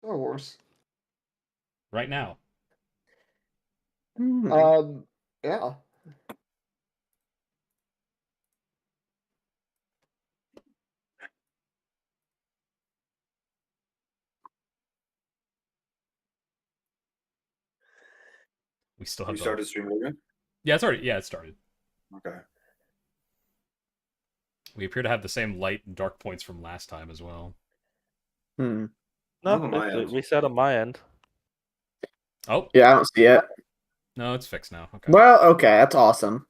Star Wars. Right now. Yeah. We still You have started stream, Logan? Yeah, it's already. Yeah, it started. Okay. We appear to have the same light and dark points from last time as well. Not on my No, end. reset on my end. Oh, Yeah, I don't see it. no, it's fixed now. Okay. Well, okay, that's awesome.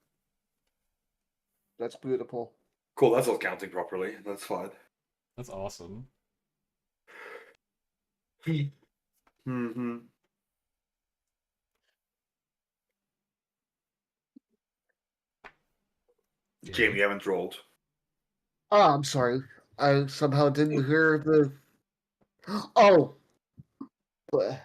That's beautiful. Cool, that's all counting properly. That's fine. That's awesome. Mm-hmm. Jamie, you haven't rolled. Oh, I'm sorry. I somehow didn't hear the. Oh. But...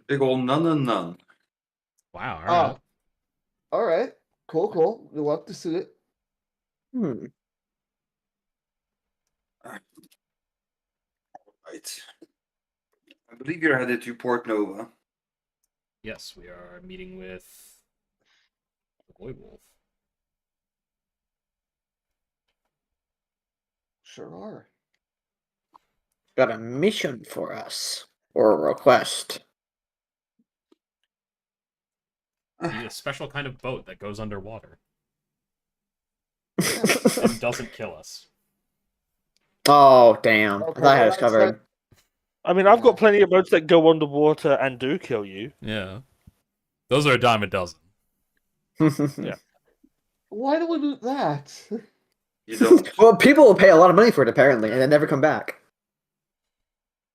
Big ol' none. Wow, alright. All right. Cool. You'll love to see it. Hmm. Right. I believe you're headed to Port Nova. Yes, we are meeting with the Boy Wolf. Sure are. Got a mission for us. Or a request. Need a special kind of boat that goes underwater. And doesn't kill us. Oh, damn. Okay, I thought I had that's us covered. I mean, I've got plenty of boats that go underwater and do kill you. Yeah. Those are a dime a dozen. Yeah. Why do we do that? You don't. Well, people will pay a lot of money for it, apparently, and then never come back.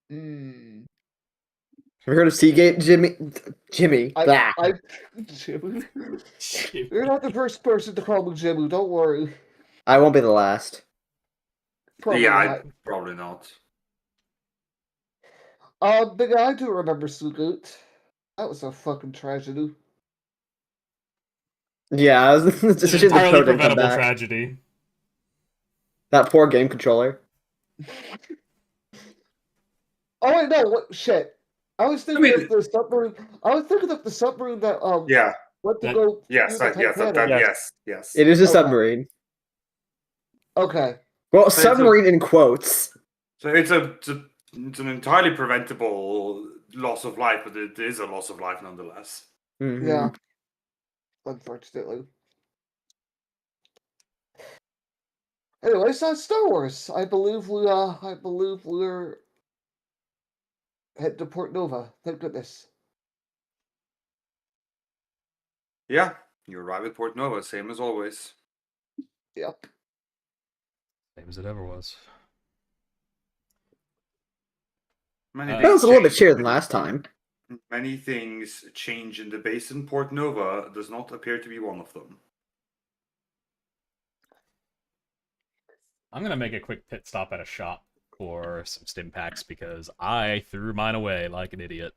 Hmm. Have you heard of Seagate, Jimmy? Jimmy. Blah. Jimmy. You're not the first person to call me Jimmy. Don't worry. I won't be the last. Probably Yeah, probably not. Big I do remember Sugut. That was a fucking tragedy. Yeah, It's an especially the entirely pro didn't come preventable back. tragedy. That poor game controller. Oh wait, no, what shit. I was thinking of the submarine. I was thinking of the submarine that Yeah. went to That- go. Yes. through the Titanic. Yes. It is a Okay. submarine. Okay. Well, submarine in quotes. So it's an entirely preventable loss of life, but it is a loss of life nonetheless. Mhm. Yeah. Unfortunately. Anyways, Star Wars. I believe we're headed to Port Nova. Thank goodness. Yeah, you arrive at Port Nova, same as always. Yep. Same as it ever was. That was a little bit cheerier than last time. Many things change in the basin. Port Nova does not appear to be one of them. I'm gonna make a quick pit stop at a shop for some stim packs because I threw mine away like an idiot.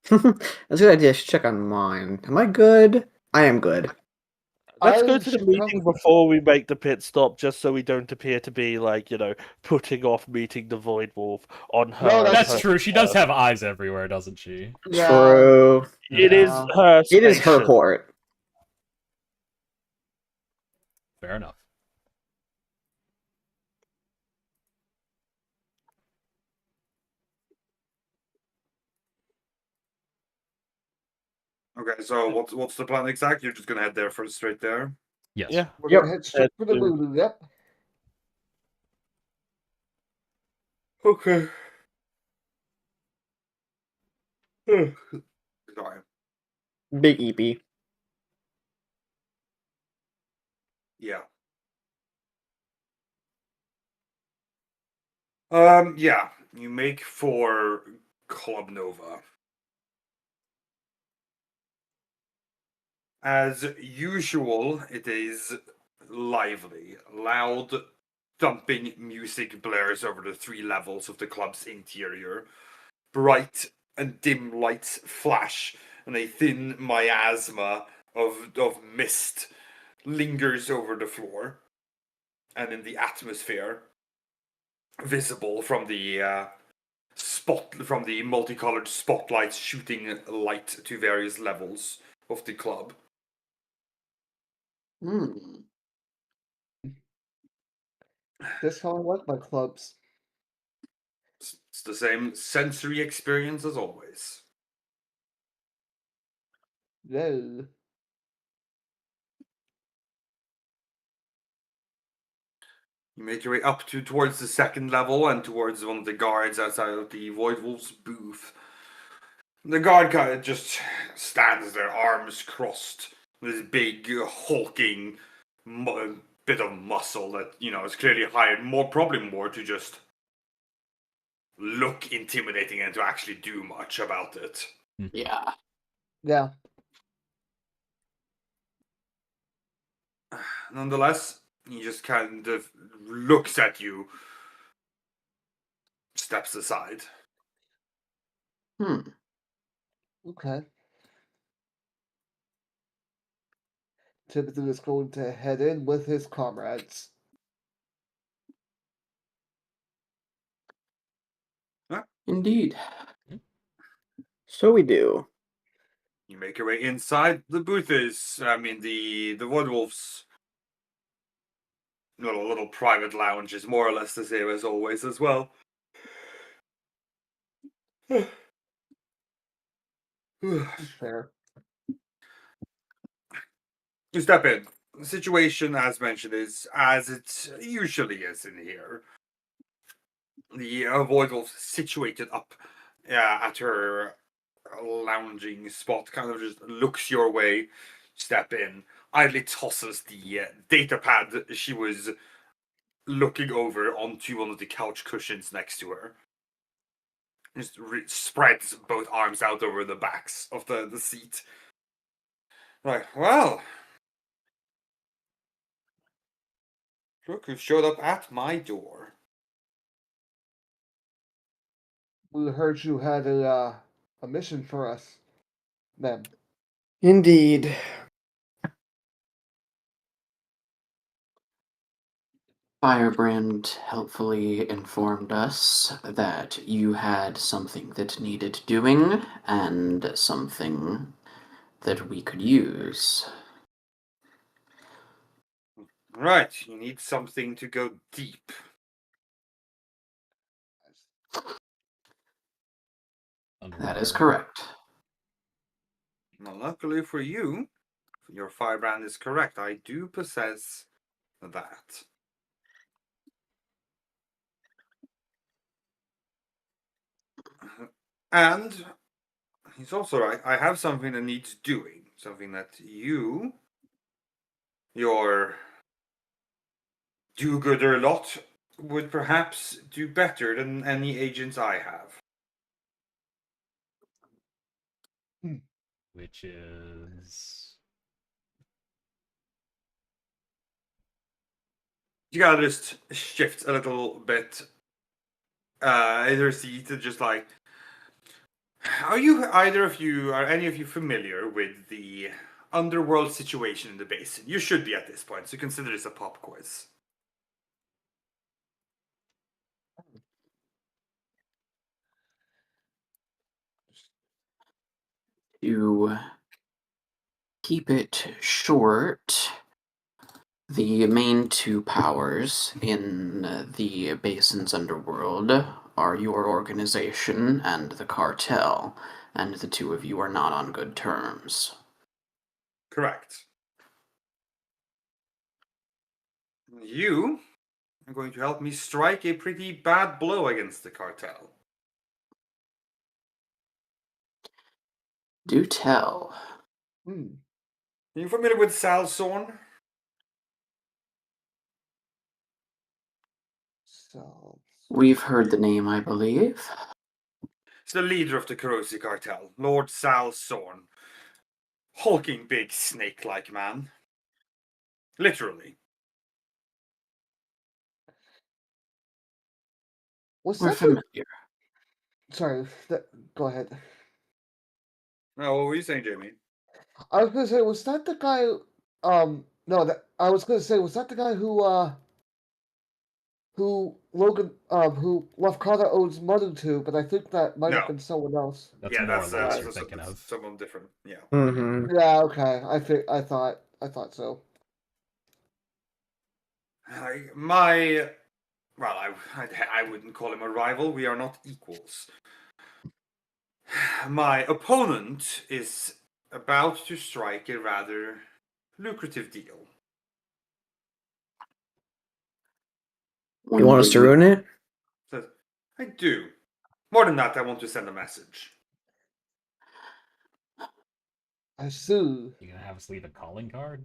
That's a good idea. I should check on mine. Am I good? I am good. Let's go to the meeting before we make the pit stop, just so we don't appear to be putting off meeting the Void Wolf on her. No, That's true. She does have eyes everywhere, doesn't she? True. It is her. It is her station. port. Fair enough. Okay, so what's the plan exactly? You're just gonna head there first, straight there? Yes. Yeah. We're gonna head straight for the moon. Yep. Okay. Sorry. Big EP. Yeah. Yeah. You make for Club Nova. As usual, it is lively, loud, thumping music blares over the 3 levels of the club's interior. Bright and dim lights flash, and a thin miasma of mist lingers over the floor and in the atmosphere, visible from the multicolored spotlights shooting light to various levels of the club. That's how I like my clubs. It's the same sensory experience as always. No. You make your way up towards the 2nd level and towards one of the guards outside of the Void Wolf's booth. The guard kind of just stands there, arms crossed, with his big, hulking bit of muscle that, is clearly hired probably more to just look intimidating and to actually do much about it. Yeah. Yeah. Nonetheless, he just kind of looks at you, steps aside. Okay. Timothy is going to head in with his comrades. Indeed. So we do. You make your way inside. The booth is, the Void Wolf's little private lounge is more or less the same as always as well. Fair. You step in. The situation, as mentioned, is as it usually is in here. The Void Wolf situated up at her lounging spot, kind of just looks your way, step in, idly tosses the data pad she was looking over onto one of the couch cushions next to her. Just spreads both arms out over the backs of the seat. Right, well. Look who showed up at my door. We heard you had a mission for us, ma'am. Indeed. Firebrand helpfully informed us that you had something that needed doing and something that we could use. Right, you need something to go deep. That is correct. Well, luckily for you, your firebrand is correct. I do possess that. And he's also right. I have something that needs doing. Something that your do-gooder lot, would perhaps do better than any agents I have. Which is You gotta just shift a little bit. Either seat to just like. Are any of you familiar with the underworld situation in the basin? You should be at this point, so consider this a pop quiz. To keep it short, the main two powers in the basin's underworld are your organization and the cartel, and the two of you are not on good terms. Correct. You are going to help me strike a pretty bad blow against the cartel. Do tell. Are you familiar with Sal Sorn? So We've heard the name, I believe. He's the leader of the Kurosi cartel, Lord Sal Sorn. Hulking big snake-like man. Literally. Was We're that the... familiar. Sorry, go ahead. No, what were you saying, Jamie? I was gonna say, was that the guy? No, I was gonna say, was that the guy who Logan, who Lafkada owes money to? But I think that might have No. been someone else. That's Yeah, more that's, or less that's you're thinking that's of. someone different. Yeah. Mm-hmm. Yeah, okay. I thought so. Well, I wouldn't call him a rival. We are not equals. My opponent is about to strike a rather lucrative deal. You want us to ruin it? So, I do. More than that, I want to send a message. I see. You gonna have us leave a calling card?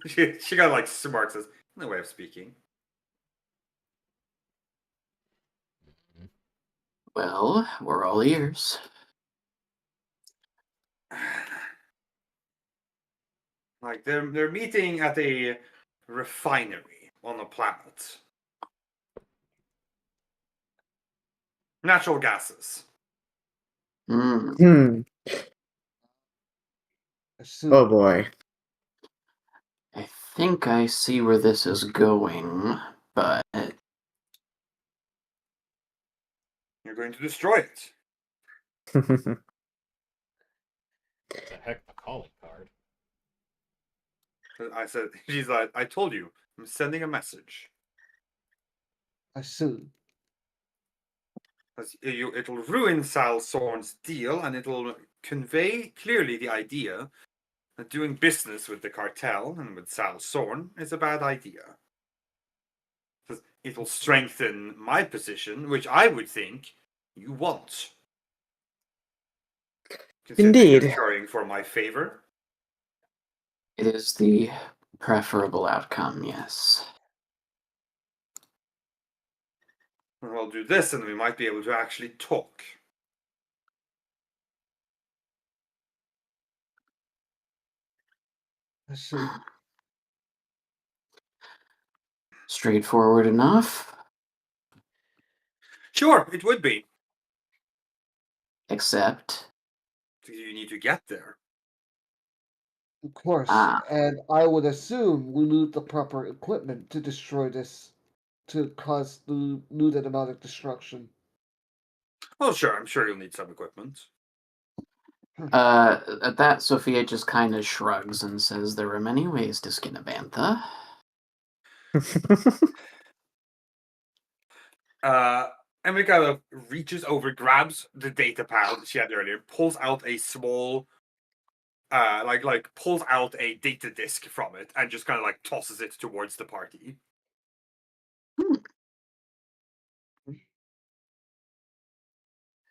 she got like smirks as no way of speaking. Well, we're all ears. Like they're meeting at a refinery on a planet. Natural gases. Hmm. Hmm. I see. Oh boy. I think I see where this is going, but You're going to destroy it. It's a heck of a calling card. I said, she's like, I told you, I'm sending a message. I see. It'll ruin Sal Sorn's deal, and it'll convey clearly the idea that doing business with the cartel and with Sal Sorn is a bad idea. It'll strengthen my position, which I would think you want. Considering Indeed. you're currying for my favor. it is the preferable outcome, yes. I'll do this, and we might be able to actually talk. I see. Straightforward enough, Sure, it would be. except You need to get there. Of course. Ah. And I would assume we need the proper equipment to destroy this, to cause the needed amount of destruction. Well, sure, I'm sure you'll need some equipment. at that Sophia just kind of shrugs and says there are many ways to skin a bantha. Emily kind of reaches over, grabs the data pad that she had earlier, pulls out a small, pulls out a data disk from it, and just kind of like tosses it towards the party.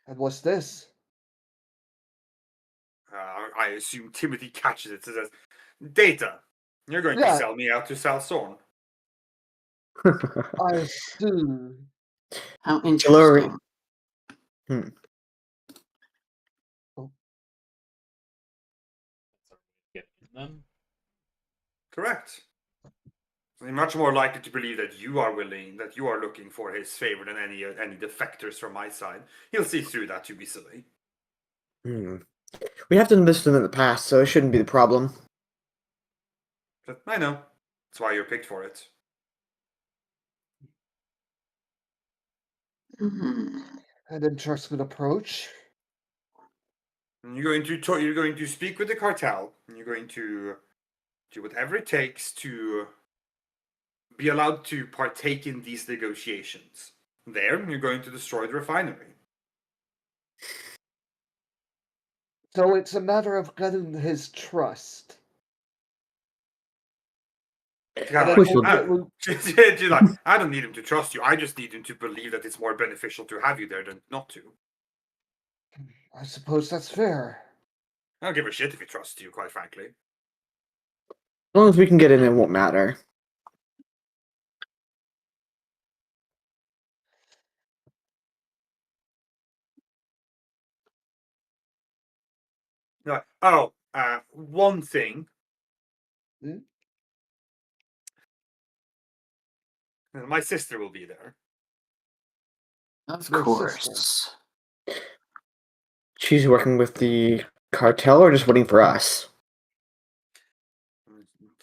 And what's this? I assume Timothy catches it and says, "Data, you're going to Yeah. sell me out to Sal Sorn." I see. How Hillary- interesting. Get them. Correct. So he's much more likely to believe that you are looking for his favor than any defectors from my side. He'll see through that too easily. Hmm. We have done this to them in the past, so it shouldn't be the problem. But I know. That's why you're picked for it. Mhm. An interesting approach. And you're going to speak with the cartel, and you're going to do whatever it takes to be allowed to partake in these negotiations. There, you're going to destroy the refinery. So it's a matter of getting his trust. Kind of Push like, him. she's like, I don't need him to trust you. I just need him to believe that it's more beneficial to have you there than not to. I suppose that's fair. I don't give a shit if he trusts you, quite frankly. As long as we can get in, it won't matter. No. Oh, one thing. Hmm? My sister will be there. Of Your course. She's working with the cartel or just waiting for us?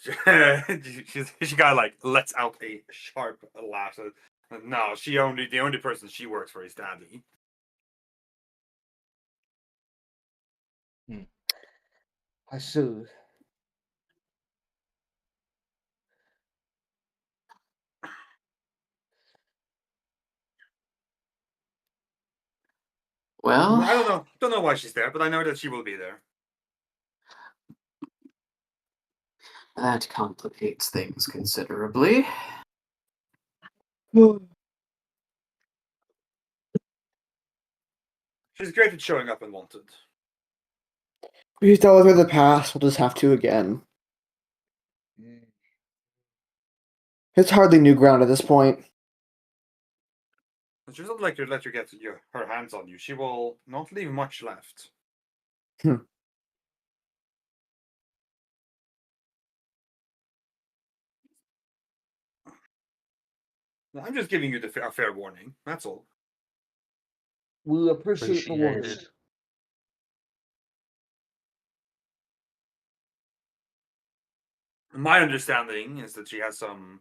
she kind of like lets out a sharp laugh. No, the only person she works for is Daddy. I see. Well, I don't know why she's there, but I know that she will be there. that complicates things considerably. She's great at showing up and wanted. We've dealt with her in the past, we'll just have to again. Mm. It's hardly new ground at this point. She doesn't like to let you get her hands on you. She will not leave much left. Hmm. I'm just giving you a fair warning. That's all. We appreciate the warning. Appreciated. My understanding is that she has some.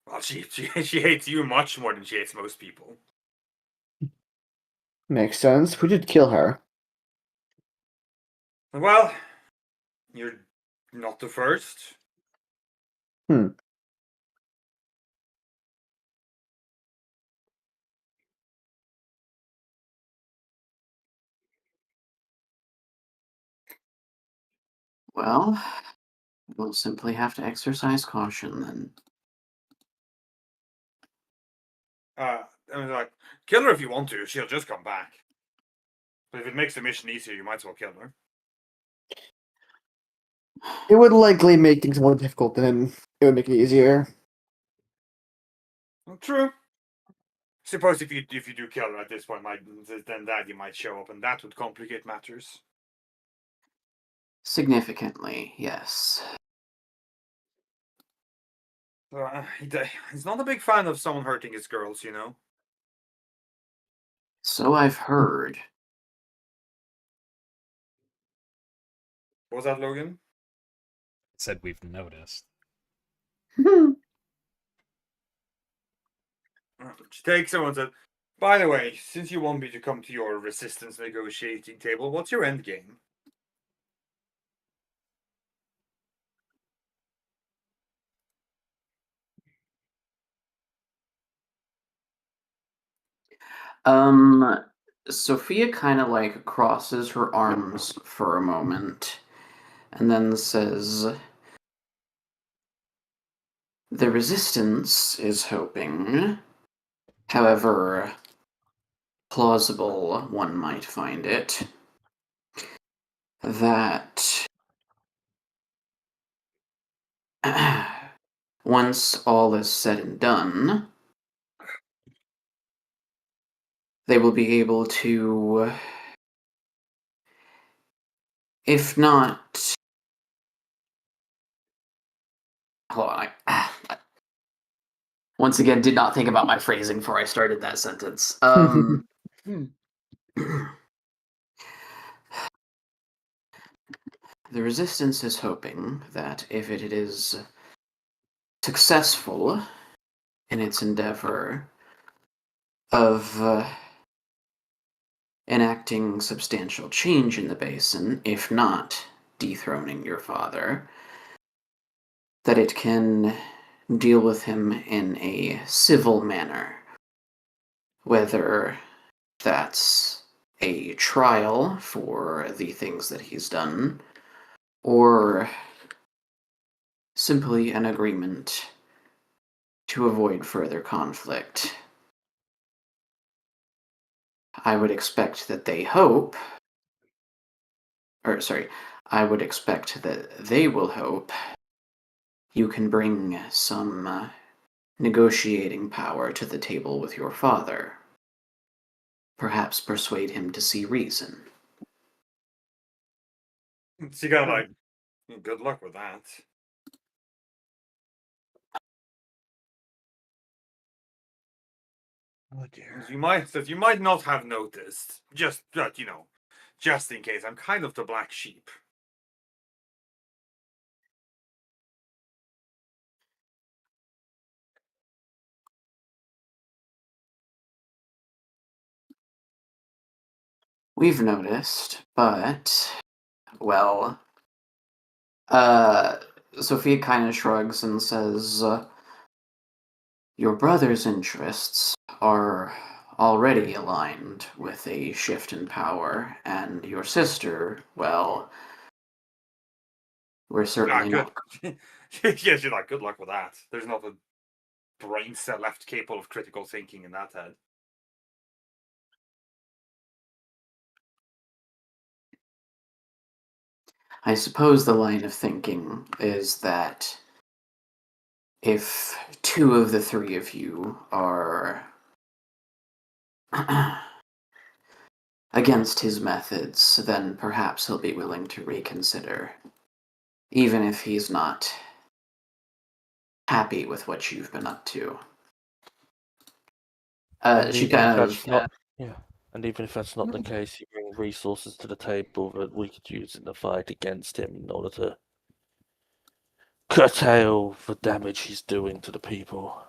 Well, she hates you much more than she hates most people. Makes sense. We did kill her. Well, you're not the first. Well, we'll simply have to exercise caution then. I was like, kill her if you want to. She'll just come back. But if it makes the mission easier, you might as well kill her. It would likely make things more difficult than it would make it easier. Well, true. Suppose if you do kill her at this point, then Daddy might show up, and that would complicate matters. Significantly, yes. He's not a big fan of someone hurting his girls, you know. So I've heard. What was that, Logan? Said we've noticed. She takes someone and said, by the way, since you want me to come to your resistance negotiating table, what's your end game? Sophia kind of like crosses her arms for a moment and then says, the resistance is hoping, however plausible one might find it, that once all is said and done, they will be able to, if not, hold on, once again, did not think about my phrasing before I started that sentence. The resistance is hoping that if it is successful in its endeavor of enacting substantial change in the basin, if not dethroning your father, that it can deal with him in a civil manner, whether that's a trial for the things that he's done, or simply an agreement to avoid further conflict. I would expect that I would expect that they will hope you can bring some negotiating power to the table with your father. Perhaps persuade him to see reason. She kind of like, good luck with that. Oh dear. As you might not have noticed, but just in case, I'm kind of the black sheep. We've noticed, but well, Sophia kind of shrugs and says, "Your brother's interests are already aligned with a shift in power, and your sister, well, we're certainly good. not." Yes, you're like, good luck with that. There's not a brain cell left capable of critical thinking in that head. I suppose the line of thinking is that if two of the three of you are against his methods, then perhaps he'll be willing to reconsider, even if he's not happy with what you've been up to. And She even if kind of that's not, yeah, and even if that's not the case, you bring resources to the table that we could use in the fight against him in order to curtail the damage he's doing to the people.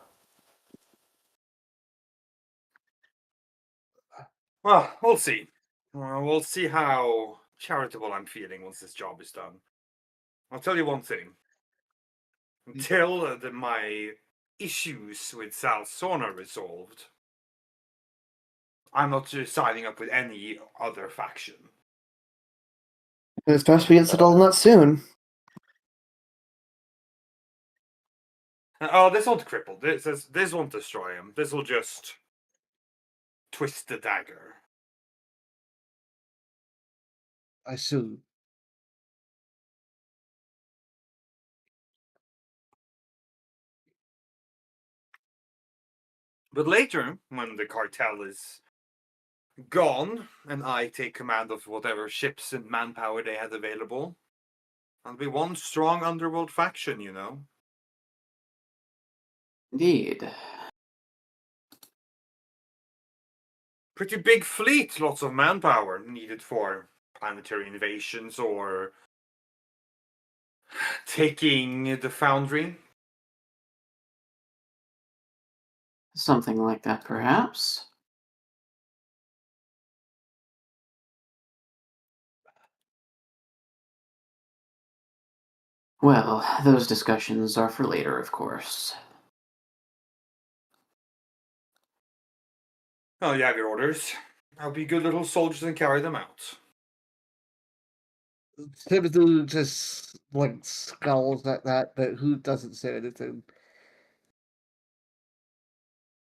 Well, we'll see. We'll see how charitable I'm feeling once this job is done. I'll tell you one thing. Until my issues with Salsona are resolved, I'm not signing up with any other faction. It's best we get settled on that soon. Oh, this won't cripple. This won't destroy him. This will just twist the dagger. I see. But later, when the cartel is gone and I take command of whatever ships and manpower they had available, I'll be one strong underworld faction, indeed. Pretty big fleet, lots of manpower needed for planetary invasions or taking the Foundry. Something like that, perhaps. Well, those discussions are for later, of course. Oh, you have your orders. I'll be good little soldiers and carry them out. Timothy just like scowls at that, but who doesn't say anything.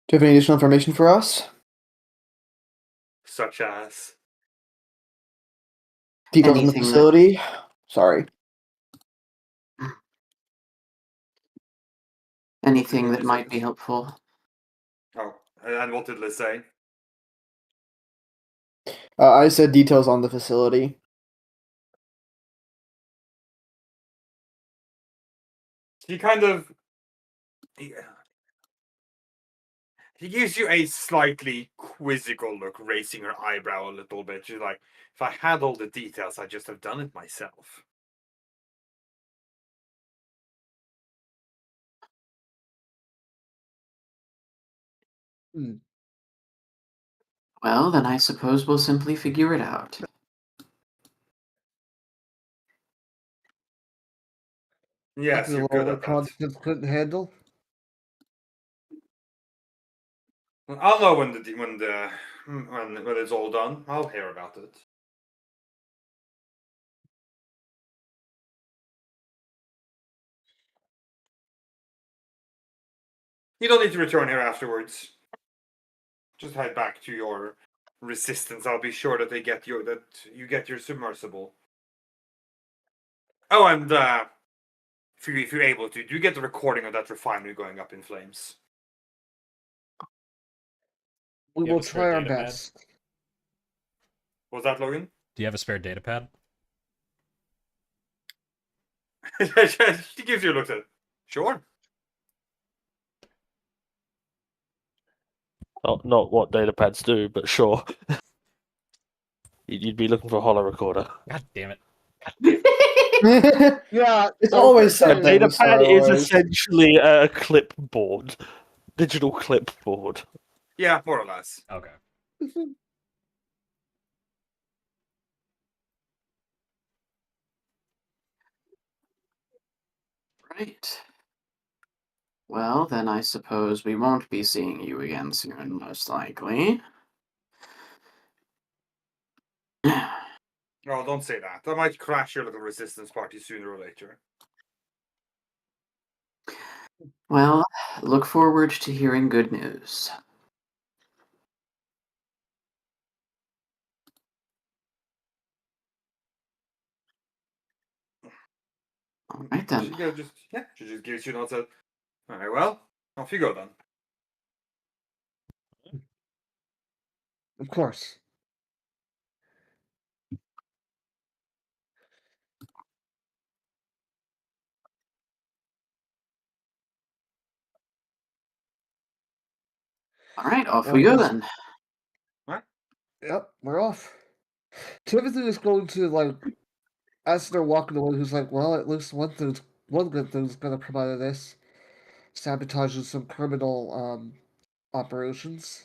Do you have any additional information for us? Such as. Details on the Anything that- facility? Sorry. Anything What that did might Liz be helpful. Oh, and what did Liz say? I said details on the facility. He kind of. He gives you a slightly quizzical look, raising her eyebrow a little bit. She's like, if I had all the details, I'd just have done it myself. Well, then I suppose we'll simply figure it out. Yes, Something you're a good lower at that. conscience couldn't handle. I'll know when it's all done. I'll hear about it. You don't need to return here afterwards. Just head back to your resistance. I'll be sure that you get your submersible. Oh, and if you're able to, do you get the recording of that refinery going up in flames? We You have will a spare try our data pad? best. Was that Logan? Do you have a spare data pad? She gives you a look at it. Sure. Not what datapads do, but sure. You'd be looking for a holo recorder. God damn it. Yeah, It's always okay. something. with Star Datapad is Wars. essentially a clipboard, digital clipboard. Yeah, more or less. Okay. Right. Well, then I suppose we won't be seeing you again soon, most likely. Oh, don't say that. I might crash your little resistance party sooner or later. Well, look forward to hearing good news. All right then. She just gives you an answer. All right, well, off you go then. Of course. All right, off we go then. Yep, we're off. Timothy is going to, like, as they're walking away, who's like, well, at least one good thing's gonna come out of this. Sabotaging some criminal, operations.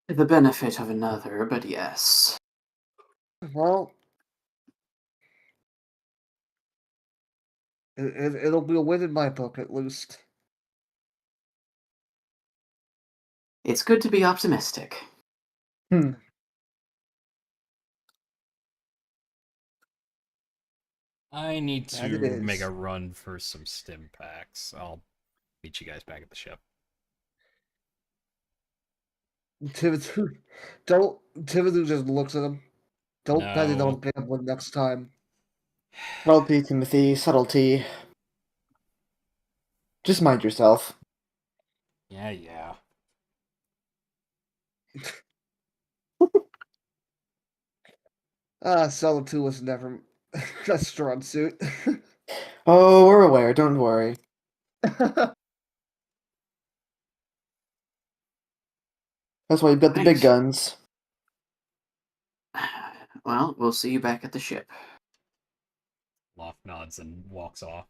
The benefit of another, but yes. Well, it'll be a win in my book, at least. It's good to be optimistic. I need That it to make is. a run for some stim packs. I'll meet you guys back at the ship. Timothy just looks at him. Don't bet it No. on gambling next time. Subtlety, Timothy, subtlety. Just mind yourself. Yeah. Solitude was never a strong suit. Oh, we're aware. Don't worry. That's why you've got the big Right. guns. Well, we'll see you back at the ship. Loth nods and walks off.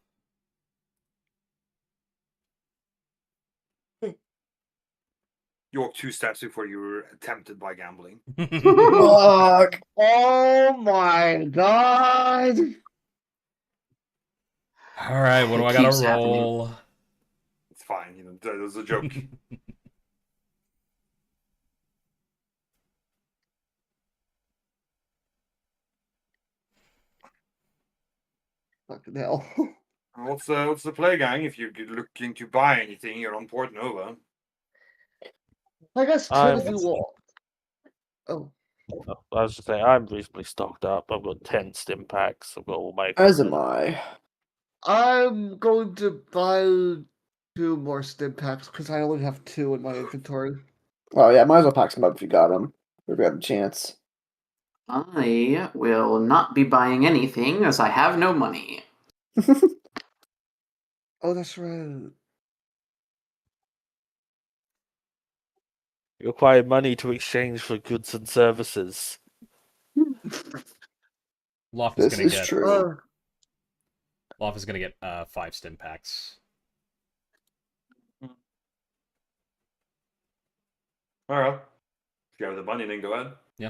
You walk 2 steps before you were tempted by gambling. Fuck. Oh my god! Alright, what do It I gotta keeps happening. roll? It's fine, that was a joke. Fucking hell. What's the play, gang? If you're looking to buy anything, you're on Port Nova. I guess I'm- Timothy will. Oh. I was just saying, I'm reasonably stocked up. I've got 10 stim packs. I've got all my. As am I. I'm going to buy 2 more stim packs because I only have 2 in my inventory. Well, yeah, might as well pack some up if you got them. If we have a chance. I will not be buying anything as I have no money. Oh, that's right. You acquire money to exchange for goods and services. Loth is This gonna is get true. Loth is gonna get 5 stim packs. Alright. If you have the money, then go ahead. Yeah.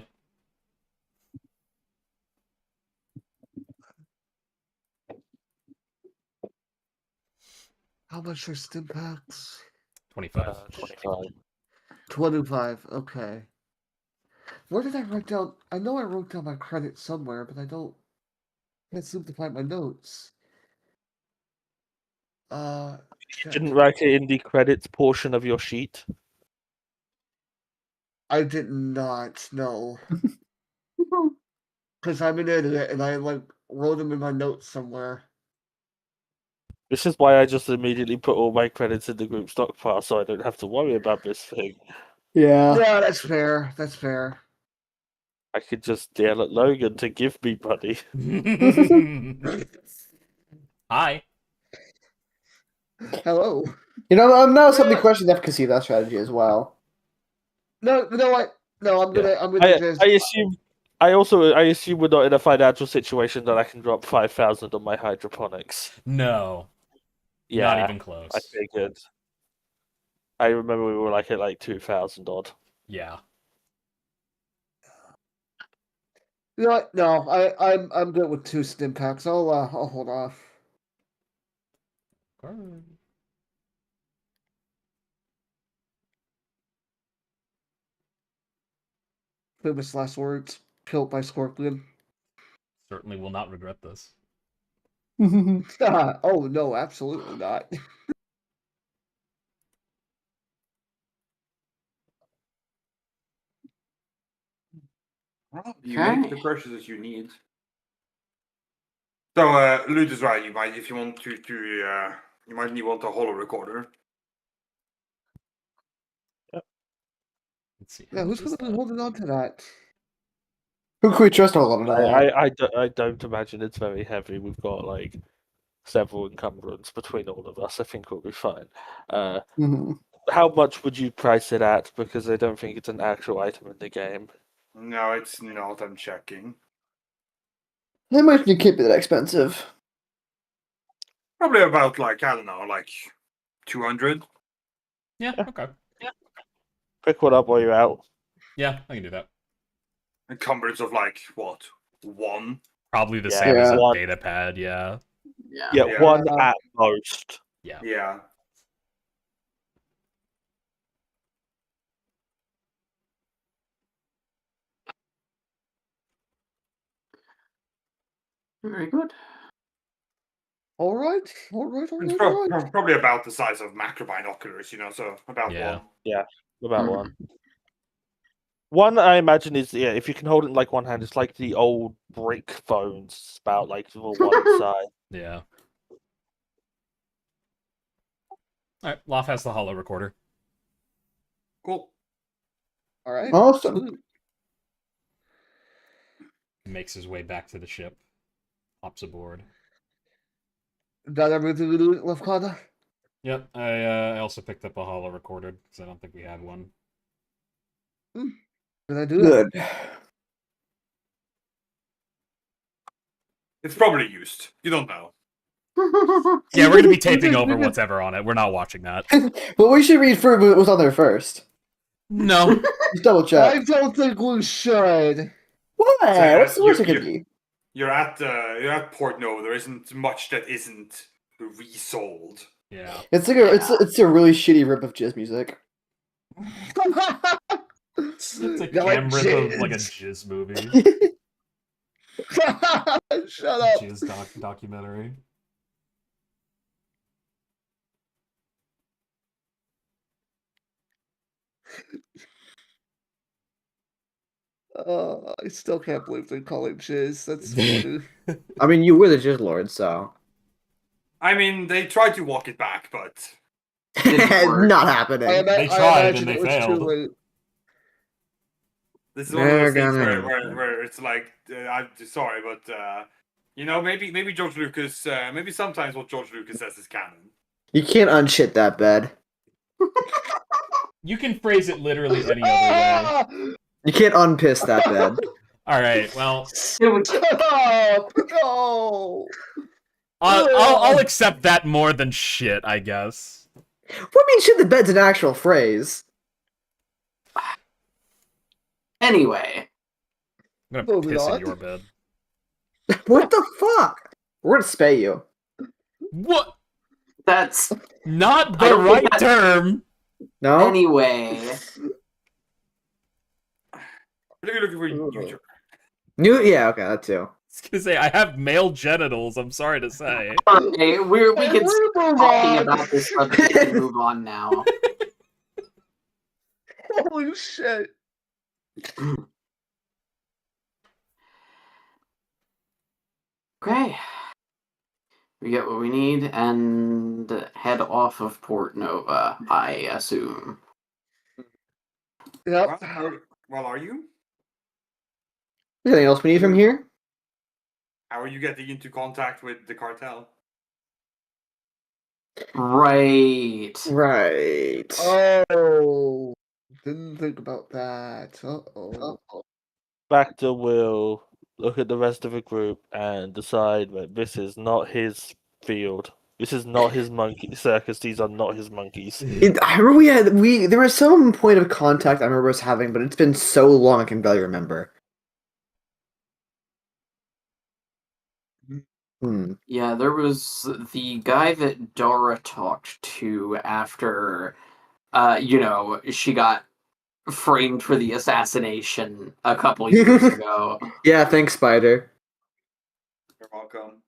How much are stim packs? 25. 25. 25, okay. Where did I write down? I know I wrote down my credit somewhere, but I can't seem to find my notes. You Shit. didn't write it in the credits portion of your sheet. I did not, no. Because I'm an idiot and I, like, wrote them in my notes somewhere. This is why I just immediately put all my credits in the group stockpile so I don't have to worry about this thing. Yeah. Yeah, that's fair. That's fair. I could just yell at Logan to give me money. Hi. Hello. You know, I'm now suddenly Yeah. questioning the efficacy of that strategy as well. No, you know what? No, I'm Yeah. gonna just. I assume we're not in a financial situation that I can drop 5,000 on my hydroponics. No, Yeah, not even close. I figured. I remember we were like at like 2,000 odd. Yeah. You know what? No, I'm good with 2 stim packs. I'll hold off. Famous last words. Killed by Scorpion. Certainly will not regret this. Oh no, absolutely not. Well, you make the Okay. purchases you need. So, Lute is right. You might, if you want to, you might need want a holo recorder. Let's see. Yeah, how who's much is gonna be that? holding on to that? Who can we trust a lot of that? I don't imagine it's very heavy. We've got like several encumbrance between all of us. I think we'll be fine. Mhm. How much would you price it at? Because I don't think it's an actual item in the game. No, it's not. I'm checking. How much do you keep it that expensive? Probably about like I don't know, like 200. Yeah. Okay. Pick one up while you're out. Yeah, I can do that. Encumbrance of like what? 1. Probably the Yeah, same as a one. data pad. Yeah. Yeah. Yeah, Yeah. one at most. Yeah. Yeah. Very good. All right, all right, all It's right, all right. probably about the size of macro binoculars, so about Yeah. 1. About Mhm. one. One I imagine is if you can hold it in like one hand, it's like the old brick phones, about like the one side. Yeah. All right. Loth has the holo recorder. Cool. All right. Awesome. Sweet. Makes his way back to the ship. Hops aboard. Got everything we do, Lefkada? Yep. I also picked up a holo recorder because I don't think we had one. Did I do that? Good. It's probably used. You don't know. Yeah, we're gonna be We taping could- over we could- what's ever on it. We're not watching that. Well, we should read through what was on there first. No. Just double I check. don't think we should. Why? So, What's the worst it could be? You're at Port Nova. There isn't much that isn't resold. Yeah. It's like it's a really shitty rip of jazz music. It's a Got like cam rip of like a jizz. jizz movie. Shut up. Jizz documentary. I still can't believe they call it jizz. That's funny. I mean, you were the jizz lord, so I mean, they tried to walk it back, but not happening. They tried and imagine they it was failed. too late. this is one of those They're things gonna- where it's like, I'm sorry, but maybe George Lucas, maybe sometimes what George Lucas says is canon. You can't unshit that bed. You can phrase it literally any other way. Ah! You can't unpiss that bed. All right. Well, Shut up! No! I'll accept that more than shit, I guess. What mean shit the bed's an actual phrase? Anyway, I'm gonna Moving piss in on. your bed. What the fuck? We're gonna spay you. What? that's Not I the don't think right that- term. No? anyway. What are you looking for, YouTuber? Yeah, okay, that too. I was gonna say I have male genitals. I'm sorry to say. Okay, we can Move stop talking on. about this subject and move on now. Holy shit. Okay. We get what we need and head off of Port Nova, I assume. Yep. Well, are you? Anything else we need from here? How are you getting into contact with the cartel? Right. Right. Oh, didn't think about that. Uh-oh. Factor will look at the rest of the group and decide that this is not his field. This is not his monkey circus. These are not his monkeys. I remember there was some point of contact I remember us having, but it's been so long I can barely remember. Hmm. Yeah, there was the guy that Dara talked to after, she got framed for the assassination a couple years ago. Yeah, thanks, Spider. You're welcome.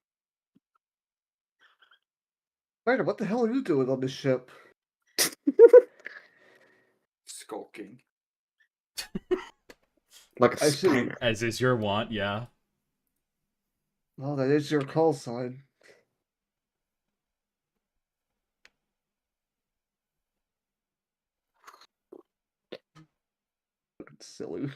Spider, what the hell are you doing on this ship? Skulking. Like a I see. spider. As is your want, yeah. Well, that is your call sign. Fucking silly.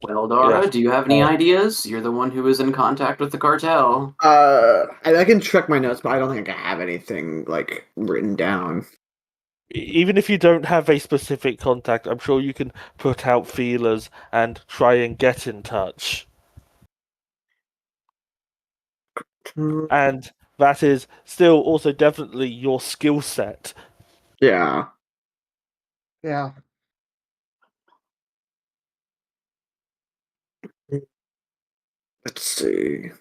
Well, Dara, Yes. do you have any ideas? You're the one who is in contact with the cartel. I can check my notes, but I don't think I have anything like written down. Even if you don't have a specific contact, I'm sure you can put out feelers and try and get in touch. And that is still also definitely your skill set. Yeah. Yeah. Let's see.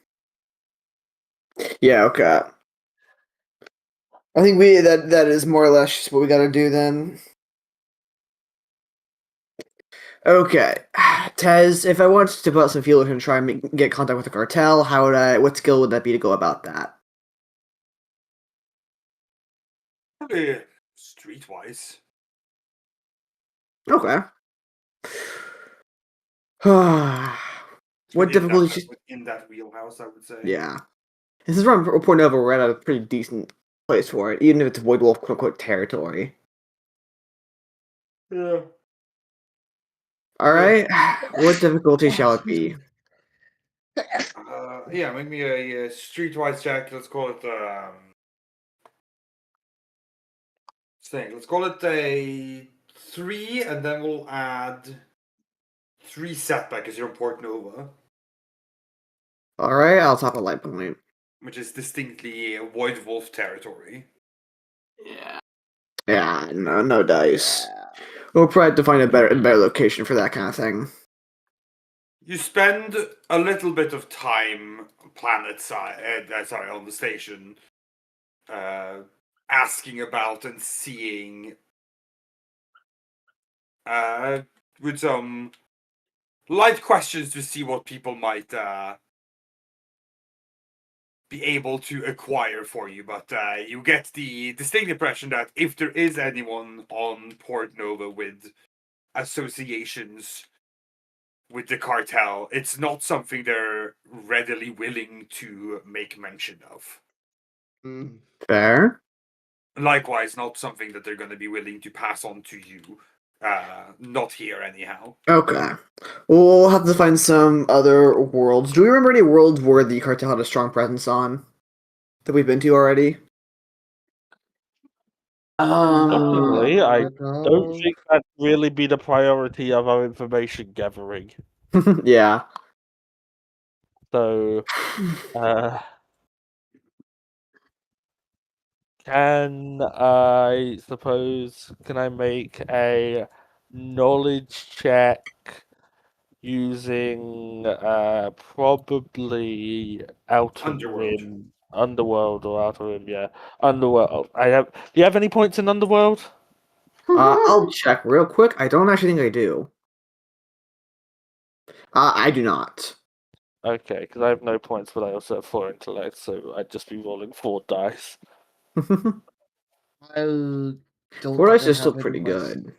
Yeah, okay. I think that is more or less just what we gotta do then. Okay. Tez, if I wanted to put out some feelers and try and get contact with the cartel, what skill would that be to go about that? Probably streetwise. Okay. What difficulty? In that wheelhouse, I would say. Yeah. This is around Port Nova. We're at a pretty decent place for it, even if it's Void Wolf quote-unquote territory. Yeah. Alright. What difficulty shall it be? Yeah, make me a streetwise check. Let's call it let's call it a 3, and then we'll add 3 setback as your Port Nova, Alright, I'll top a light point. which is distinctly Void Wolf territory. Yeah. Yeah, no dice. We'll probably have to find a better location for that kind of thing. You spend a little bit of time planet side, on the station, asking about and seeing, with some light questions to see what people might be able to acquire for you. But you get the distinct impression that if there is anyone on Port Nova with associations with the cartel, it's not something they're readily willing to make mention of. Fair. Likewise, not something that they're going to be willing to pass on to you. Not here, anyhow. Okay. We'll have to find some other worlds. Do we remember any worlds where the cartel had a strong presence on? That we've been to already? Personally, I don't don't think that'd really be the priority of our information gathering. Yeah. So, can I make a knowledge check using probably Outer Underworld. Rim, Underworld or Outer Rim? Yeah, Underworld. Do you have any points in Underworld? I'll check real quick. I don't actually think I do. I do not. Okay, because I have no points, but I also have 4 intellect, so I'd just be rolling 4 dice. I don't. Four think dice I is still have pretty any less- good.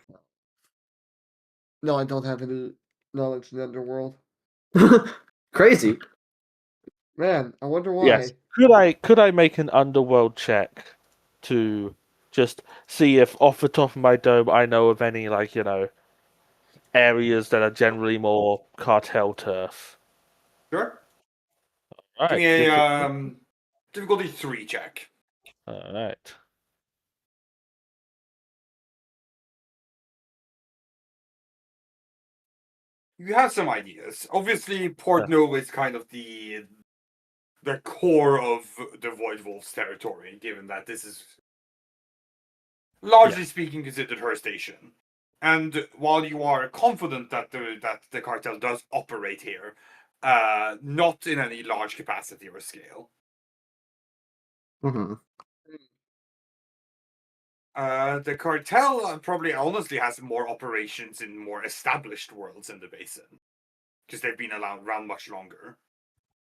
No, I don't have any knowledge in the underworld. Crazy. Man, I wonder why. Yes. Could I make an underworld check to just see if off the top of my dome I know of any areas that are generally more cartel turf? Sure. All Give right. me a difficulty 3 check. All right. You have some ideas. Obviously, Portno is kind of the core of the Void Wolf's territory, given that this is largely speaking considered her station. And while you are confident that the cartel does operate here, not in any large capacity or scale. Mm-hmm. The cartel probably honestly has more operations in more established worlds in the basin, because they've been around much longer.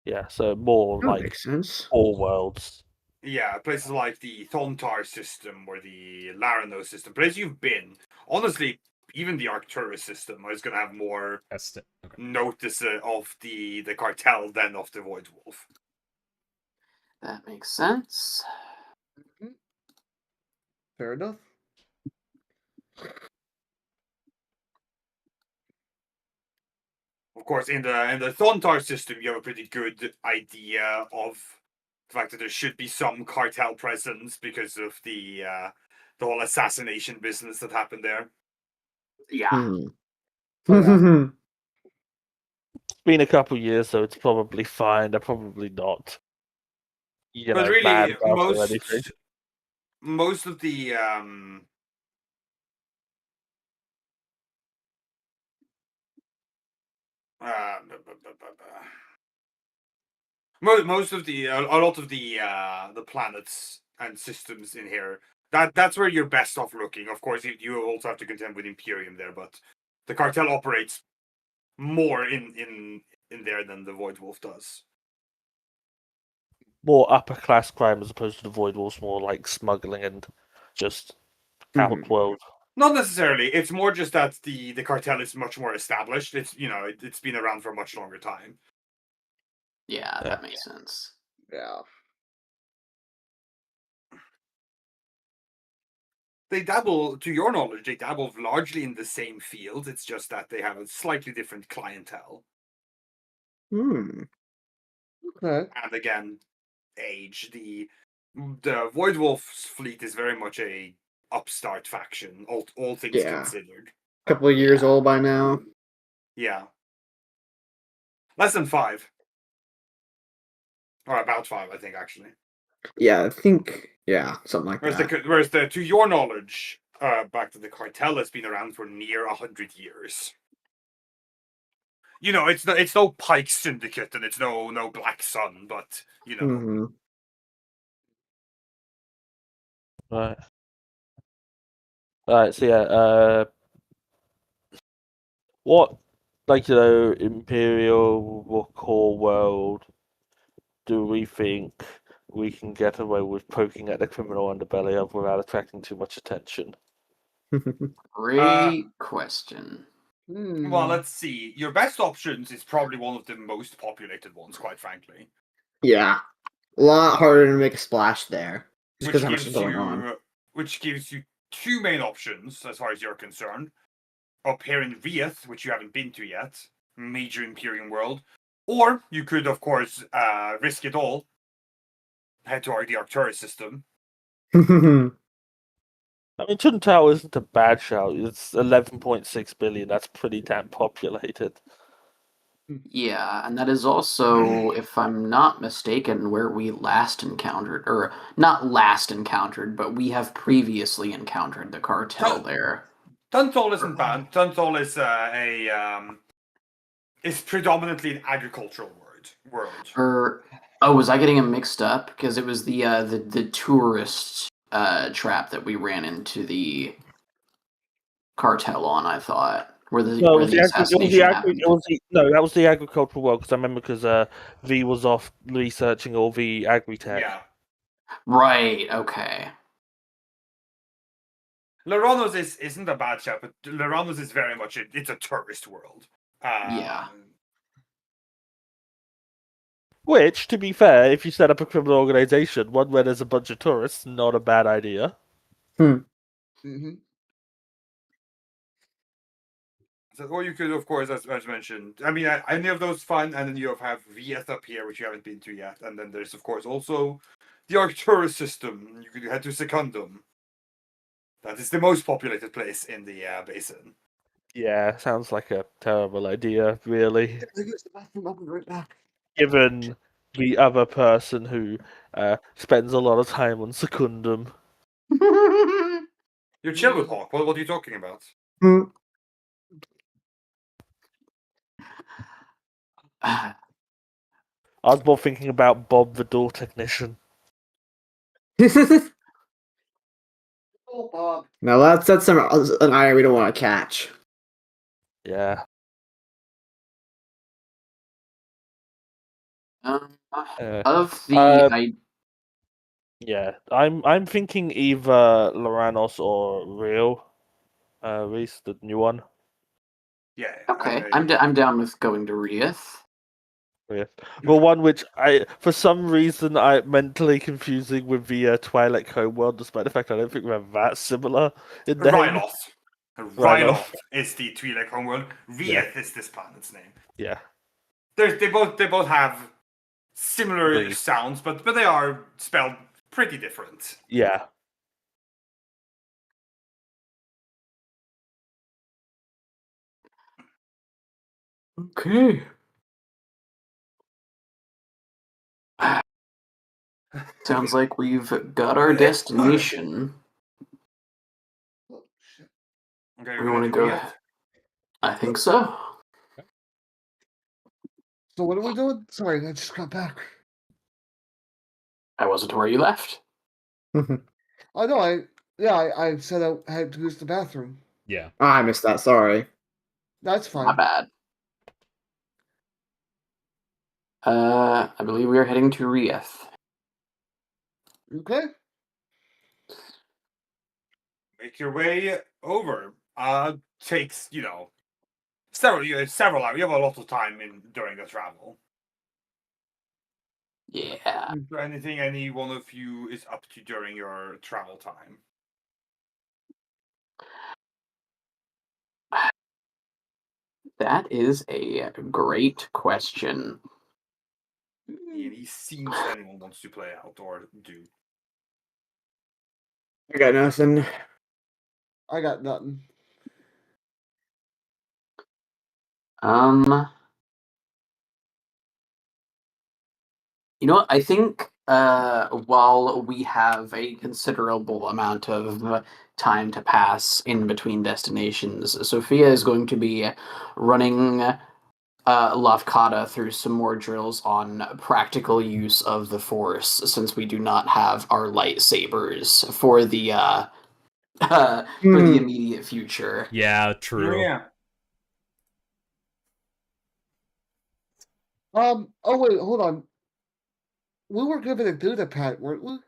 Yeah. So more That like makes sense. all worlds. Yeah, places like the Thontar system or the Larano system, places you've been. Honestly, even the Arcturus system is going to have more Test it. Okay. notice of the cartel than of the Void Wolf. That makes sense. Fair enough. Of course, in the Thontar system, you have a pretty good idea of the fact that there should be some cartel presence because of the whole assassination business that happened there. Yeah. Hmm. Oh, It's been a couple years, so it's probably fine. They're probably not, but bad really, about or anything. most of the most of the a lot of the planets and systems in here, that's where you're best off looking. Of course, you also have to contend with Imperium there, but the cartel operates more in there than the Void Wolf does. More upper class crime as opposed to the Void Wolves, more like smuggling and just outworld. Not necessarily. It's more just that the cartel is much more established. It's it's been around for a much longer time. Yeah, that makes sense. Yeah. They dabble, to your knowledge, they dabble largely in the same field. It's just that they have a slightly different clientele. Hmm. Okay. And again, age. The Void Wolf's fleet is very much a upstart faction, all things Yeah. considered. Couple of years Yeah. old by now. Yeah. Less than 5. Or about 5, I think, actually. Yeah, I think. Yeah, something like Whereas that. to your knowledge, back to the cartel has been around for near 100 years. It's no Pike Syndicate and it's no Black Sun, but Mm-hmm. Right. Right. So yeah. What Imperial core world do we think we can get away with poking at the criminal underbelly of without attracting too much attention? Great question. Well, let's see. Your best options is probably one of the most populated ones, quite frankly. Yeah. A lot harder to make a splash there. Just because how much is going on. Which gives you 2 main options, as far as you're concerned. Up here in Rieth, which you haven't been to yet, major Imperium world. Or you could, of course, risk it all. Head to the Arcturus system. I mean, Tuntao isn't a bad shout. It's 11.6 billion. That's pretty damn populated. Yeah, and that is also, if I'm not mistaken, where we last encountered, or not last encountered, but we have previously encountered the cartel there. Tuntol isn't bad. Tuntol is predominantly an agricultural world. Was I getting them mixed up? Because it was the tourist trap that we ran into the cartel on, I thought. Where the assassination happened. That was the agricultural world, because I remember V was off researching all the agri-tech. Yeah. Right, okay. Loranos isn't a bad shout, but Loranos is very much it's a tourist world. Yeah. Which, to be fair, if you set up a criminal organization, one where there's a bunch of tourists, not a bad idea. Mm-hmm. So, or you could, of course, as mentioned, I mean, any of those fun, and then you have Vieth up here, which you haven't been to yet, and then there's, of course, also the Arcturus system. You could head to Secundum. That is the most populated place in the basin. Yeah, sounds like a terrible idea, really. I use the bathroom. I'll be right back. Given the other person who spends a lot of time on Secundum. You're chill with Hawk. What are you talking about? I was more thinking about Bob the door technician. Oh, Bob. No, that's an eye we don't want to catch. Yeah. Of the Yeah, I'm thinking either Loranos or Rio. Reese, the new one. Yeah. okay, I'm down with going to Rieth. Yeah. Well, one which for some reason, I mentally confusing with the Twilight Homeworld, despite the fact I don't think they're that similar in name. Ryloth. Ryloth is the Twi'lek homeworld. Vieth is this planet's name. Yeah. They both have similar sounds, but they are spelled pretty different. Yeah. Okay. Sounds like we've got our destination. Oh, shit. Okay, We want to go. I think so. So what are we doing? Sorry, I just got back. I wasn't where you left. Oh no, I said I had to use the bathroom. Yeah. I missed that. Sorry. That's fine. Not bad. I believe we are heading to Rieth. Okay. Make your way over. Takes several hours. You have a lot of time during the travel. Yeah. Is there anything any one of you is up to during your travel time? That is a great question. Any scenes anyone wants to play out or do? I got nothing. I got nothing. You know what? I think while we have a considerable amount of time to pass in between destinations, Sophia is going to be running Lafkata through some more drills on practical use of the Force, since we do not have our lightsabers for the for the immediate future. Yeah, true. Yeah. Oh wait, hold on. We were given a Duda pad, weren't we?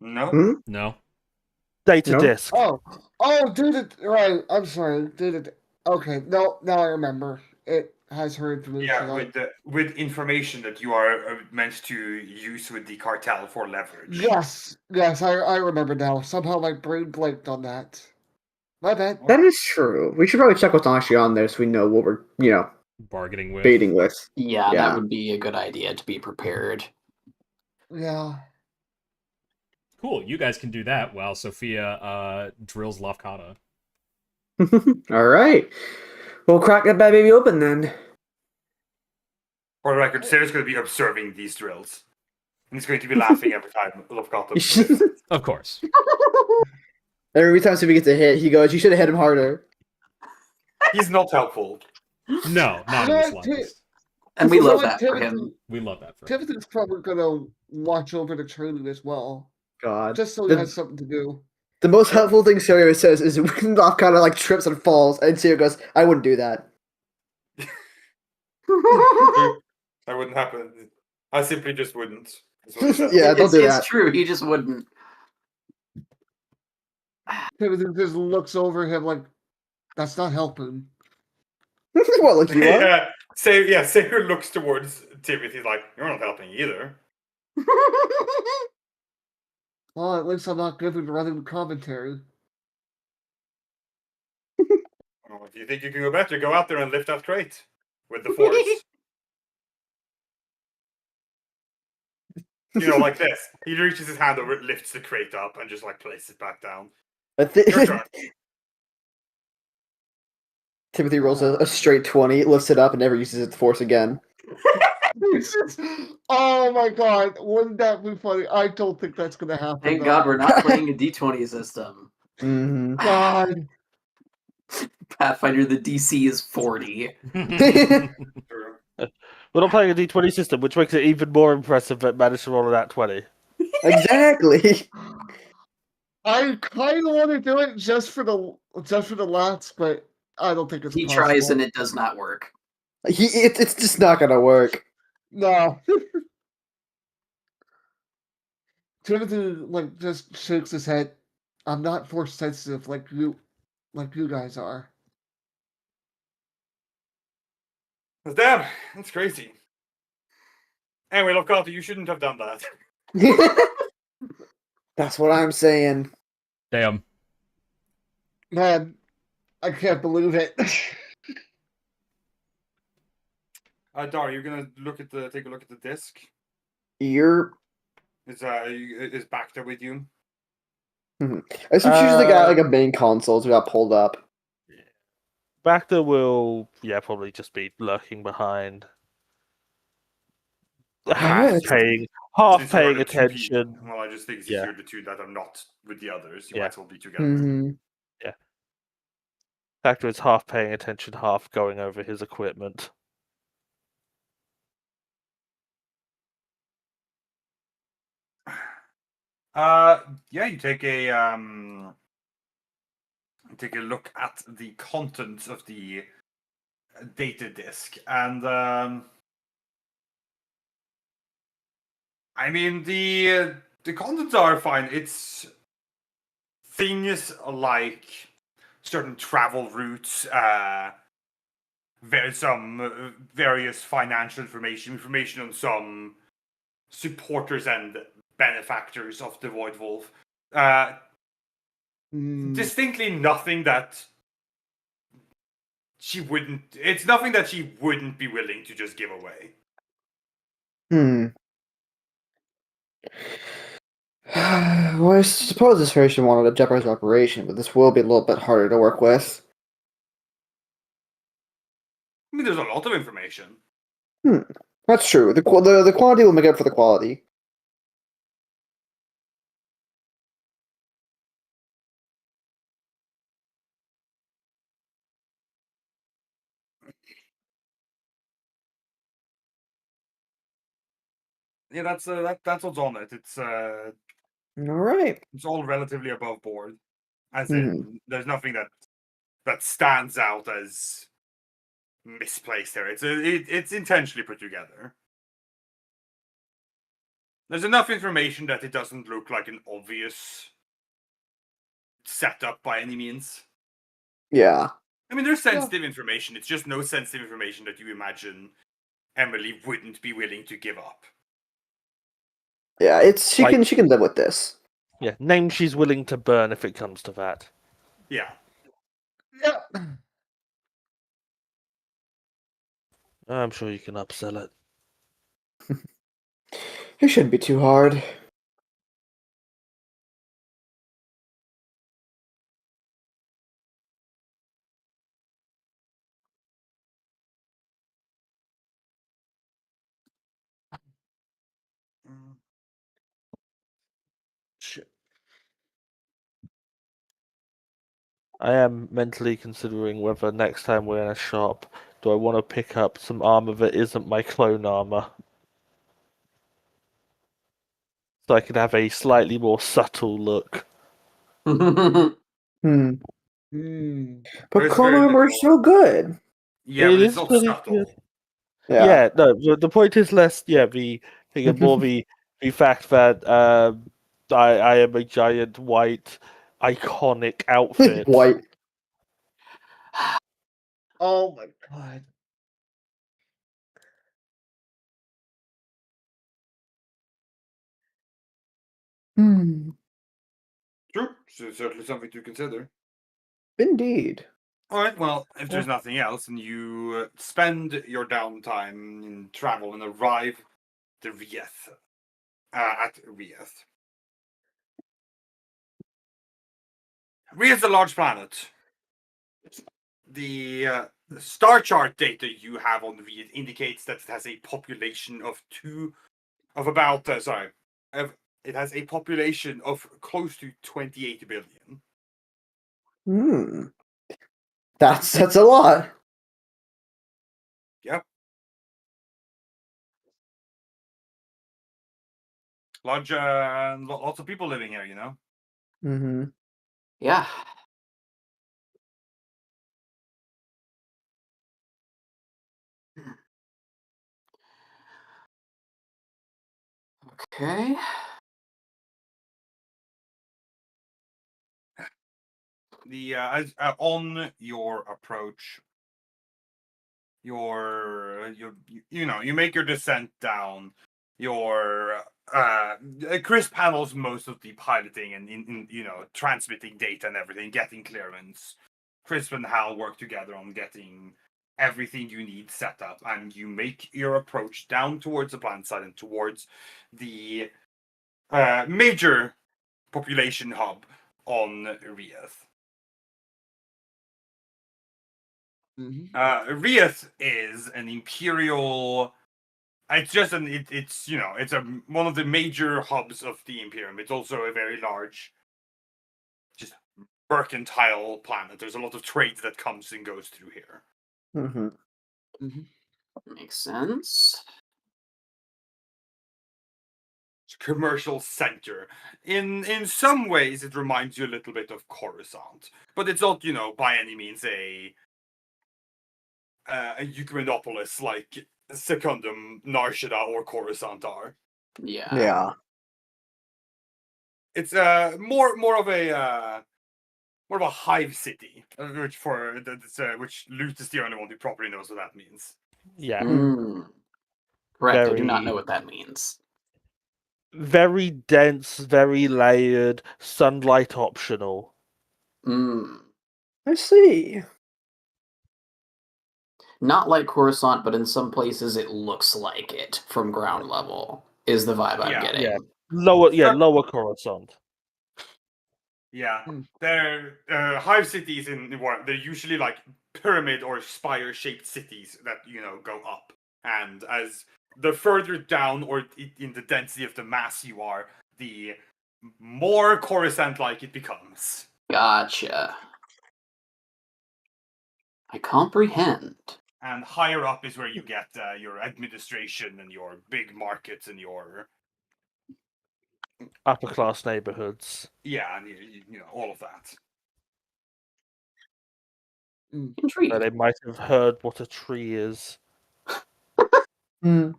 No. No. Data No? disk. Oh, Duda. Right. I'm sorry, Duda. Okay, no, now I remember. It has her information. Yeah, on it. with information that you are meant to use with the cartel for leverage. Yes, I remember now. Somehow my brain blanked on that. My bad. That is true. We should probably check what's actually on there so we know what we're, Bargaining with. baiting with. Yeah, Yeah. that would be a good idea to be prepared. Yeah. Cool. You guys can do that while Sophia drills Lafkata. All right. We'll crack that bad baby open then. For the record, Sarah's going to be observing these drills. And he's going to be laughing every time Lafkata. Of course. Every time Sophie gets a hit, he goes, "You should have hit him harder." He's not helpful. No, not in the slightest. And we So, love like, that for him. We love that for him. Timothy's probably gonna watch over the training as well, God. just so he has something to do. The most helpful thing Sarah says is when Locke kind of like trips and falls, and Sarah goes, "I wouldn't do that." That wouldn't happen. I simply just wouldn't. Yeah, don't do It's that. true. He just wouldn't. Timothy just looks over him like, "That's not helping." What, like you are? Yeah. Sayer looks towards Timothy's like, you're not helping either. Well, at least I'm not giving running commentary. Oh, if you think you can go better, go out there and lift that crate with the force. Like this. He reaches his hand over, lifts the crate up, and just like places it back down. Your turn. Timothy rolls a straight 20, lifts it up, and never uses its force again. Oh my god, wouldn't that be funny? I don't think that's gonna happen. Thank though. God we're not playing a D20 system. Mm-hmm. God. Pathfinder, the DC is 40. True. We're not playing a D20 system, which makes it even more impressive that managed to roll a nat 20. Exactly. I kind of want to do it just for the laughs, but I don't think it's He possible. tries and it does not work. It's just not gonna work. No. Timothy just shakes his head. I'm not force sensitive like you guys are. Damn, that's crazy. Anyway, Lockhart, you shouldn't have done that. That's what I'm saying. Damn. Man, I can't believe it. Dar, you're gonna take a look at the disc. You're. Is Bacta with you? I assume she's usually got like a main console so got pulled up. Bacta will, probably just be lurking behind. Half yeah, paying Since you are the two attention. people- Well, I just think since Yeah. you're the two that are not with the others, you Yeah. might as well be together. Mm-hmm. Bacta is half paying attention, half going over his equipment. You take a look at the contents of the data disk, and I mean the contents are fine. It's things like certain travel routes, some various financial information on some supporters and benefactors of the Void Wolf. Distinctly nothing that she wouldn't. It's nothing that she wouldn't be willing to just give away. Well, I suppose this Federation wanted to jeopardize our operation, but this will be a little bit harder to work with. I mean, there's a lot of information. That's true. The quantity will make up for the quality. Yeah, that's what's on it. It's All right. it's all relatively above board, as in there's nothing that stands out as misplaced there. It's intentionally put together. There's enough information that it doesn't look like an obvious setup by any means. Yeah. I mean, there's sensitive information. It's just no sensitive information that you imagine Emily wouldn't be willing to give up. Yeah, she can live with this. Yeah, name she's willing to burn if it comes to that. Yeah. Yep. I'm sure you can upsell it. It shouldn't be too hard. Shit. I am mentally considering whether next time we're in a shop, do I want to pick up some armor that isn't my clone armor? So I can have a slightly more subtle look. Hmm. Hmm. But It's clone very armor is so good. Yeah, It but it's is not pretty subtle. good. Yeah. Yeah, no, the point is less, the fact that I am a giant white iconic outfit. White. Oh my god. Hmm. True. So certainly something to consider. Indeed. All right. Well, if there's nothing else, and you spend your downtime in travel and arrive to Rieth, at Rieth. Rieth's a large planet. The star chart data you have on Rieth indicates that it has a population of it has a population of close to 28 billion. Hmm. That's a lot. Yep. Large, lots of people living here, you know. Mm-hmm. Yeah. Okay. The on your approach, you make your descent down. Chris handles most of the piloting and in transmitting data and everything, getting clearance. Chris and Hal work together on getting everything you need set up, and you make your approach down towards the plant site and towards the major population hub on Rieth. Rieth is an imperial. It's just it's one of the major hubs of the Imperium. It's also a very large, just mercantile planet. There's a lot of trade that comes and goes through here. Mm-hmm. Makes sense. It's a commercial center. In some ways, it reminds you a little bit of Coruscant, but it's not by any means a Euclinopolis like Secundum, Narshada, or Coruscant are. Yeah. Yeah. It's more of a hive city, which Lute is the only one who properly knows what that means. Yeah. Correct. I do not Very- know what that means. Very dense, very layered, sunlight optional. I see. Not like Coruscant, but in some places it looks like it from ground level, is the vibe I'm getting. Yeah. Lower Coruscant. Yeah, they're hive cities they're usually like pyramid or spire shaped cities that go up, and as the further down or in the density of the mass you are, the more Coruscant like it becomes. Gotcha. I comprehend. And higher up is where you get your administration and your big markets and your Upper class neighborhoods. and all of that. Intrigued. Where they might have heard what a tree is. Hmm.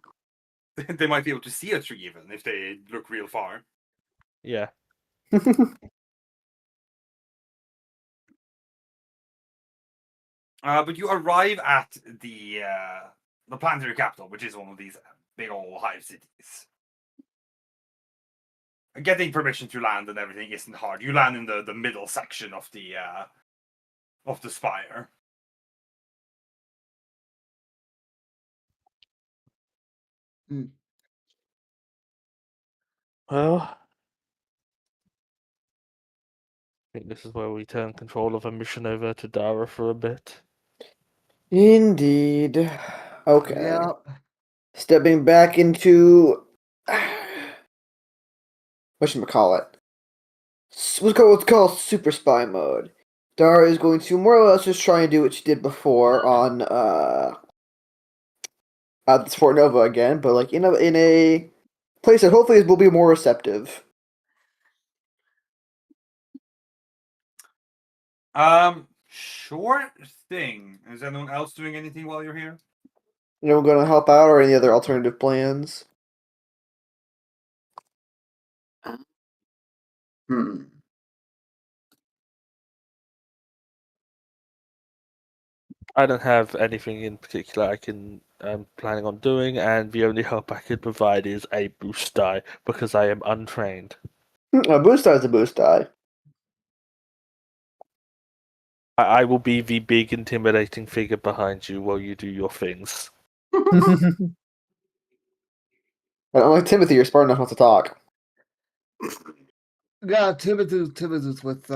They might be able to see a tree even if they look real far. Yeah. But you arrive at the planetary capital, which is one of these big old hive cities. Getting permission to land and everything isn't hard. You land in the middle section of the spire. Well, I think this is where we turn control of a mission over to Dara for a bit. Indeed. Okay. Yeah. Stepping back into whatchamacallit. What's called super spy mode. Dara is going to more or less just try and do what she did before on Sport Nova again, but like in a place that hopefully will be more receptive. Sure thing. Is anyone else doing anything while you're here? Anyone going to help out or any other alternative plans? I don't have anything in particular I'm planning on doing, and the only help I could provide is a boost die because I am untrained. A boost die is a boost die. I will be the big intimidating figure behind you while you do your things. Unlike Timothy, you're smart enough not to talk. Yeah, Timothy's with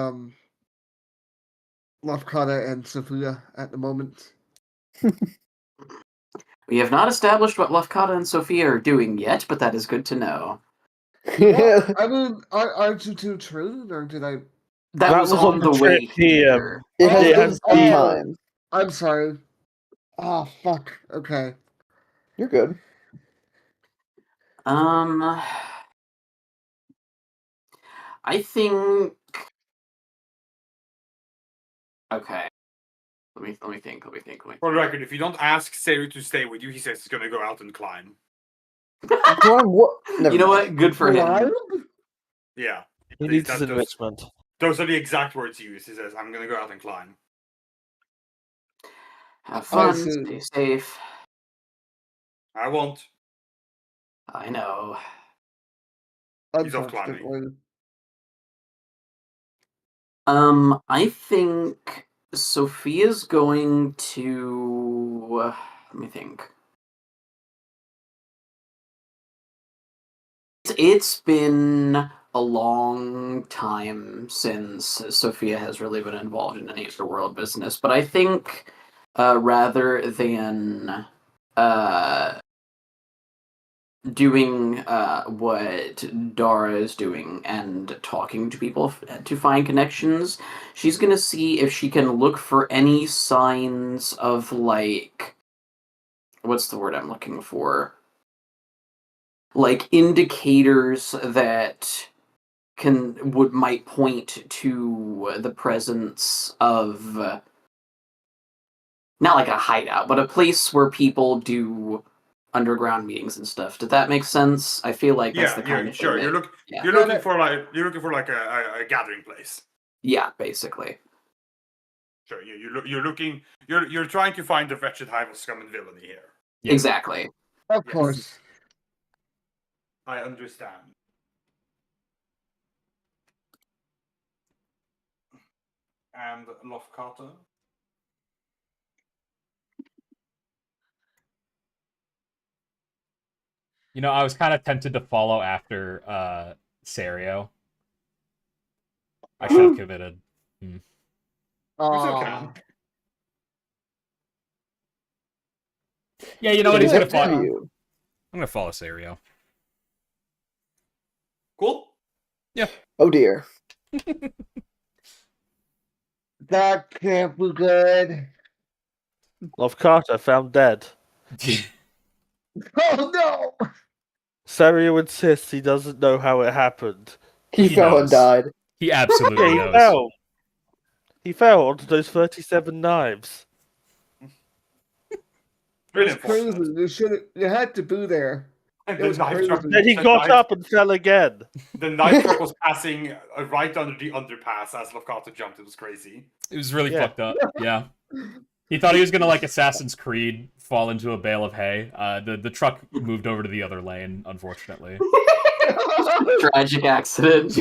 Lafkata and Sophia at the moment. We have not established what Lafkata and Sophia are doing yet, but that is good to know. Well, I mean, aren't you two trained, or did I? That was on the way trip here. here. It has It been has some been- time. I'm sorry. Oh fuck. Okay. You're good. I think. Okay. Let me think. For the record, if you don't ask Seru to stay with you, he says he's gonna go out and climb. Climb what? Never You know mind. what? Good for him. Climb? Yeah. He needs his Those- enrichment. Those are the exact words he used. He says, I'm gonna go out and climb. Have fun. see. Stay safe. I won't. I know. He's off climbing. Unfortunately. I think Sophia's going to. Let me think. It's been a long time since Sophia has really been involved in any underworld business, but I think rather than doing what Dara is doing and talking to people to find connections, she's gonna see if she can look for any signs of, like, what's the word I'm looking for? Like indicators that might point to the presence of not like a hideout, but a place where people do underground meetings and stuff. Did that make sense? I feel like that's the kind of sure. thing You're that- looking. yeah. You're Yeah, looking that- for like a gathering place. Yeah, basically. Sure. You're trying to find the wretched hive of scum and villainy here. Yeah. Exactly. Of Yes. course. I understand. And Lofkata. You know, I was kind of tempted to follow after Serio. I should have committed. It's Aw. okay. Yeah, you know what? It's He's up gonna to follow. you. I'm gonna follow Serio. Cool. Oh dear. That can't be good. Love Carter found dead. Oh no! Sario insists he doesn't know how it happened. He He fell and knows. died. He Yeah, absolutely he knows. fell. He fell onto those 37 knives. Really It's crazy. unfortunate. You had to be there. And It was crazy. Then he got up and fell again. The knife truck was passing right under the underpass as Lofkata jumped. It was crazy. It was really Yeah. fucked up. Yeah. He thought he was gonna like Assassin's Creed fall into a bale of hay. The truck moved over to the other lane, unfortunately. Tragic accident.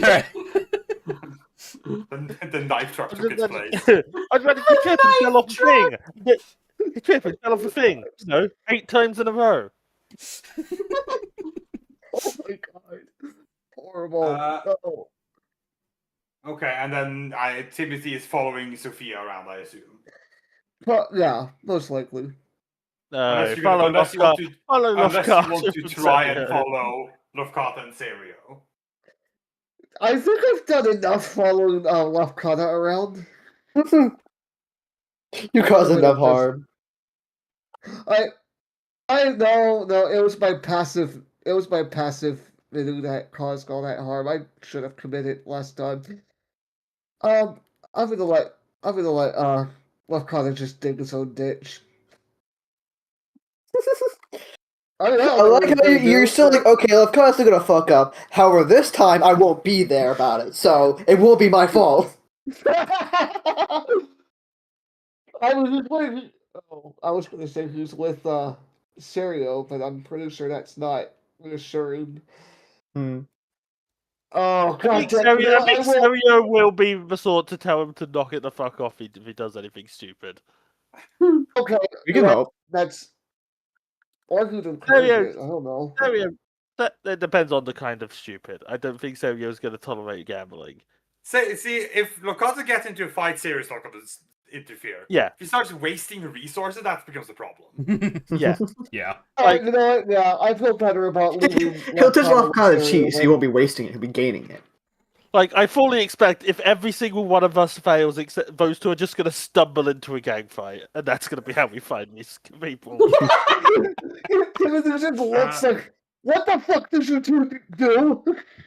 The knife truck took its place. I'd rather he tripped and fell off the thing. He tripped and fell off the thing. 8 times in a row. Oh my god. Horrible. No. Okay, and then Timothy is following Sophia around, I assume. But, yeah, most likely. Unless you Follow want Lofkata. to, Follow unless you Lofkata. want to try and follow Lofkata and Serio. I think I've done enough following Lafkata around. You caused Wait, enough just- harm. No, it was my passive video that caused all that harm. I should have committed last time. I'm gonna let Lafkata just dig his own ditch. I like how you're still like, okay, Lefkona's still gonna fuck up. However, this time I won't be there about it, so it won't be my fault. I was just waiting. Oh, I was gonna say who's with Serio, but I'm pretty sure that's not reassuring. Hmm. Oh I god think damn it! I will. Serio will be the sort to tell him to knock it the fuck off if he does anything stupid. Okay, We can hope. that's. Or who'd encourage Serio, it? I don't know. Serio, that depends on the kind of stupid. I don't think Serio's going to tolerate gambling. See, if Lokata gets into a fight, Sirius not going to interfere. Yeah, If he starts wasting resources, that becomes a problem. yeah. Yeah. Alright, you know what? Yeah, I feel better about leaving. He'll touch Lokata off kind of with cheat, so he Stereo won't be wasting it. He'll be gaining it. Like, I fully expect if every single one of us fails, except those two are just going to stumble into a gang fight, and that's going to be how we find these people. Timothy just looks like, what the fuck did you two do?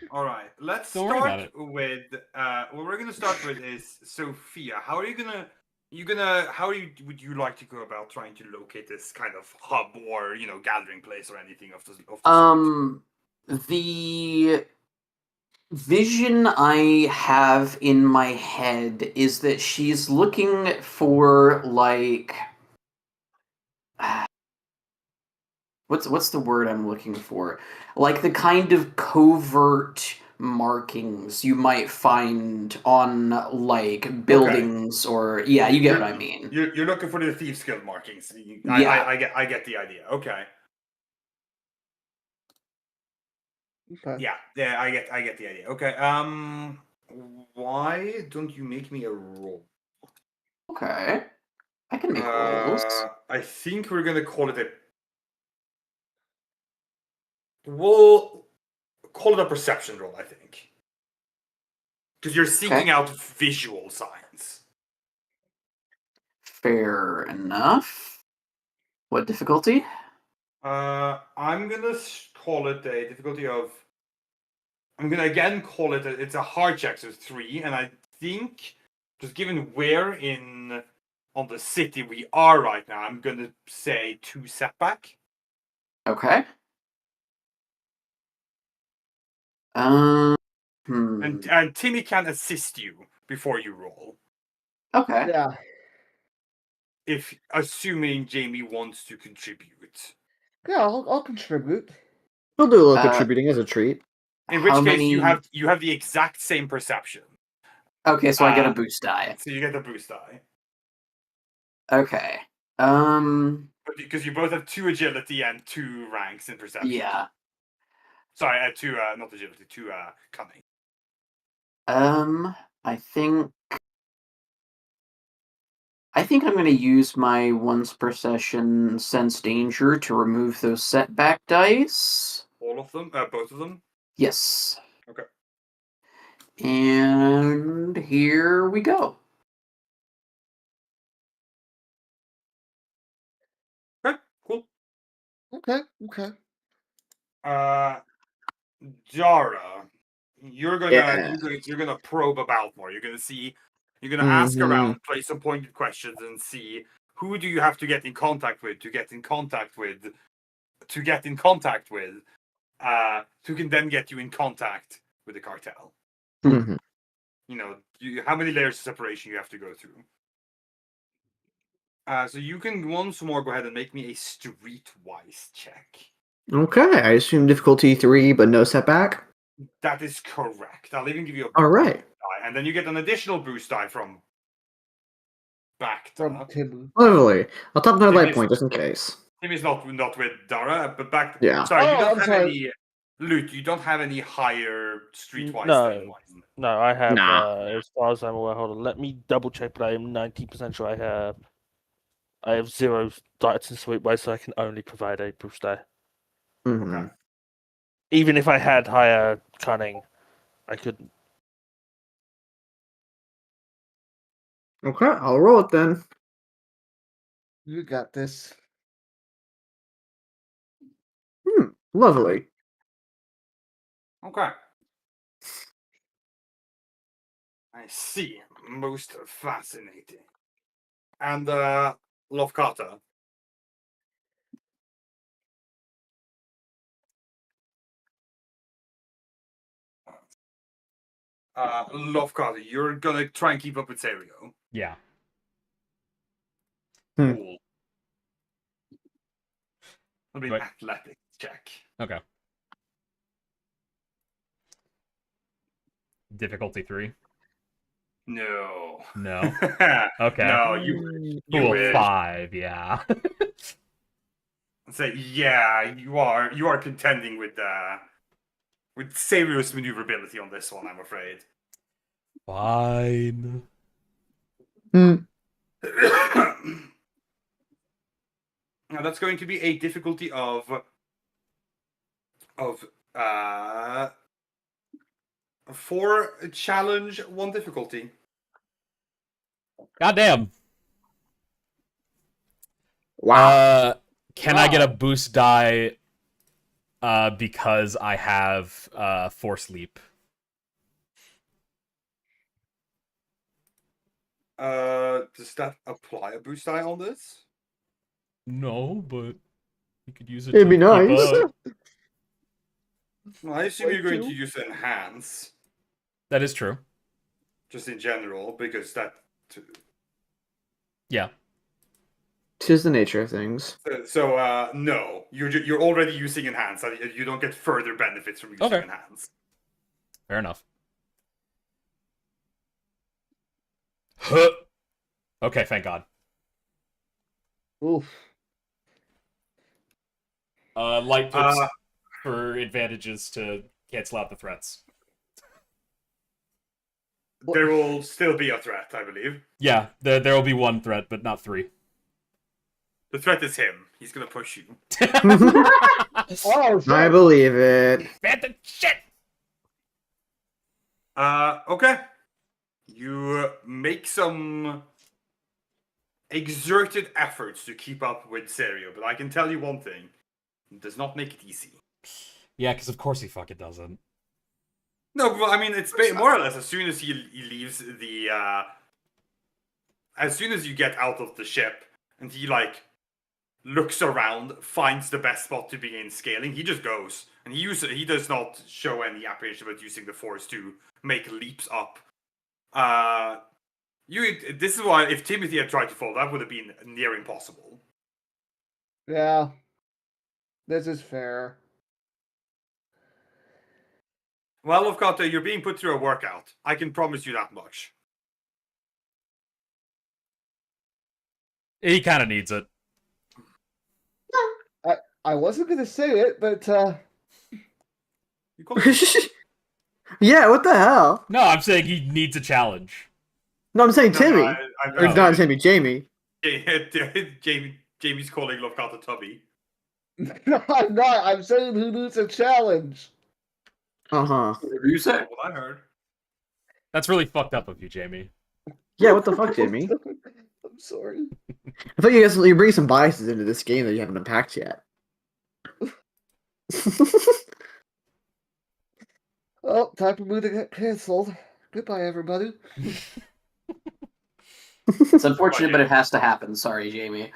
All right, let's Don't worry about start with what we're gonna start with is Sophia. How are you gonna would you like to go about trying to locate this kind of hub or gathering place or anything of the sort? The vision I have in my head is that she's looking for like what's the word I'm looking for? Like the kind of covert markings you might find on like buildings or yeah, you get what I mean. You're looking for the Thieves Guild markings. Yeah. I get the idea. Okay. Okay. Yeah, I get the idea. Okay. Why don't you make me a roll? Okay. I can make rolls. I think we're gonna call it we'll call it a perception roll, I think. Because you're seeking out visual signs. Fair enough. What difficulty? I'm gonna call it a difficulty of. I'm gonna again call it it's a hard check, so 3, and I think just given where on the city we are right now, I'm gonna say 2 setback. Okay. And Timmy can assist you before you roll. Okay. Yeah. If assuming Jamie wants to contribute. Yeah, I'll contribute. He'll do a little contributing as a treat. In which How case many- you have the exact same perception. Okay, so I get a boost die. So you get the boost die. Okay. Because you both have 2 agility and 2 ranks in perception. Yeah. Sorry, 2 not agility, 2 cunning. I think I'm going to use my once per session sense danger to remove those setback dice. All of them? Both of them? Yes. Okay. And here we go. Okay, cool. Okay. Jara, you're gonna probe about more. You're gonna ask around, play some pointed questions, and see who do you have to get in contact with who can then get you in contact with the cartel. Mhm. How many layers of separation you have to go through. So you can once more go ahead and make me a streetwise check. Okay, I assume difficulty 3, but no setback. That is correct. I'll even give you a All right. die, and then you get an additional boost die from From Bacta. Tim. Lovely. I'll top another Tim light is- point just in case. Tim is not with Dara, but back. Yeah. Sorry, you Oh, don't I'm have sorry. any loot. You don't have any higher streetwise. No. than one. No, I have, Nah. as far as I'm aware, hold on, let me double check, but I am 90% sure I have 0 diets in Sweetway, so I can only provide a boost die. Mhm. Even if I had higher cunning, I couldn't. Okay, I'll roll it then. You got this. Lovely. Okay. I see. Most fascinating. And Lofkata. Lofkata, you're gonna try and keep up with Serio. Yeah. Cool. It'll be an Right. athletics check. Okay. Difficulty 3. No. No. Okay. No, you Cool. wish. 5. Yeah. Say, yeah, you are contending with serious maneuverability on this one, I'm afraid. Fine. Now that's going to be a difficulty of 4 challenge, 1 difficulty. Goddamn. Wow. Can I get a boost die because I have Force Leap? Does that apply a boost die on this? No, but you could use it It'd to be keep nice. up. Well, I assume Like you're going to? to use enhance, That is true. just in general, because that. Yeah. Tis the nature of things. So no, you're already using enhance. You don't get further benefits from using Okay. enhance. Fair enough. Huh. Okay, thank God. Oof. Light pips Uh, for advantages to cancel out the threats. There will still be a threat, I believe. Yeah, there will be 1 threat, but not 3. The threat is him. He's gonna push you. Oh, shit. I believe it. Phantom shit! Okay. You make some exerted efforts to keep up with Serio, but I can tell you one thing: it does not make it easy. Yeah, because of course he fucking doesn't. No, well, I mean it's more or less as soon as he leaves the, as soon as you get out of the ship and he looks around, finds the best spot to begin scaling, he just goes and he does not show any apprehension about using the Force to make leaps up. This is why if Timothy had tried to follow, that would have been near impossible. Yeah. This is fair. Well, Lofkata, you're being put through a workout. I can promise you that much. He kind of needs it. I wasn't gonna say it, but You call it Yeah, what the hell? No, I'm saying he needs a challenge. No, I'm saying No, Timmy. I'm Or not Timmy, Jamie. Jamie's calling Lofkata Tubby. no, I'm not. I'm saying who needs a challenge. Uh-huh. Whatever you say. What I heard. That's really fucked up of you, Jamie. Yeah, what the fuck, Jamie? I'm sorry. I thought you guys you bring some biases into this game that you haven't unpacked yet. Oh, time for me to get cancelled. Goodbye, everybody. It's unfortunate, but it has to happen. Sorry, Jamie.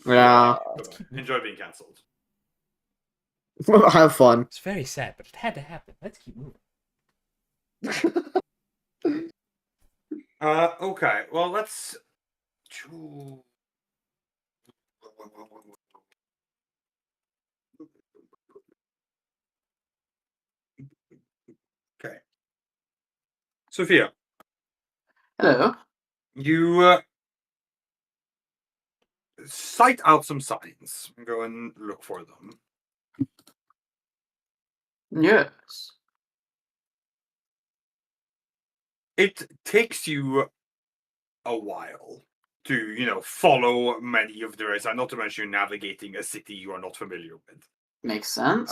Yeah. Enjoy being cancelled. Have fun. It's very sad, but it had to happen. Let's keep moving. Okay. Well, let's. Okay. Sophia, Hello. you cite out some signs and go and look for them. Yes. It takes you a while to, follow many of the roads, not to mention navigating a city you are not familiar with. Makes sense.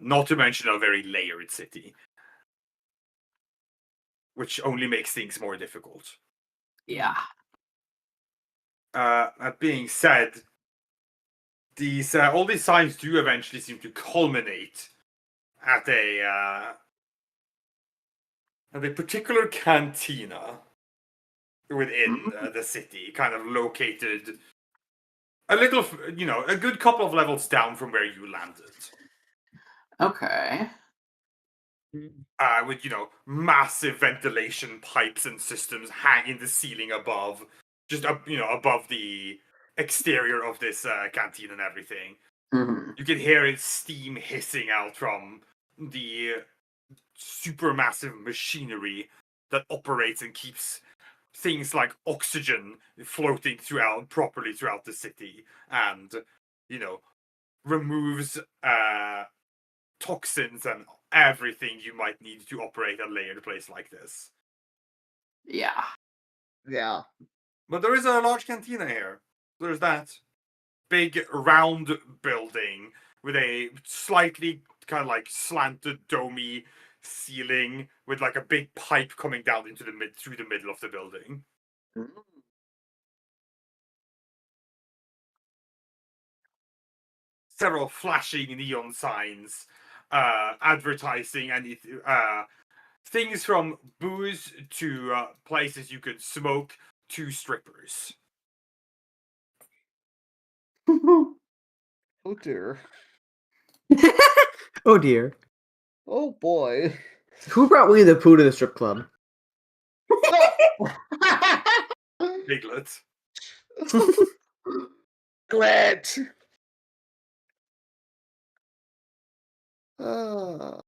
Not to mention a very layered city, which only makes things more difficult. Yeah. That being said, these all these signs do eventually seem to culminate at a particular cantina within the city, kind of located a little, a good couple of levels down from where you landed. Okay. With massive ventilation pipes and systems hanging the ceiling above, just above the exterior of this canteen and everything. Mhm. You can hear its steam hissing out from the supermassive machinery that operates and keeps things like oxygen floating properly throughout the city, and removes toxins and everything you might need to operate a layered place like this. Yeah. Yeah. But there is a large cantina here. There's that big round building with a slightly kind of like slanted domey ceiling with like a big pipe coming down into through the middle of the building. Several flashing neon signs, advertising and things from booze to places you could smoke to strippers. Oh dear. Oh dear. Oh boy. Who brought Winnie the Pooh to the strip club? Piglet. Glet. Ah,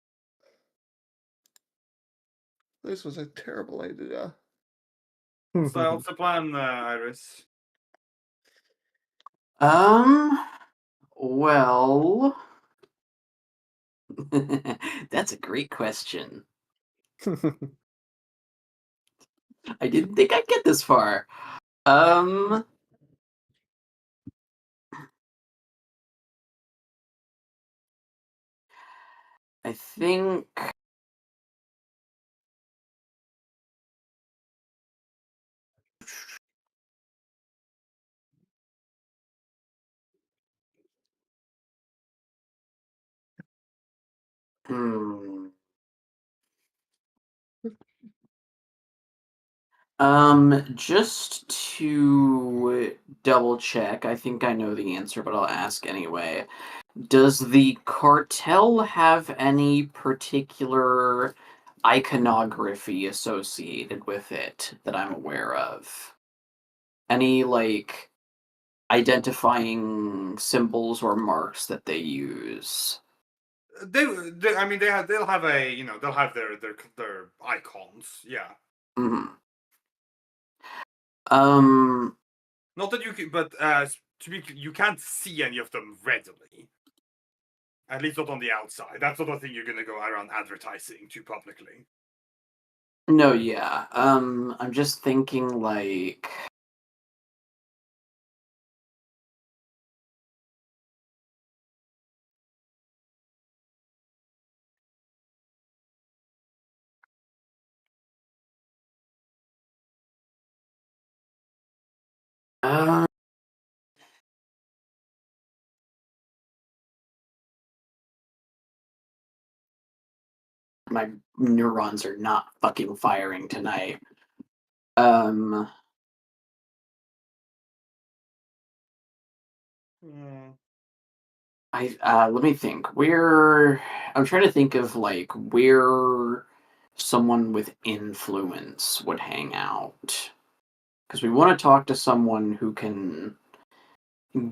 this was a terrible idea. So what's the plan, Iris? Well, that's a great question. I didn't think I'd get this far. I think hmm. Just to double check, I think I know the answer, but I'll ask anyway. Does the cartel have any particular iconography associated with it that I'm aware of? Any, like, identifying symbols or marks that they use? I mean, they'll have they'll have their icons, yeah. Mhm. Not that you can, but you can't see any of them readily. At least not on the outside. That's not a thing you're gonna go around advertising too publicly. No, yeah. I'm just thinking, like, uh, my neurons are not fucking firing tonight. Um, let me think. I'm trying to think of like where someone with influence would hang out. Because we want to talk to someone who can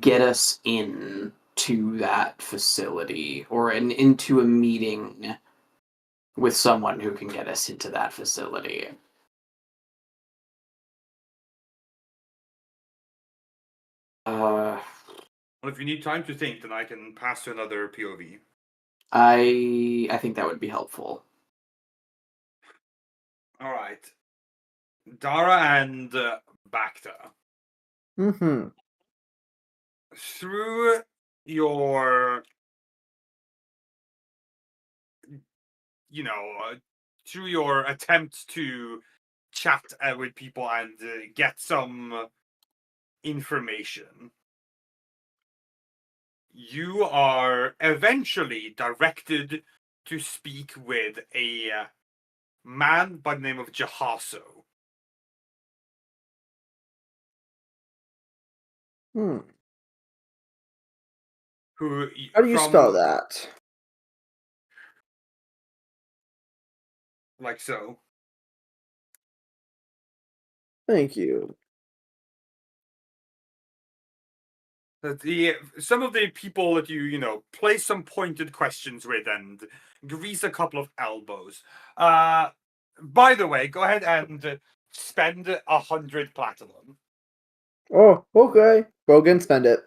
get us in to that facility or into a meeting with someone who can get us into that facility. Well, if you need time to think, then I can pass to another POV. I think that would be helpful. All right, Dara and Bacta. Mm-hmm. Through your, through your attempt to chat with people and get some information, you are eventually directed to speak with a man by the name of Jahaso. Hmm. Who How do you spell that? Like so. Thank you. that some of the people that you play some pointed questions with and grease a couple of elbows. By the way, go ahead and spend 100 platinum. Oh, okay. Brogan, spend it.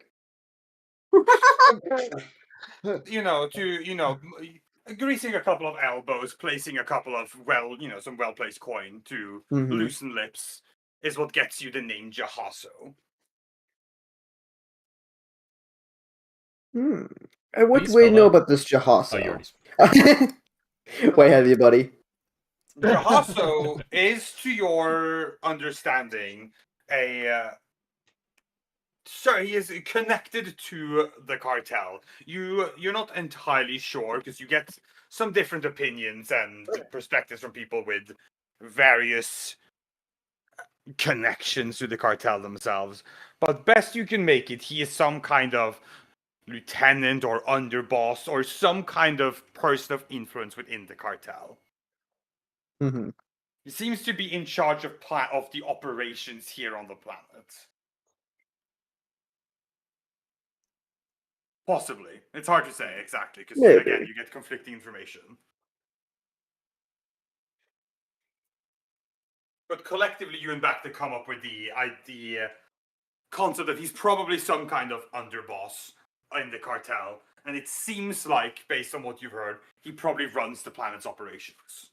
Greasing a couple of elbows, placing a couple of some well-placed coin to Mhm. loosen lips is what gets you the name Jahaso. Hmm. And what Please do we spell know out- about this Jahaso? Oh, you already spoke. Way ahead of you, buddy. Jahaso is, to your understanding, he is connected to the cartel. You're not entirely sure because you get some different opinions and perspectives from people with various connections to the cartel themselves. But best you can make it, he is some kind of lieutenant or underboss or some kind of person of influence within the cartel. Hmm. He seems to be in charge of the operations here on the planet. Possibly. It's hard to say exactly, because Maybe. again, you get conflicting information. But collectively, you and Bacta come up with the concept that he's probably some kind of underboss in the cartel. And it seems like, based on what you've heard, he probably runs the planet's operations.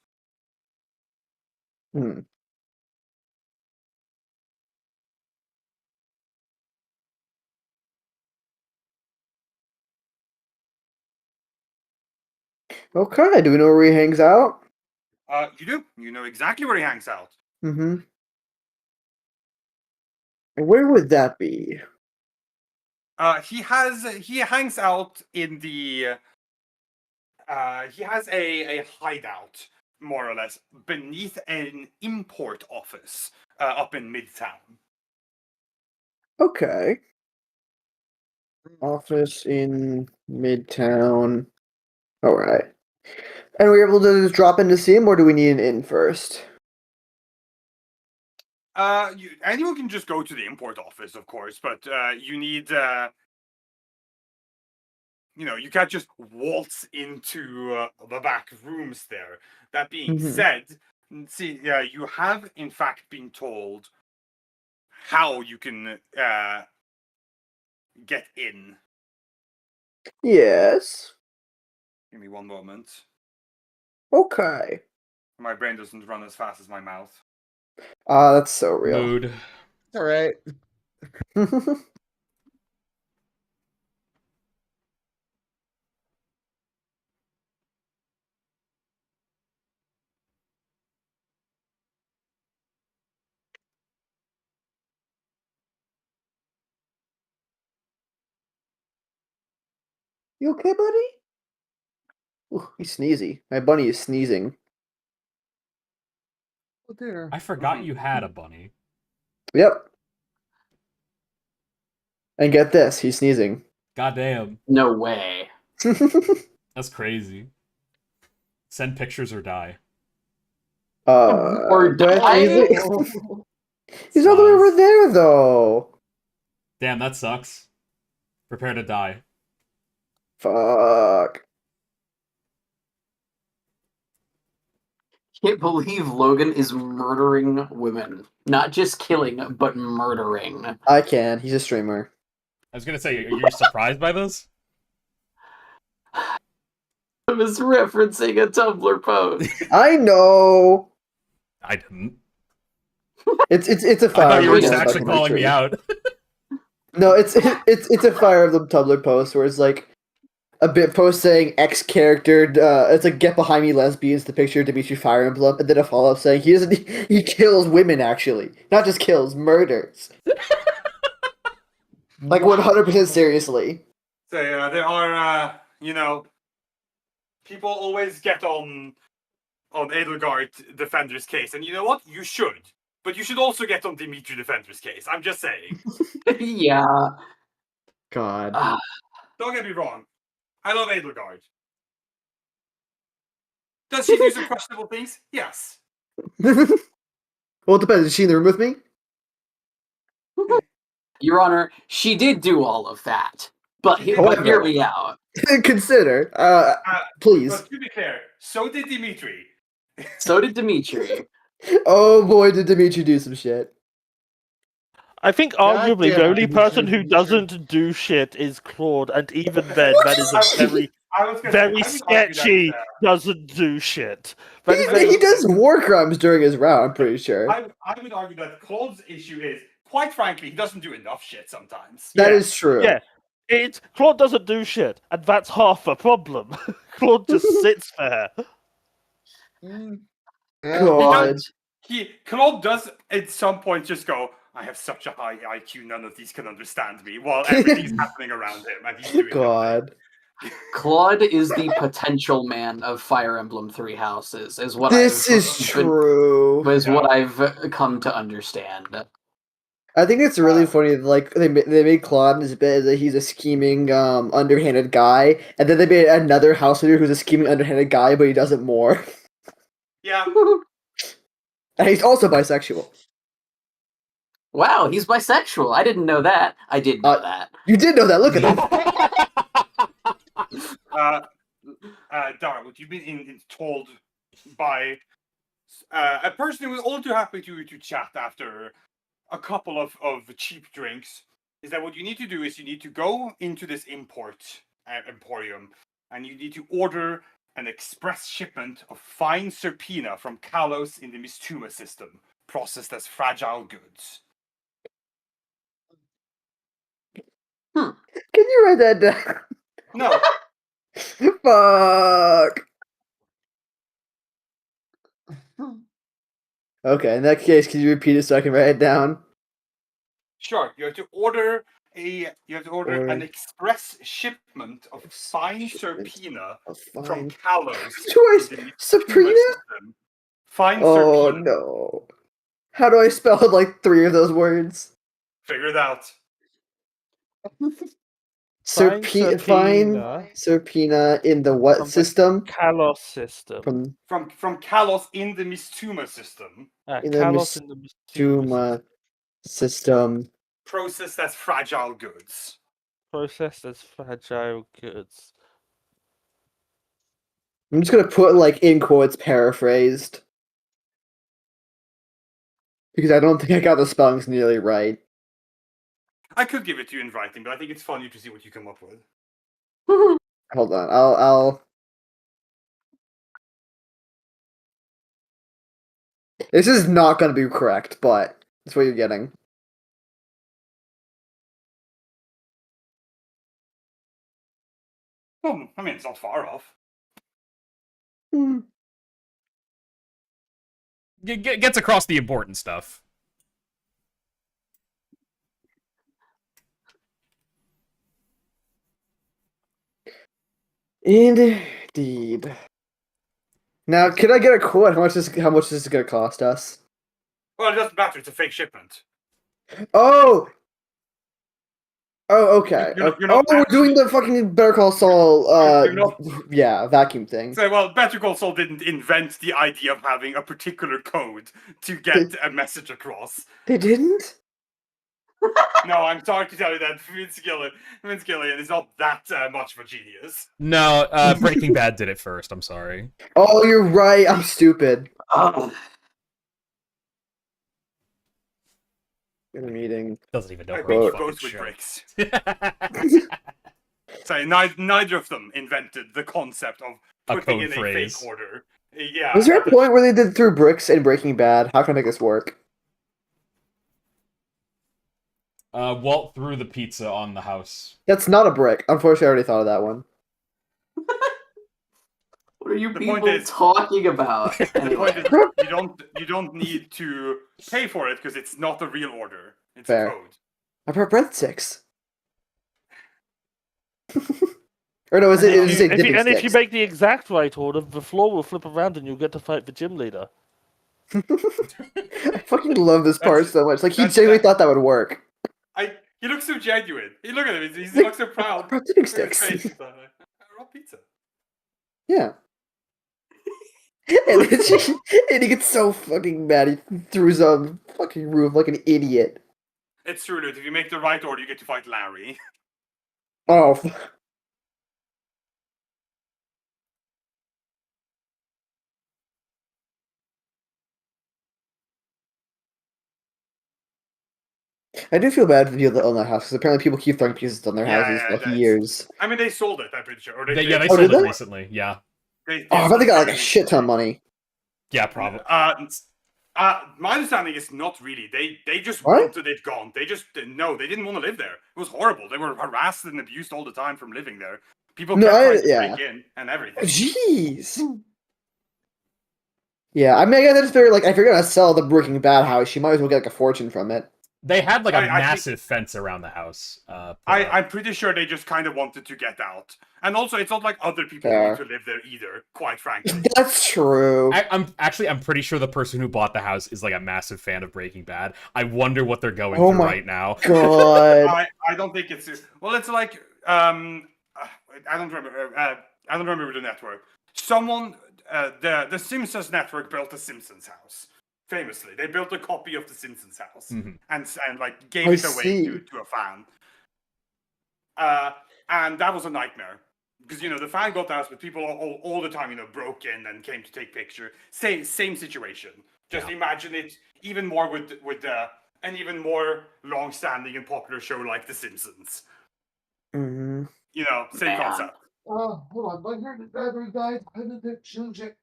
Hmm. Okay, do we know where he hangs out? You do. You know exactly where he hangs out. Mm-hmm. And where would that be? He hangs out in the he has a hideout, more or less, beneath an import office up in Midtown. Okay. Office in Midtown. All right. And we're able to just drop in to see him, or do we need an inn first? Anyone can just go to the import office, of course, but you need you can't just waltz into the back rooms there. That being Mhm. said, see, you have in fact been told how you can get in. Yes. Give me one moment. Okay. My brain doesn't run as fast as my mouth. That's so real. Mood. All right. You okay, buddy? Ooh, he's sneezy. My bunny is sneezing. Oh dear. I forgot you had a bunny. Yep. And get this, he's sneezing. Goddamn. No way. That's crazy. Send pictures or die. Or die? He's all the way Smiles. over there, though. Damn, that sucks. Prepare to die. Fuck. Can't believe Logan is murdering women. Not just killing, but murdering. I can. He's a streamer. I was gonna say, are you surprised by this? I was referencing a Tumblr post. I know. I didn't. It's a I fire. thought you were Emblem just Tumblr actually Tumblr calling me tree. out. No, it's a Fire Emblem Tumblr post where it's like a bit post saying X character. It's like get behind me, lesbians. The picture of Dimitri Fire Emblem, and then a follow up saying he kills women actually, not just kills, murders. Like 100% seriously. So there are people always get on Edelgard Defender's case, and you know what? You should. But you should also get on Dimitri Defender's case. I'm just saying. Yeah. God. Don't get me wrong. I love Edelgard. Does she do some questionable things? Yes. Well, it depends. Is she in the room with me? Your Honor, she did do all of that. But However- hear me out. Consider, please. But to be clear, so did Dimitri. So did Dimitri. Oh boy, did Dimitri do some shit. I think God arguably the damn, only Dimitri, person who Dimitri. doesn't do shit is Claude, and even then, that is a very, I was gonna say, I very would argue sketchy. that, Doesn't do shit. That is He very- does war crimes during his round, I'm pretty sure. I would argue that Claude's issue is, quite frankly, he doesn't do enough shit sometimes. That Yeah. is true. Yeah. Claude doesn't do shit, and that's half the problem. Claude just sits there. Yeah. God. Claude does at some point just go, I have such a high IQ, none of these can understand me, while everything's happening around him, and he's doing God. Claude is the potential man of Fire Emblem Three Houses, is what This I've is true. is what I've come to understand. I think it's really funny. Like they made Claude as bit that he's a scheming, underhanded guy, and then they made another house leader who's a scheming, underhanded guy, but he does it more. Yeah. And he's also bisexual. Wow, he's bisexual. I didn't know that. I did know that. You did know that. Look at him. Dara, what you've been told by a person who was all too happy to chat after a couple of cheap drinks is that what you need to do is you need to go into this emporium and you need to order an express shipment of fine serpina from Kalos in the Mistuma system, processed as fragile goods. Can you write that down? No, Fuck. Okay, in that case, can you repeat it so I can write it down? sure. You have to order an express shipment of fine shipment. serpina Oh, from fine. Kalos. Choice. in the Mistuma Sabrina? system. Fine Oh serpina. no. How do I spell like 3 of those words? Figure it out. Fine Fine Serpina in the what From the system? Kalos system. From From Kalos in the Mistuma system, in the Kalos in the Mistuma Duma system. processed as fragile goods. processed as fragile goods. I'm just gonna put like in quotes paraphrased. Because I don't think I got the spellings nearly right. I could give it to you in writing, but I think it's funny to see what you come up with. Hold on, I'll This is not gonna be correct, but that's what you're getting. Well, I mean, it's not far off. Gets across the important stuff. Indeed. Now, can I get a quote? How much is this gonna cost us? Well, it doesn't matter. It's a fake shipment. Oh, okay. You're not we're actually- doing the fucking Better Call Saul. You're not- Yeah, vacuum thing. So, well, Better Call Saul didn't invent the idea of having a particular code to get a message across. They didn't. No, I'm sorry to tell you that Vince Gilligan is not that much of a genius. No, Breaking Bad did it first. I'm sorry. Oh, you're right. I'm stupid. In a meeting. Doesn't even know. I her think own you fucking both with show. bricks. So neither of them invented the concept of A putting code in phrase. a fake order. Yeah. Was there a point where they did through bricks in Breaking Bad? How can I make this work? Walt threw the pizza on the house. That's not a brick. Unfortunately, I already thought of that one. What are you The point people is- talking about? The point Anyway. is, you don't need to pay for it because it's not a real order. It's Fair. a code. I brought breadsticks. Or no, is it? Is it dipping And if you sticks? make the exact right order, the floor will flip around and you'll get to fight the gym leader. I fucking love this part That's- so much. Like he that's- genuinely that- thought that would work. He looks so genuine. He look at him. He looks so proud. Brought dipping Look at his sticks. face, he's like, I brought pizza. Yeah. And, then and he gets so fucking mad. He threw some fucking roof like an idiot. It's true that if you make the right order, you get to fight Larry. Oh, I do feel bad for the people that own that house because apparently people keep throwing pieces on their houses for that's- years. I mean, they sold it, I'm pretty sure. Or They Oh, sold did it they? recently. Yeah, they Oh, I bet sold they got it like a very shit ton of money. yeah, probably. My understanding is not really. They just What? wanted it gone. They just no, they didn't want to live there. It was horrible. They were harassed and abused all the time from living there. People No, kept I- trying to yeah. break in and everything. Jeez. Yeah, I mean, I guess it's very like if you're gonna sell the Breaking Bad house, you might as well get like a fortune from it. They had like a I think- massive fence around the house. I'm pretty sure they just kind of wanted to get out. And also, it's not like other people Fair. want to live there either. Quite frankly. That's true. I'm pretty sure the person who bought the house is like a massive fan of Breaking Bad. I wonder what they're going Oh through my right now. God. I don't think it's well. It's like I don't remember the network. Someone the Simpsons network built a Simpsons house. Famously, they built a copy of the Simpsons house Mhm. and like gave I it away see. to a fan. And that was a nightmare because the fan got the house, but people all the time broke in and came to take picture. Same situation. Just Yeah. imagine it even more with an even more long-standing and popular show like The Simpsons. Mhm. Same Man. concept. Oh, hold on. My internet battery died. I didn't change it.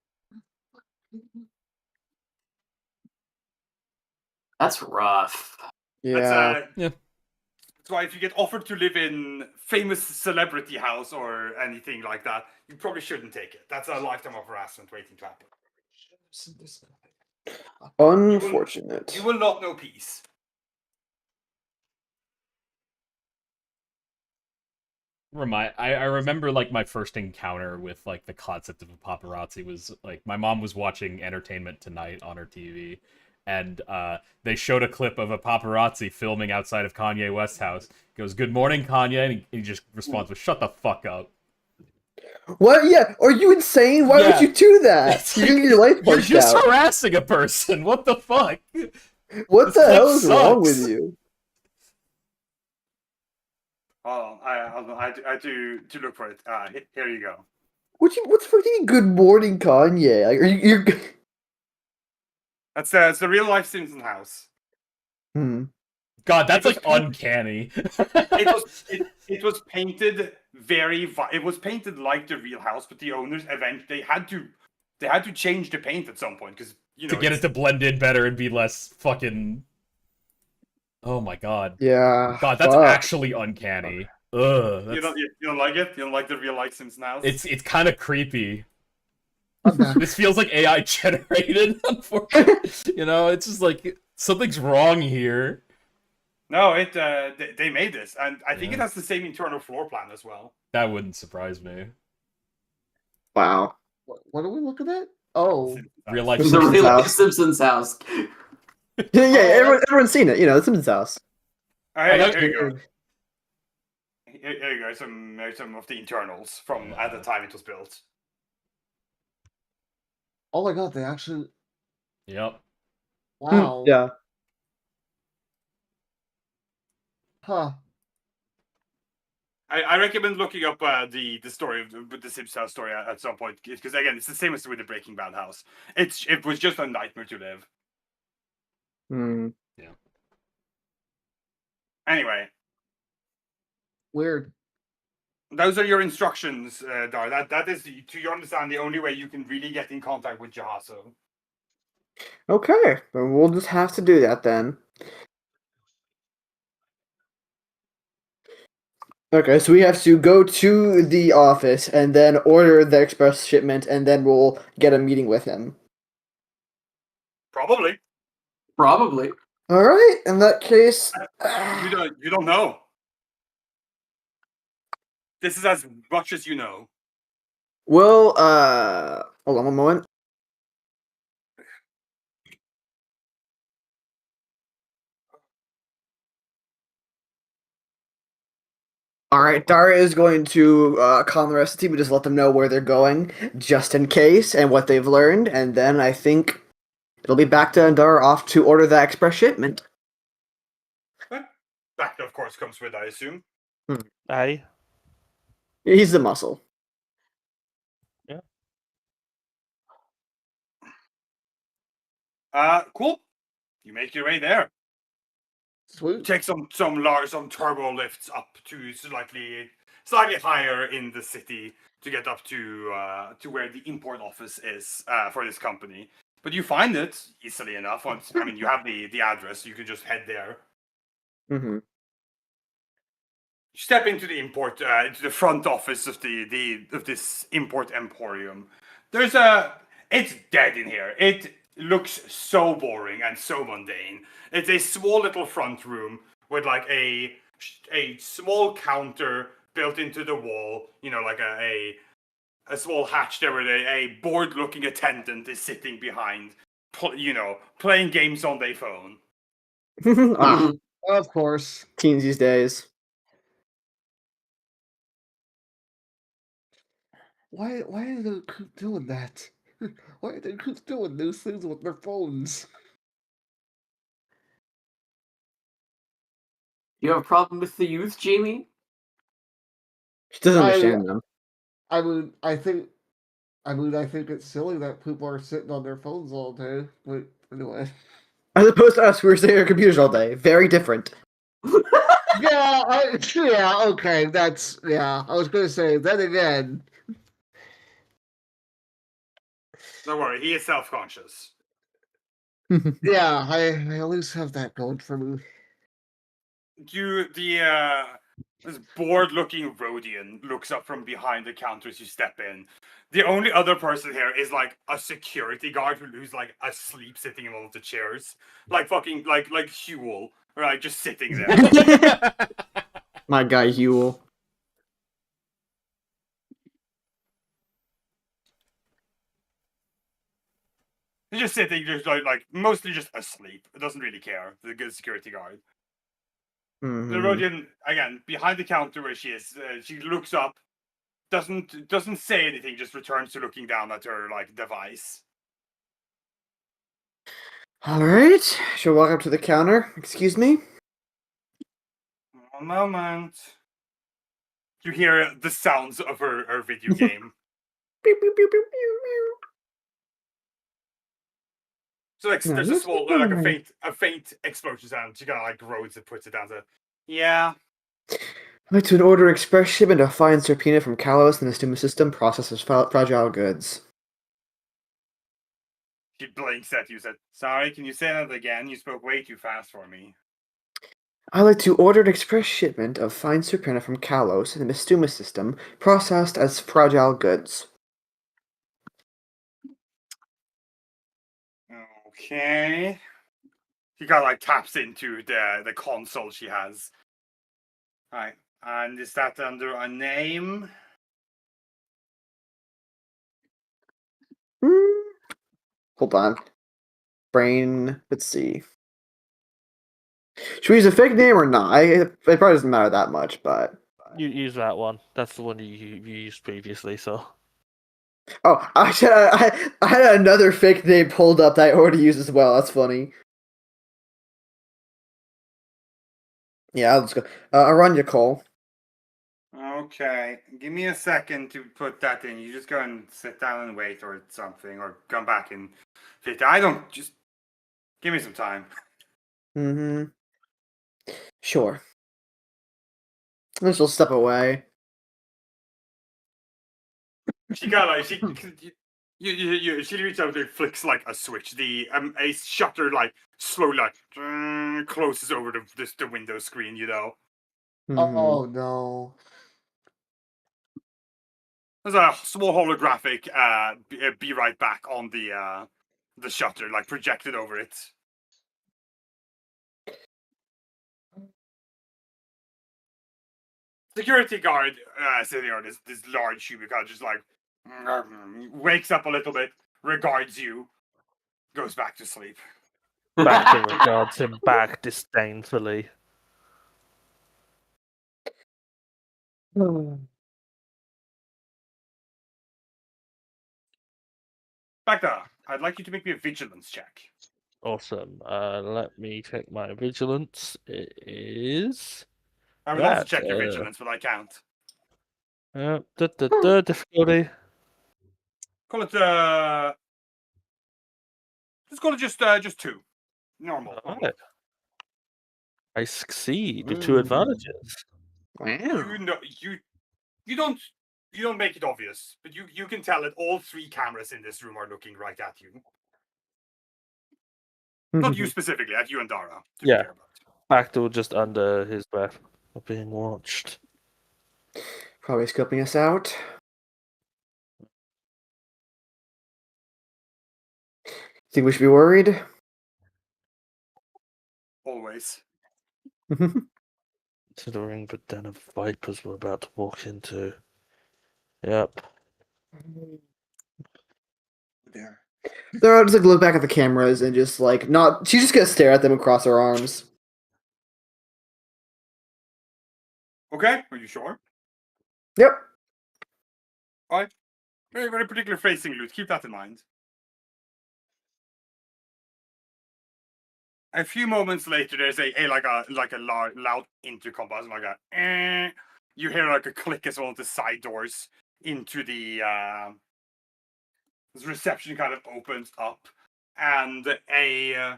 That's rough. Yeah. That's, Yeah. That's why if you get offered to live in famous celebrity house or anything like that, you probably shouldn't take it. That's a lifetime of harassment waiting to happen. Unfortunate. You will not know peace. I remember like my first encounter with like the concept of a paparazzi was like my mom was watching Entertainment Tonight on her TV, and they showed a clip of a paparazzi filming outside of Kanye West's house. He goes, "Good morning, Kanye," and he just responds with, "Shut the fuck up." What? Yeah. Are you insane? Why Yeah. would you do that? It's You're like, getting your life You're punched just out. harassing a person. What the fuck? What this the clip hell is wrong sucks. with you? Oh, I do look for it. Here you go. What's the fuck do you mean? Good morning, Kanye. Like, are you're? That's the real life Simpson house. Hmm. God, that's It was like paint- uncanny. It was painted it was painted like the real house, but the owners eventually they had to change the paint at some point because to get it to blend in better and be less fucking. Oh my god. Yeah. God, that's fuck. actually uncanny. Ugh. you don't like it. You don't like the real life Simpson house. It's kind of creepy. I'm back. This feels like AI generated. Unfortunately, it's just like something's wrong here. No, they made this, and I think it Yeah. has the same internal floor plan as well. That wouldn't surprise me. Wow. What are we looking at? Oh, Simpsons Real house. life The Simpsons real life house. Simpsons house. Yeah. Everyone's seen it. The Simpsons house. Here Okay. you go. Here you go. Some of the internals from at the time it was built. oh my god, they actually. Yep. Wow. Yeah. Huh. I recommend looking up the story of the Simpsons house story at some point because again it's the same as with the Breaking Bad house. It was just a nightmare to live. Hmm. Anyway, Weird. those are your instructions, Dar. That is, to your understand, the only way you can really get in contact with Jahaso. Okay. Then we'll just have to do that then. Okay, so we have to go to the office and then order the express shipment, and then we'll get a meeting with him. Probably. Probably. All right. In that case, You don't know. This is as much as you know. well, hold on one moment. All right, Dara is going to calm the rest of the team and just let them know where they're going, just in case, and what they've learned, and then I think it'll be back to Dara off to order that express shipment. Bacta, of course, comes with, I assume. Aye. He's the muscle. Cool. You make your way there. Sweet. Take some turbo lifts up to slightly higher in the city to get up to where the import office is for this company. But you find it easily enough. Once you have the address, you can just head there. Mm-hmm. You step into the into the front office of of this import emporium. It's dead in here. It looks so boring and so mundane. It's a small little front room with like a small counter built into the wall. Like a small hatch there where a bored-looking attendant is sitting behind, playing games on their phone. Ah, Of course. teens these days. Why do they keep doing that? Why do they keep doing those things with their phones? You have a problem with the youth, Jamie? She doesn't understand them. I think it's silly that people are sitting on their phones all day. But anyway. As opposed to us, who are sitting at our computers all day. Very different. Yeah, okay, that's I was gonna say then again. Don't worry, he is self-conscious. Yeah, I at least have that going for me. This bored-looking Rhodian looks up from behind the counter as you step in. The only other person here is like a security guard who's like asleep, sitting in one of the chairs, like fucking like Huel, right, just sitting there. My guy, Huel. He's just sitting, just like mostly just asleep. It doesn't really care. The good security guard. Mhm. The Rhodian, again, behind the counter where she is, she looks up, doesn't say anything, just returns to looking down at her like device. Alright. She'll walk up to the counter. Excuse me? One moment. You hear the sounds of her video game. Pew, pew, pew, pew, pew, pew. So like No, there's a yes, small, you're like right. a faint explosion sound. She kind of like roads and puts it down to, yeah. I'd like to order express shipment of fine serpina from Kalos and the Stuma system processes fragile goods. She blinks at you, said, "Sorry, can you say that again? You spoke way too fast for me." I'd like to order an express shipment of fine serpina from Kalos and the Mistuma system processed as fragile goods. Okay. He kind of like taps into the console she has. Right. And is that under a name? Hold on. Brain. Let's see. Should we use a fake name or not? It probably doesn't matter that much, but. You use that one. That's the one you used previously, so. Oh, actually, I had another fake name pulled up that I already used as well. That's funny. Yeah, let's go. Aranya Cole. Okay. Give me a second to put that in. You just go and sit down and wait or something, or come back and fit. I don't just give me some time. Mm-hmm. Sure. I shall step away. She got like she reaches out and flicks like a switch. A shutter like slowly like closes over the window screen. Mhm. Oh no. There's a small holographic be right back on the shutter, like projected over it. Security guard sitting on this large human guy just like wakes up a little bit, regards you, goes back to sleep. Bacta regards him back disdainfully. Bacta, I'd like you to make me a vigilance check. Awesome. Let me check my vigilance. It is I would also that. check your vigilance, but I can't. Difficulty. Call it let's call it just 2. Normal. Alright. I succeed with 2 Mm. advantages. Wow. You know you don't make it obvious, but you can tell that all 3 cameras in this room are looking right at you. Not you specifically, at you and Dara. To be Yeah. clear about. Bactal just under his breath. We're being watched. Probably scoping us out. Think we should be worried? Always. Considering the den of vipers we're about to walk into. Yep. They're just like look back at the cameras and just like not. She's just gonna stare at them and cross her arms. Okay, are you sure? Yep. Very, very particular phrasing, Lute. Keep that in mind. A few moments later, there's a loud intercom buzz, like a. You hear like a click as one of the side doors into the reception kind of opens up, and a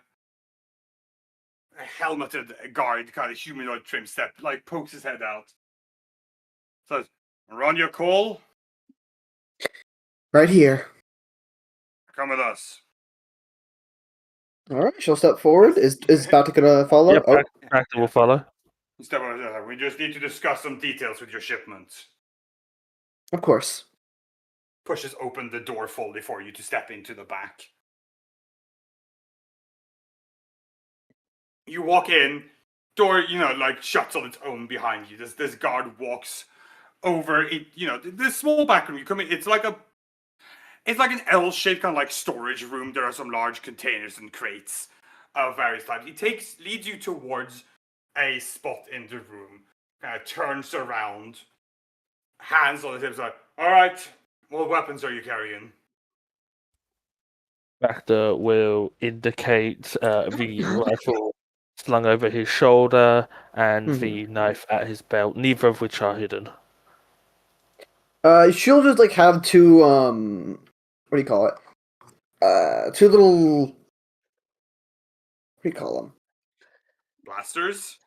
helmeted guard, kind of humanoid trim step, like pokes his head out. Says, "We're on your call. Right here. Come with us." All right. She'll step forward. Is Batik gonna follow? Yep, Oh, Bactal will follow. Step over. We just need to discuss some details with your shipment. of course. Pushes open the door fully for you to step into the back. You walk in, door, like shuts on its own behind you. This guard walks over it, this small back room. You come in, it's like an L-shaped kind of like storage room. There are some large containers and crates of various types. He leads you towards a spot in the room, kind of turns around, hands on the hips, like, all right, what weapons are you carrying? Bacta will indicate the rifle slung over his shoulder and the knife at his belt, neither of which are hidden. She'll just like have 2 what do you call it? 2 little. What do you call them? Blasters?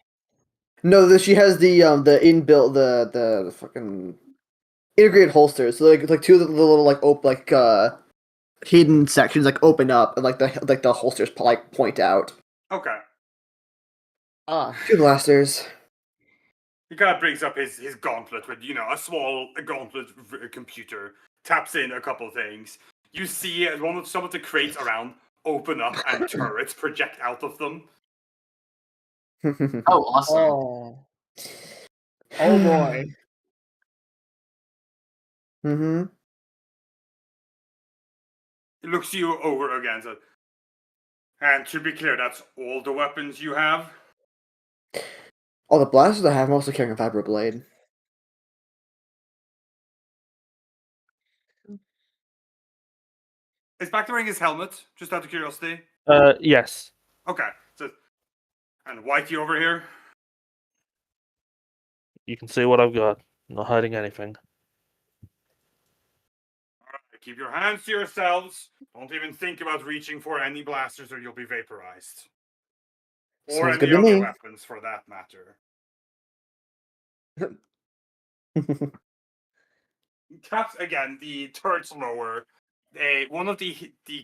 No, she has the inbuilt the fucking integrated holsters. So like 2 of the little hidden sections like open up and like the holsters like point out. Okay. 2 blasters. He kind of brings up his gauntlet with, a small gauntlet computer, taps in a couple things. You see some of the crates around open up and turrets project out of them. Oh, awesome. Oh. Oh boy. Mm-hmm. He looks you over again, says, and to be clear, that's all the weapons you have? All the blasters I have, I'm also carrying a vibroblade. Is Bacta wearing his helmet, just out of curiosity? Yes. Okay. So, and Whitey over here? You can see what I've got. I'm not hiding anything. Alright, keep your hands to yourselves. Don't even think about reaching for any blasters or you'll be vaporized. Or Sounds good any to other me. weapons, for that matter. Taps again, the turret's lower. One of the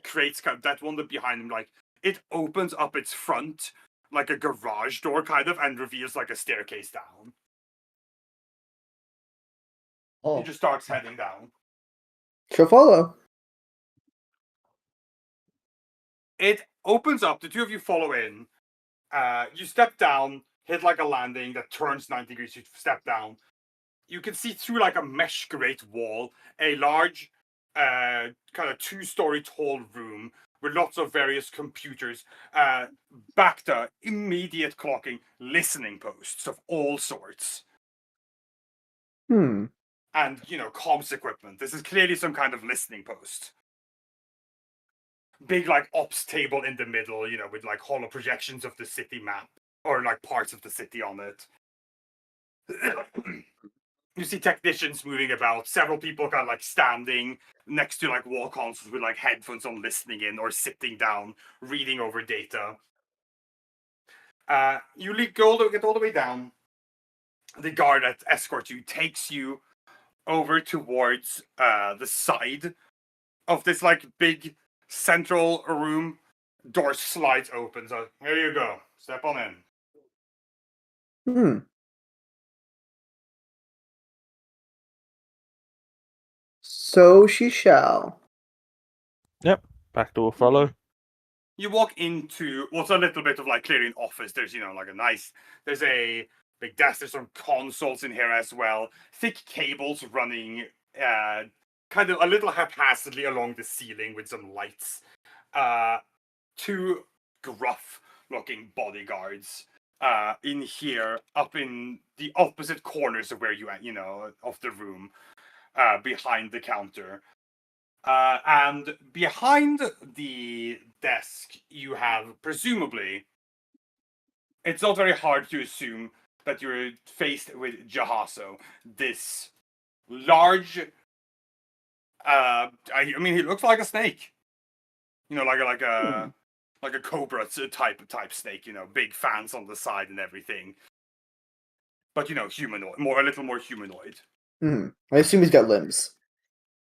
crates, that one that behind him, like, it opens up its front, like a garage door, kind of, and reveals, like, a staircase down. Oh. He just starts heading down. She'll follow. It opens up, the 2 of you follow in. You step down, hit, like, a landing that turns 90 degrees, you step down. You can see through, like, a mesh grate wall, a large, kind of 2-story tall room with lots of various computers, Bacta, immediate clocking, listening posts of all sorts, and, comms equipment. This is clearly some kind of listening post. big like ops table in the middle, with like hollow projections of the city map or like parts of the city on it. You see technicians moving about, several people kind of like standing next to like wall consoles with like headphones on, listening in or sitting down, reading over data. You get all the way down. The guard that escorts you takes you over towards the side of this like big central room. Door slides open. So here you go. Step on in. So she shall. Back door follow. You walk into what's a little bit of like clearly an office. There's like there's a big desk. There's some consoles in here as well. Thick cables running kind of a little haphazardly along the ceiling with some lights. Two gruff looking bodyguards in here, up in the opposite corners of where of the room, behind the counter. And behind the desk, you have, presumably, it's not very hard to assume that you're faced with Jahaso, this large, I mean, he looks like a snake. Like a cobra type snake, big fans on the side and everything. But, humanoid, a little more humanoid. I assume he's got limbs.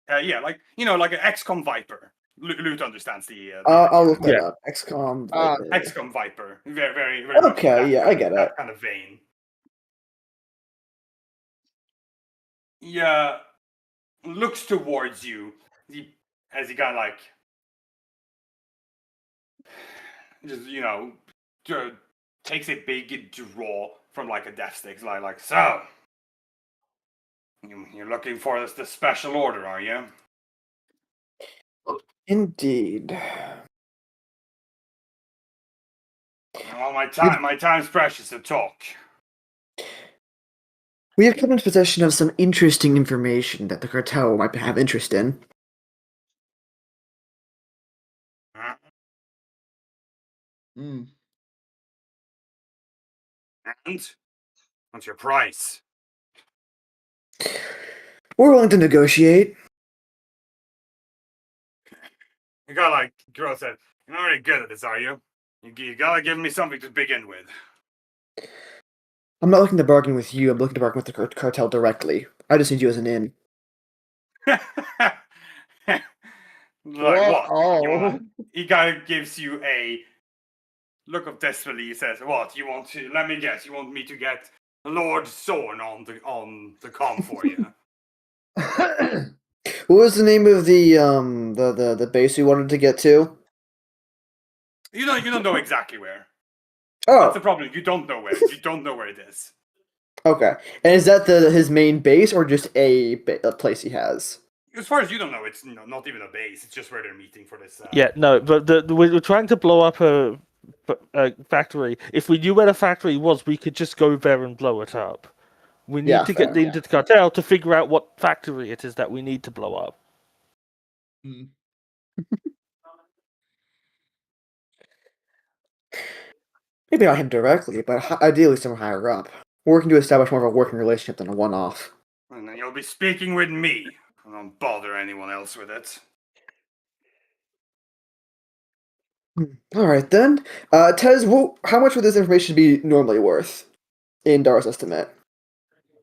Yeah, like an XCOM Viper. Loot understands the I'll look that up. XCOM Viper. XCOM Viper. Very, very, very much Okay, yeah, I get it. that kind of vein. Yeah, looks towards you. As he kind of like just takes a big draw from like a death stick. Like so. You're looking for the special order, are you? Indeed. Well, my time's precious to talk. We have come into possession of some interesting information that the cartel might have interest in. And what's your price? We're willing to negotiate. You got like girl said, you're not really good at this, are you? You gotta give me something to begin with. I'm not looking to bargain with you, I'm looking to bargain with the cartel directly. I just need you as an in. Like what? He kind of gives you a look of disbelief. He says, "What you want to? Let me guess. You want me to get Lord Zorn on the com for you?" What was the name of the base we wanted to get to? You don't know exactly where. Oh, That's the problem. You don't know where. You don't know where it is. okay. And is that his main base or just a place he has? As far as you don't know, it's not even a base. It's just where they're meeting for this. Yeah, no, but we're trying to blow up a factory. If we knew where the factory was, we could just go there and blow it up. We need to get into the cartel to figure out what factory it is that we need to blow up. Maybe not him directly, but ideally someone higher up. We're working to establish more of a working relationship than a one-off. And then you'll be speaking with me. I don't bother anyone else with it. All right then. Tez, how much would this information be normally worth in Dara's estimate?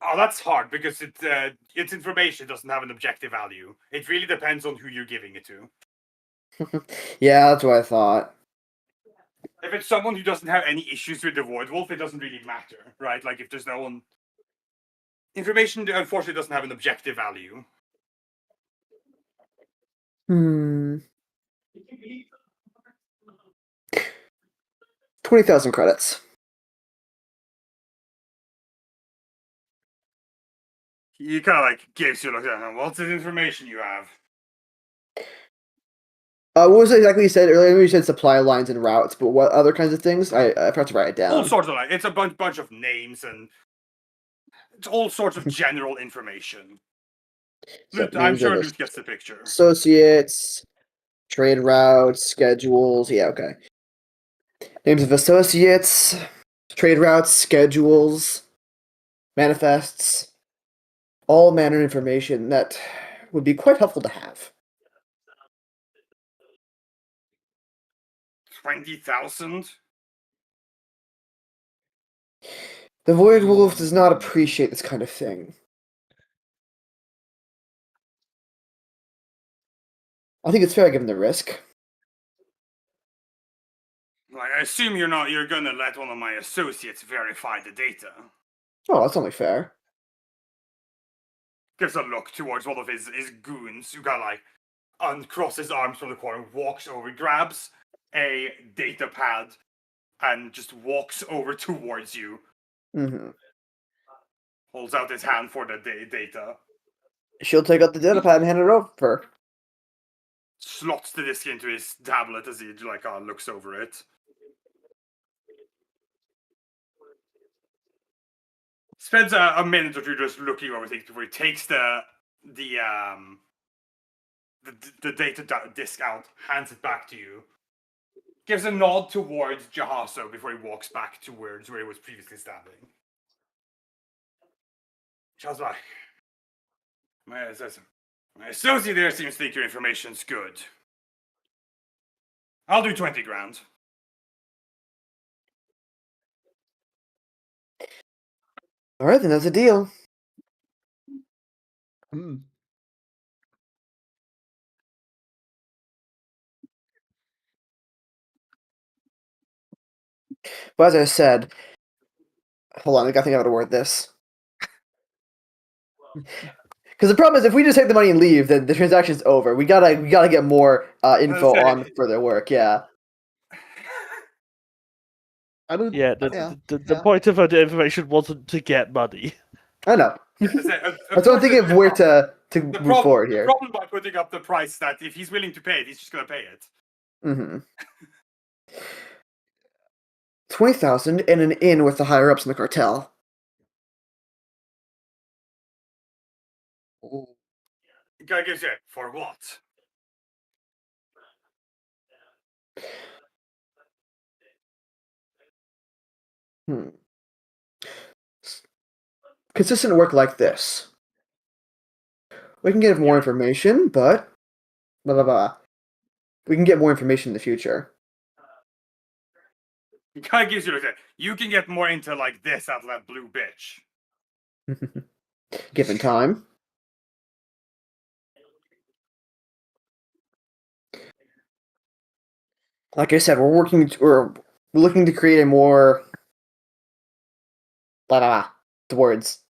Oh, that's hard because it's information. It doesn't have an objective value. It really depends on who you're giving it to. Yeah, that's what I thought. If it's someone who doesn't have any issues with the Void Wolf, it doesn't really matter, right? Like if there's no one, information unfortunately doesn't have an objective value. 20,000 credits. He kind of like gives you a look at what's the information you have? What was it exactly you said earlier? You said supply lines and routes, but what other kinds of things? I forgot to write it down. All sorts of it's a bunch of names and it's all sorts of general information. So I'm sure Luke gets the picture. Associates, Trade routes, schedules. Yeah, okay. Names of associates, trade routes, schedules, manifests, all manner of information that would be quite helpful to have. 20,000? The Void Wolf does not appreciate this kind of thing. I think it's fair given the risk. Like, I assume you're gonna let one of my associates verify the data. Oh, that's only fair. Gives a look towards one of his goons who got like uncross his arms from the corner, walks over, grabs a data pad, and just walks over towards you. Mm-hmm. Holds out his hand for the data. She'll take out the data pad and hand it over. Slots the disc into his tablet as he like looks over it. Spends a minute or two just looking over things before he takes the data disc out, hands it back to you. Gives a nod towards Jahaso before he walks back towards where he was previously standing. Jahaso's like, my associate there seems to think your information's good. I'll do 20 grand. All right, then that's a deal. Hmm. But as I said, hold on, I think I gotta word this. Because the problem is, if we just take the money and leave, then the transaction's over. We gotta get more info on further work. Yeah. I mean, Yeah, yeah, the point of the information wasn't to get money. I know. That's what I'm thinking of where to move forward here. The problem by putting up the price that if he's willing to pay it, he's just gonna pay it. Mm-hmm. 20,000 and an in with the higher ups in the cartel. oh, Guy gives you for what? Consistent work like this. We can get more information, but blah blah blah. We can get more information in the future. Guy gives you like that. You can get more into like this out of that blue bitch. Given time. Like I said, we're looking to create a more blah blah blah. The words.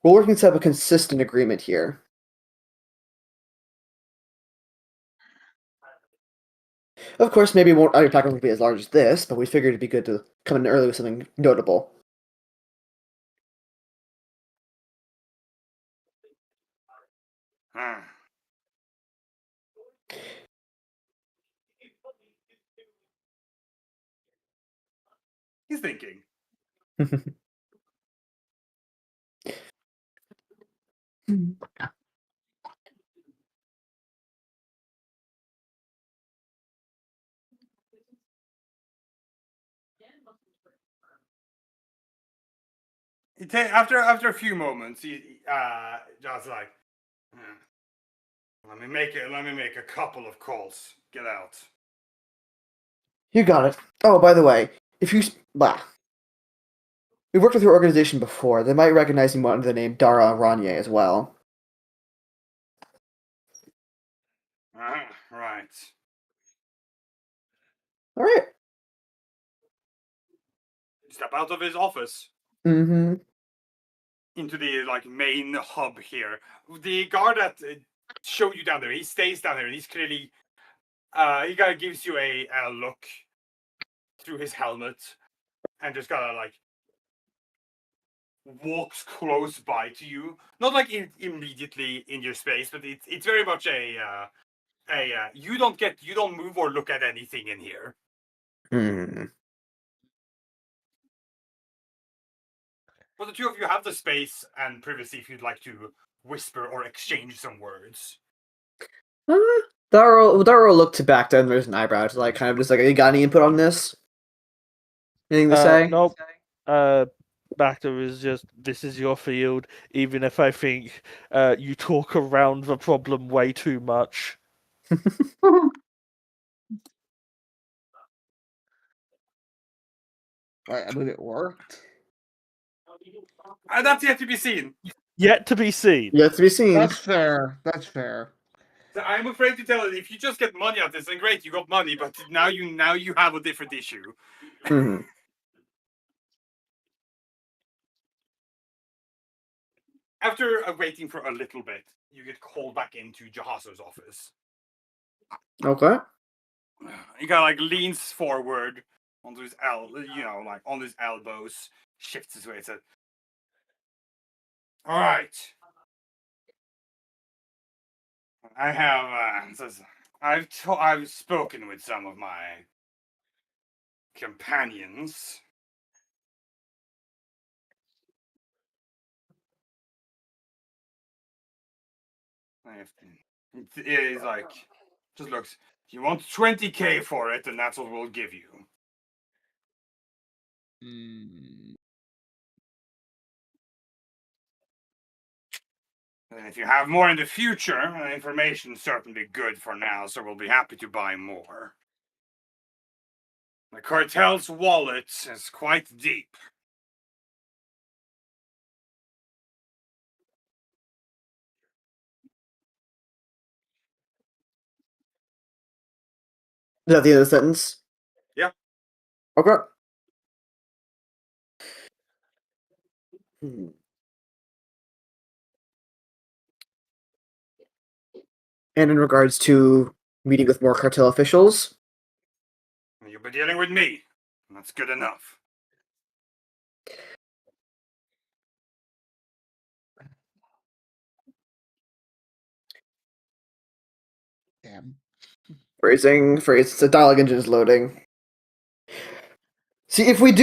We're working to set up a consistent agreement here. Of course, maybe our pack won't be as large as this, but we figured it'd be good to come in early with something notable. He's thinking. After a few moments, he just like, let me make a couple of calls. Get out. You got it. Oh, by the way, if you we've worked with your organization before. They might recognize you under the name Dara Ranye as well. Right. All right. Step out of his office. Mm-hmm. Into the like main hub here. The guard that showed you down there, he stays down there, and he's clearly he kind of gives you a look through his helmet, and just kind of like walks close by to you. Not like immediately in your space, but it's very much you don't move or look at anything in here. Mm. But the two of you have the space and privacy if you'd like to whisper or exchange some words. Daro looked back down. There's an eyebrow to like kind of just like, you got any input on this? Anything to say? Nope. Bacta is just, this is your field, even if I think you talk around the problem way too much. I mean, it worked. That's yet to be seen. Yet to be seen. Yet to be seen. That's fair. That's fair. I'm afraid to tell it. If you just get money out of this, then great, you got money. But now you have a different issue. Mhm. After waiting for a little bit, you get called back into Jahazo's office. Okay. He kind of like leans forward onto his like on his elbows, shifts his weight. Said, "All right, I have. Says, I've spoken with some of my companions." He's like, just looks. You want 20K for it, and that's what we'll give you. And if you have more in the future, the information's certainly good for now, so we'll be happy to buy more. The cartel's wallet is quite deep. Is that the end of the sentence? Yeah. Okay. Hmm. And in regards to meeting with more cartel officials, You'll be dealing with me. And that's good enough. Damn. phrase. The dialogue engine is loading. See, if it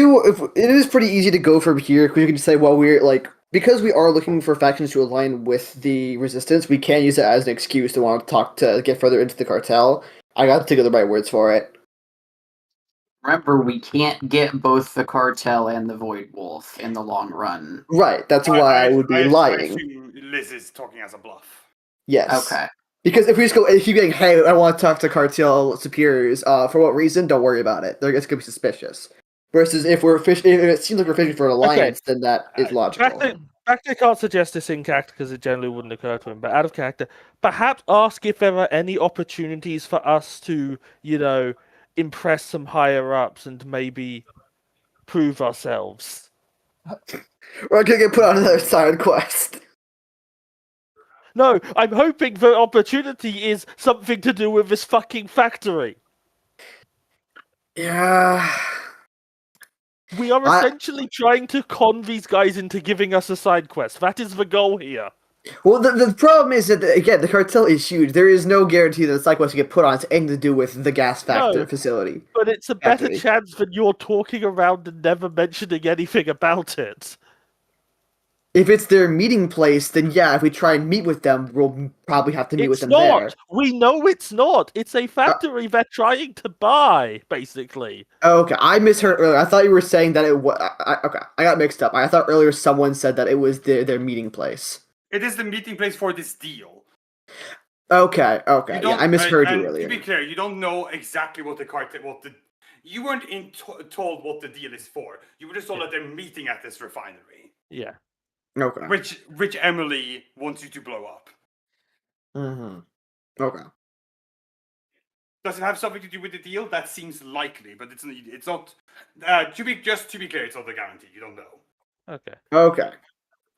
is pretty easy to go from here, because you can say, well, we're like, because we are looking for factions to align with the resistance, we can use it as an excuse to want to get further into the cartel. I got to think of the right words for it. Remember, we can't get both the cartel and the Void Wolf in the long run. Right, that's why I would be lying. I assume Liz is talking as a bluff. Yes. Okay. Because if we just keep going, hey, I want to talk to cartel superiors, for what reason? Don't worry about it. They're just going to be suspicious. Versus if if it seems like we're fishing for an alliance, then that is logical. Bacta can't suggest this in character because it generally wouldn't occur to him, but out of character, perhaps ask if there are any opportunities for us to, impress some higher ups and maybe prove ourselves. We're going to get put on another side quest. No, I'm hoping the opportunity is something to do with this fucking factory. Yeah. We are essentially trying to con these guys into giving us a side quest. That is the goal here. Well, the problem is that, again, the cartel is huge. There is no guarantee that the side quest you get put on has anything to do with the gas factory facility. But it's a better chance than you're talking around and never mentioning anything about it. If it's their meeting place, then yeah, if we try and meet with them, we'll probably have to meet with them there. It's not! We know it's not! It's a factory they're trying to buy, basically. Okay, I misheard earlier. I thought you were saying that it was... Okay, I got mixed up. I thought earlier someone said that it was their meeting place. It is the meeting place for this deal. Okay. Yeah, I misheard you earlier. To be clear, you don't know exactly what you weren't told what the deal is for. You were just told that they're meeting at this refinery. Yeah. Okay. Which Emily wants you to blow up. Mm-hmm. Okay. Does it have something to do with the deal? That seems likely, but it's not. To be clear, it's not a guarantee. You don't know. Okay.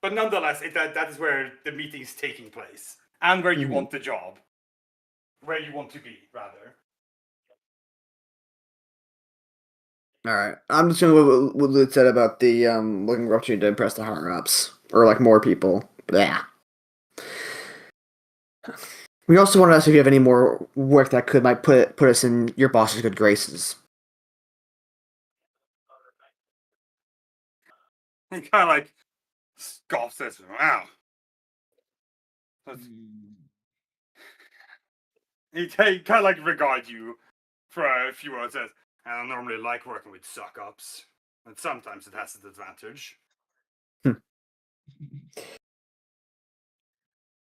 But nonetheless, that is where the meeting is taking place, and where you want the job, where you want to be, rather. All right. I'm just going to go with what Lud said about the looking for opportunity to impress the higher ups or like more people. Yeah. We also want to ask if you have any more work that might put us in your boss's good graces. He kind of like scoffs this. Wow. He kind of like regard you for a few words. Says, "I don't normally like working with suck-ups, but sometimes it has its advantage."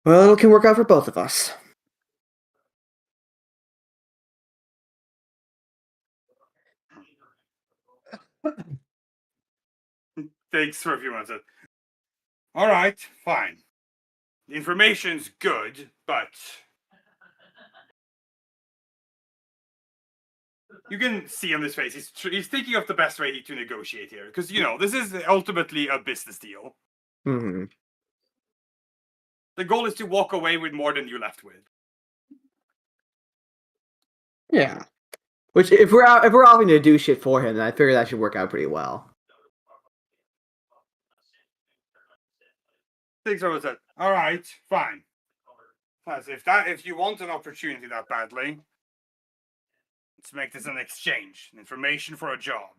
Well, it can work out for both of us. Takes for a few months. All right, fine. The information's good, but you can see on his face he's thinking of the best way to negotiate here, because this is ultimately a business deal. Hmm. The goal is to walk away with more than you left with. Yeah. Which, if we're offering to do shit for him, then I figure that should work out pretty well. Thinks over said, "All right, fine. If you want an opportunity that badly, let's make this an exchange, information for a job.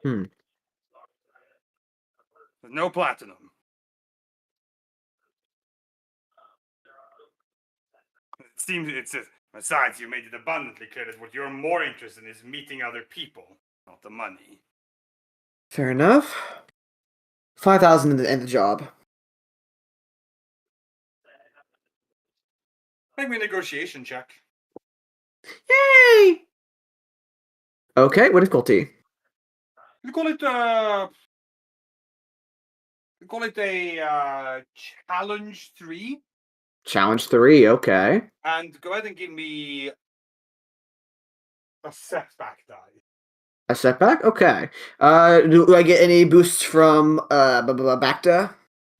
Hmm. With no platinum. It seems besides, you made it abundantly clear that what you're more interested in is meeting other people, not the money." Fair enough. 5,000 in the job. Make me a negotiation check. Yay! Okay, what difficulty? You call it a challenge 3, Challenge 3, okay. and go ahead and give me a setback die. A setback? Okay. Do I get any boosts from Bacta?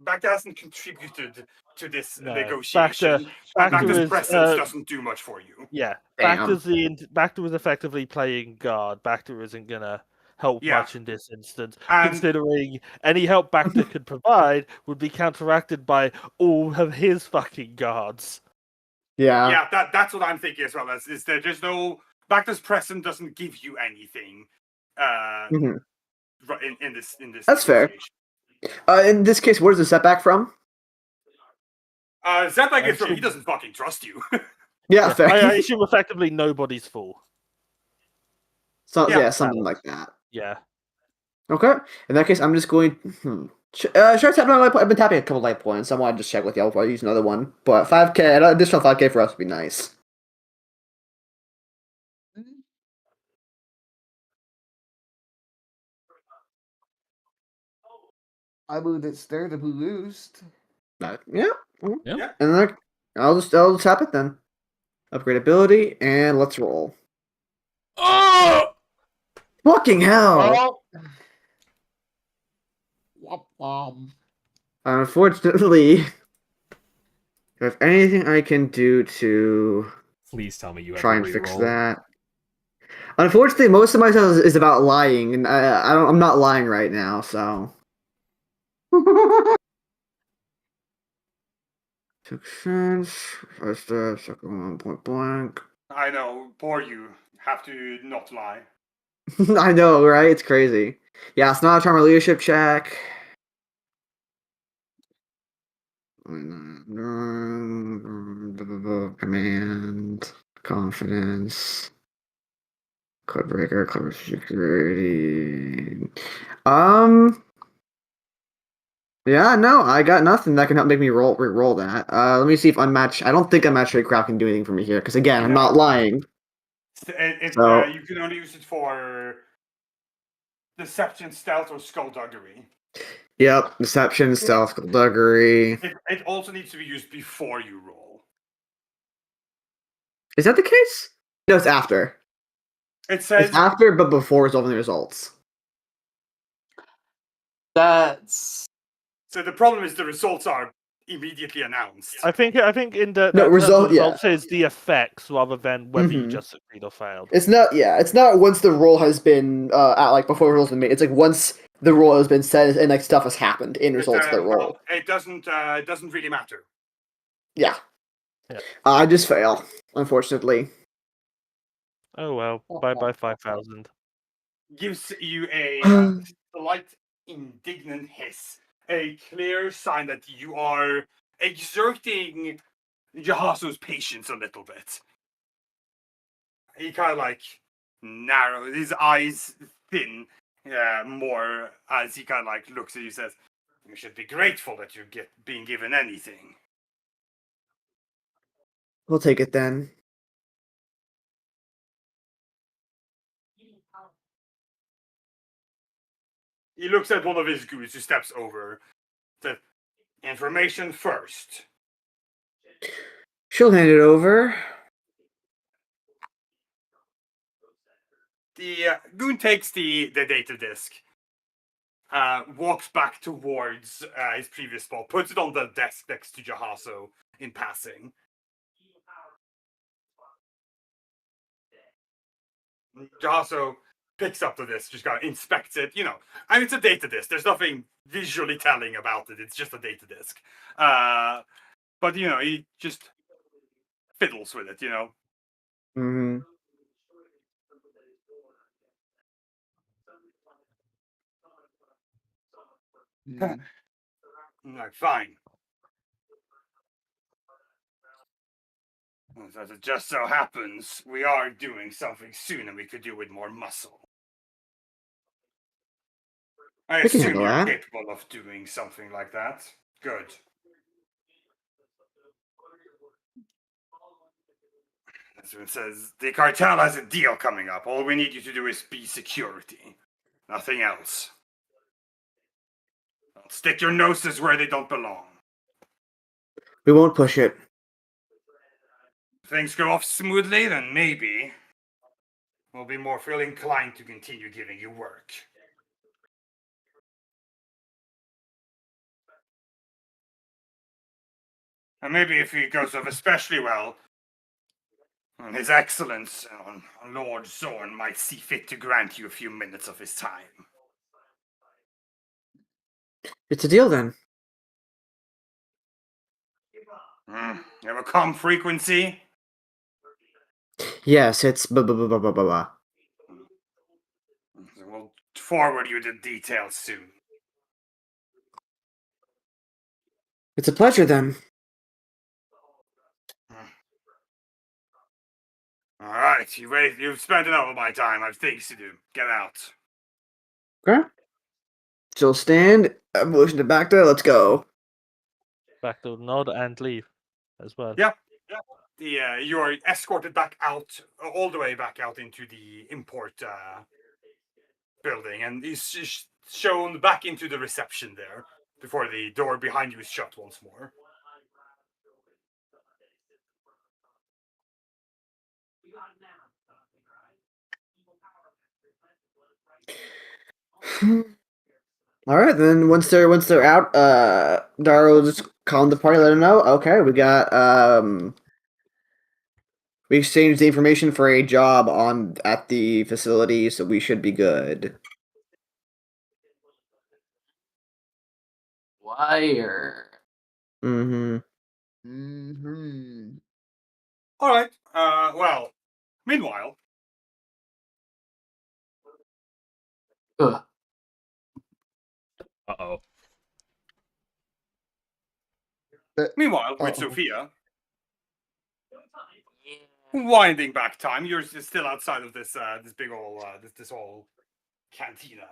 Bacta hasn't contributed to this No, negotiation. Bacta Bacta's is, presence doesn't do much for you. Yeah, Damn. Bacta was effectively playing guard. Bacta isn't gonna help Yeah. much in this instance, And- considering any help Bacta could provide would be counteracted by all of his fucking guards. Yeah. Yeah, that's what I'm thinking as well. Is there's no Bacta's presence doesn't give you anything. Mhm. In this. That's fair. negotiation. In this case, where's the setback from? Setback is from he Actually- doesn't fucking trust you. Yeah, fair. I assume effectively nobody's full. So, Yeah. yeah, something like that. Yeah. Okay. In that case, I'm just going. Should I tap my light point? I've been tapping a couple light points. I want to just check with y'all before I use another one. But 5K, an additional 5K for us would be nice. I mean, it's there to be used. Yeah. Yeah. And then I'll just tap it then. Upgrade ability, and let's roll. Oh! Fucking hell! Unfortunately, if anything I can do to Please tell me you have try a and fix reroll. that. Unfortunately, most of my stuff is about lying, and I'm not lying right now, so. Sections, first step, second one, point blank. I know, poor you. Have to not lie. I know, right? It's crazy. Yeah, it's not a charm or leadership check. Command, confidence, codebreaker, cover security. Yeah, no, I got nothing that can help make me re-roll that. Let me see if unmatched. I don't think unmatched tradecraft can do anything for me here because again, I'm not lying. So, you can only use it for deception, stealth, or skullduggery. Yep, deception, stealth, skullduggery. It also needs to be used before you roll. Is that the case? No, it's after. It says It's after, but before resolving the results. That's so. The problem is the results are immediately announced. I think in the No, result- results is the effects rather than whether you Mhm. just succeed or failed. It's not. Yeah, it's not once the roll has been at like before the roll's been made. It's like once the roll has been said and like stuff has happened in results of the roll. Well, it doesn't really matter. Yeah. Yeah. I just fail, unfortunately. Oh well, bye 5,000. Gives you a slight indignant hiss, a clear sign that you are exerting Jahasu's patience a little bit. He kind of like narrows his eyes thin more as he kind of like looks at you and says, "You should be grateful that you're being given anything." We'll take it then. He looks at one of his goons who steps over. Says, "Information first." She'll hand it over. The goon takes the data disk, walks back towards his previous spot, puts it on the desk next to Jahaso in passing. Jahaso picks up the disc, just kind of inspects it. I mean, it's a data disk. There's nothing visually telling about it. It's just a data disk. But, he just fiddles with it, Mm-hmm. Like, fine. As it just so happens, we are doing something soon and we could do with more muscle. I We can assume handle you're that. capable of doing something like that. Good. As it says, the cartel has a deal coming up. All we need you to do is be security. Nothing else. Don't stick your noses where they don't belong. We won't push it. If things go off smoothly, then maybe we'll be more feel inclined to continue giving you work. And maybe if it goes off especially well, His Excellence, Lord Zorn, might see fit to grant you a few minutes of his time. It's a deal then. You have a calm frequency? Yes, it's blah. We'll forward you the details soon. It's a pleasure then. All right, you've spent enough of my time. I have things to do. Get out. Okay. She'll stand, motion to back there, let's go. Back to nod and leave as well. Yeah. You are escorted back out, all the way back out into the import building, and is shown back into the reception there before the door behind you is shut once more. All right, then once they're out, Dara will just call the party, let them know. Okay, we got we exchanged the information for a job at the facility, so we should be good. Wire. Mm-hmm. Mm-hmm. All right. Well, meanwhile, Ugh. Uh-oh. with Sophia, winding back time, you're still outside of this this big old this whole cantina.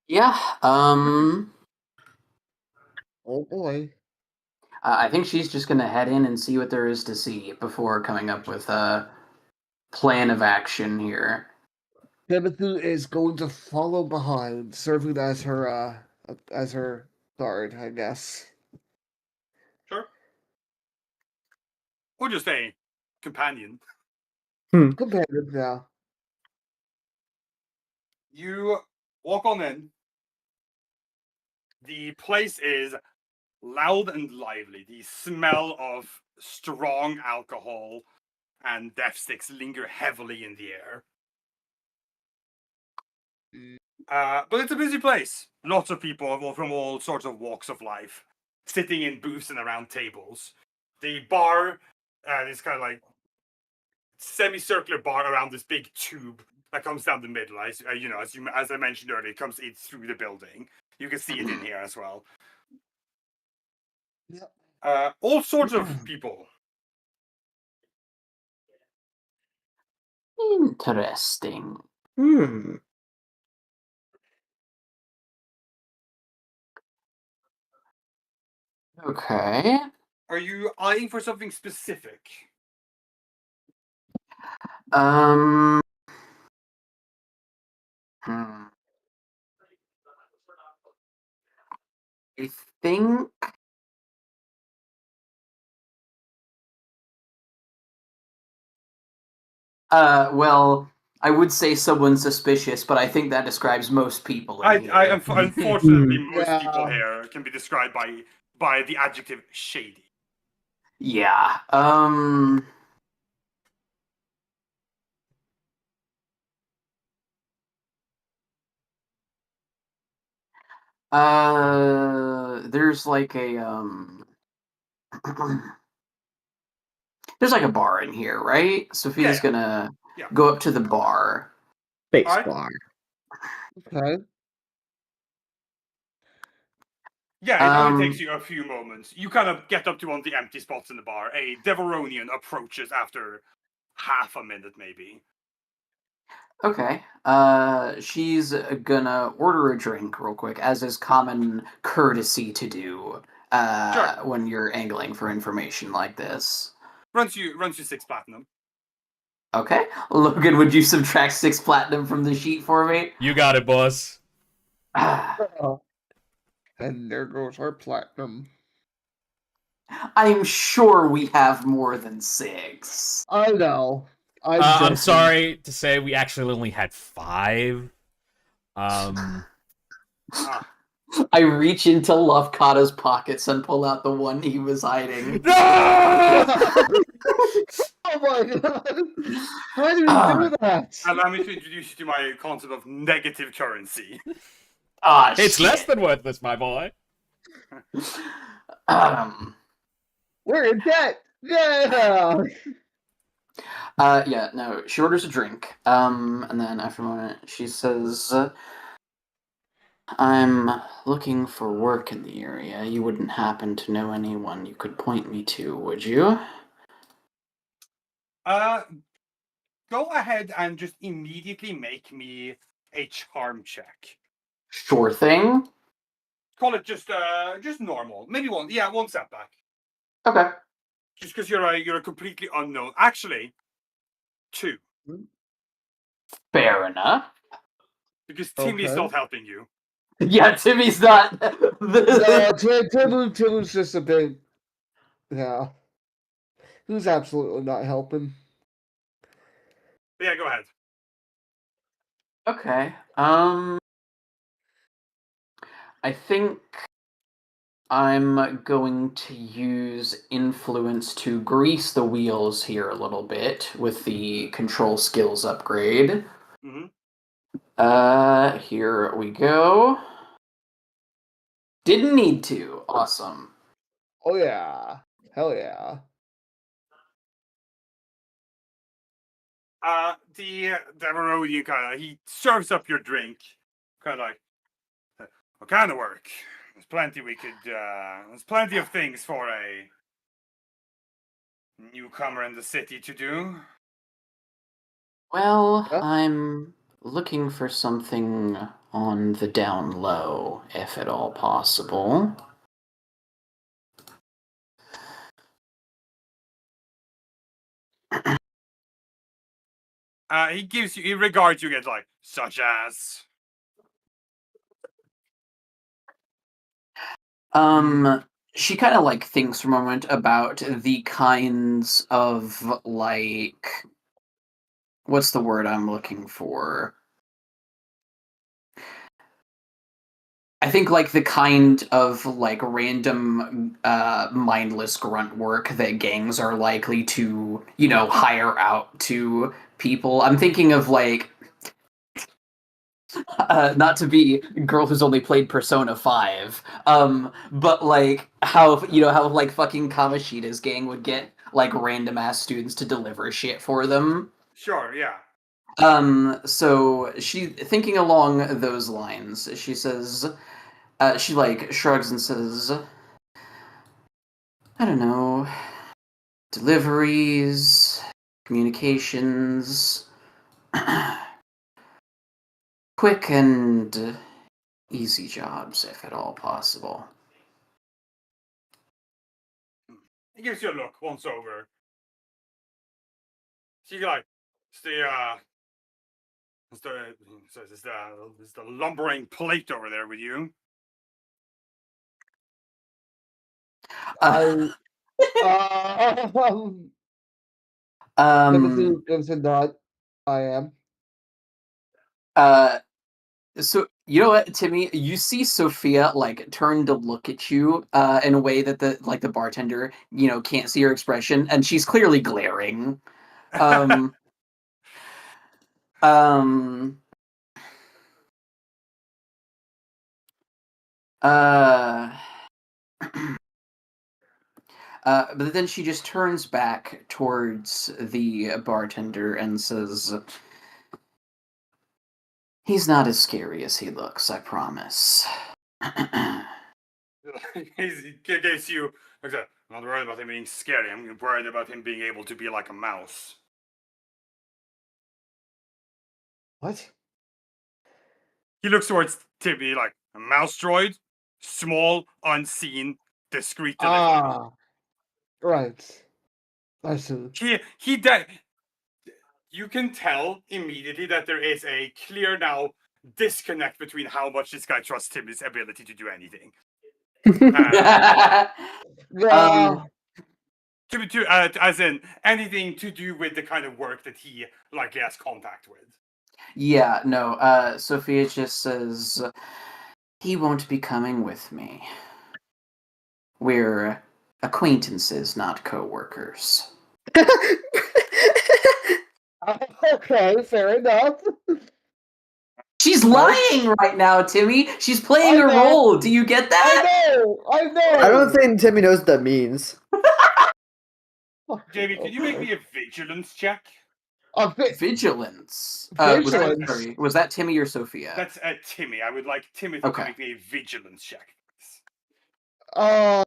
Yeah. Oh boy. I think she's just gonna head in and see what there is to see before coming up with a plan of action here. Timothy is going to follow behind, serving as her guard, I guess. Sure. Or just a companion. Companion, yeah. You walk on in. The place is loud and lively. The smell of strong alcohol and death sticks linger heavily in the air. But it's a busy place. Lots of people from all sorts of walks of life, sitting in booths and around tables. The bar is kind of like semicircular bar around this big tube that comes down the middle. As I mentioned earlier, it comes in through the building. You can see it in here as well. Yep. All sorts of people. Interesting. Hmm. Okay. Are you eyeing for something specific? Um. Hmm. I think. Well, I would say someone suspicious, but I think that describes most people in here. Unfortunately, most people Yeah. here can be described by the adjective shady. Yeah. There's like a there's like a bar in here, right? Sophia's Yeah. gonna Yeah. go up to the bar. Space Alright. bar. Okay. Yeah, it only takes Um, you a few moments. You kind of get up to one of the empty spots in the bar. A Deveronian approaches after half a minute, maybe. Okay. She's gonna order a drink real quick, as is common courtesy to do Sure. when you're angling for information like this. Runs you 6 platinum. Okay. Logan, would you subtract 6 platinum from the sheet for me? You got it, boss. Oh. And there goes our platinum. I'm sure we have more than 6. I know. I'm I'm joking. sorry to say we actually only had 5. Um, Ah. I reach into Lofkata's pockets and pull out the one he was hiding. no! Oh my god! How do you do that? Allow me to introduce you to my concept of negative currency. Ah, It's shit. less than worthless, my boy. We're in debt! Yeah! Yeah, no, she orders a drink. And then after a moment, she says, I'm looking for work in the area. You wouldn't happen to know anyone you could point me to, would you? Go ahead and just immediately make me a charm check. Sure thing. Call it just normal. Maybe one setback. Okay. Just because you're a completely unknown. Actually, 2. Fair enough. Because Timmy's Okay. not helping you. Yeah, Timmy's not. No, Timmy's just a big. Yeah. Who's absolutely not helping. But yeah, go ahead. Okay. I think I'm going to use influence to grease the wheels here a little bit with the control skills upgrade. Mhm. Here we go. Didn't need to. Awesome. Oh yeah. Hell yeah. The Deveronian he serves up your drink. Kind of like, what kind of work? There's plenty there's plenty of things for a newcomer in the city to do. Well, Yeah. I'm looking for something on the down low, if at all possible. He regards you as like, such as. She kind of like thinks for a moment about the kinds of like, what's the word I'm looking for? I think like the kind of like random mindless grunt work that gangs are likely to, hire out to people. I'm thinking of like not to be a girl who's only played Persona 5, but like how like fucking Kamoshida's gang would get like random ass students to deliver shit for them. Sure, yeah. So she thinking along those lines, she says, she like shrugs and says, I don't know, deliveries, communications, quick and easy jobs, if at all possible. He gives you a look once over. She's like, it's the is the lumbering plate over there with you? Um, Um, gives a nod. I am. So you know what, Timmy? You see Sophia like turn to look at you in a way that the bartender can't see her expression, and she's clearly glaring. Um, um, uh, but then she just turns back towards the bartender and says, "He's not as scary as he looks, I promise." He gives you. Like I said, I'm not worried about him being scary. I'm worried about him being able to be like a mouse. What? He looks towards Timmy like a mouse droid, small, unseen, discreet delivery. Ah, right. I see. He you can tell immediately that there is a clear now disconnect between how much this guy trusts Timmy's ability to do anything. Yeah. As in anything to do with the kind of work that he likely has contact with. Yeah, no, Sophia just says, he won't be coming with me. We're acquaintances, not co-workers. Okay, fair enough. She's lying right now, Timmy! She's playing I a know. role! Do you get that? I know. I don't think Timmy knows what that means. Jamie, could you make me a vigilance check? Vigilance. Vigilance. Was that Timmy or Sophia? That's Timmy. I would like Timothy Okay. to make me a vigilance check. Oh,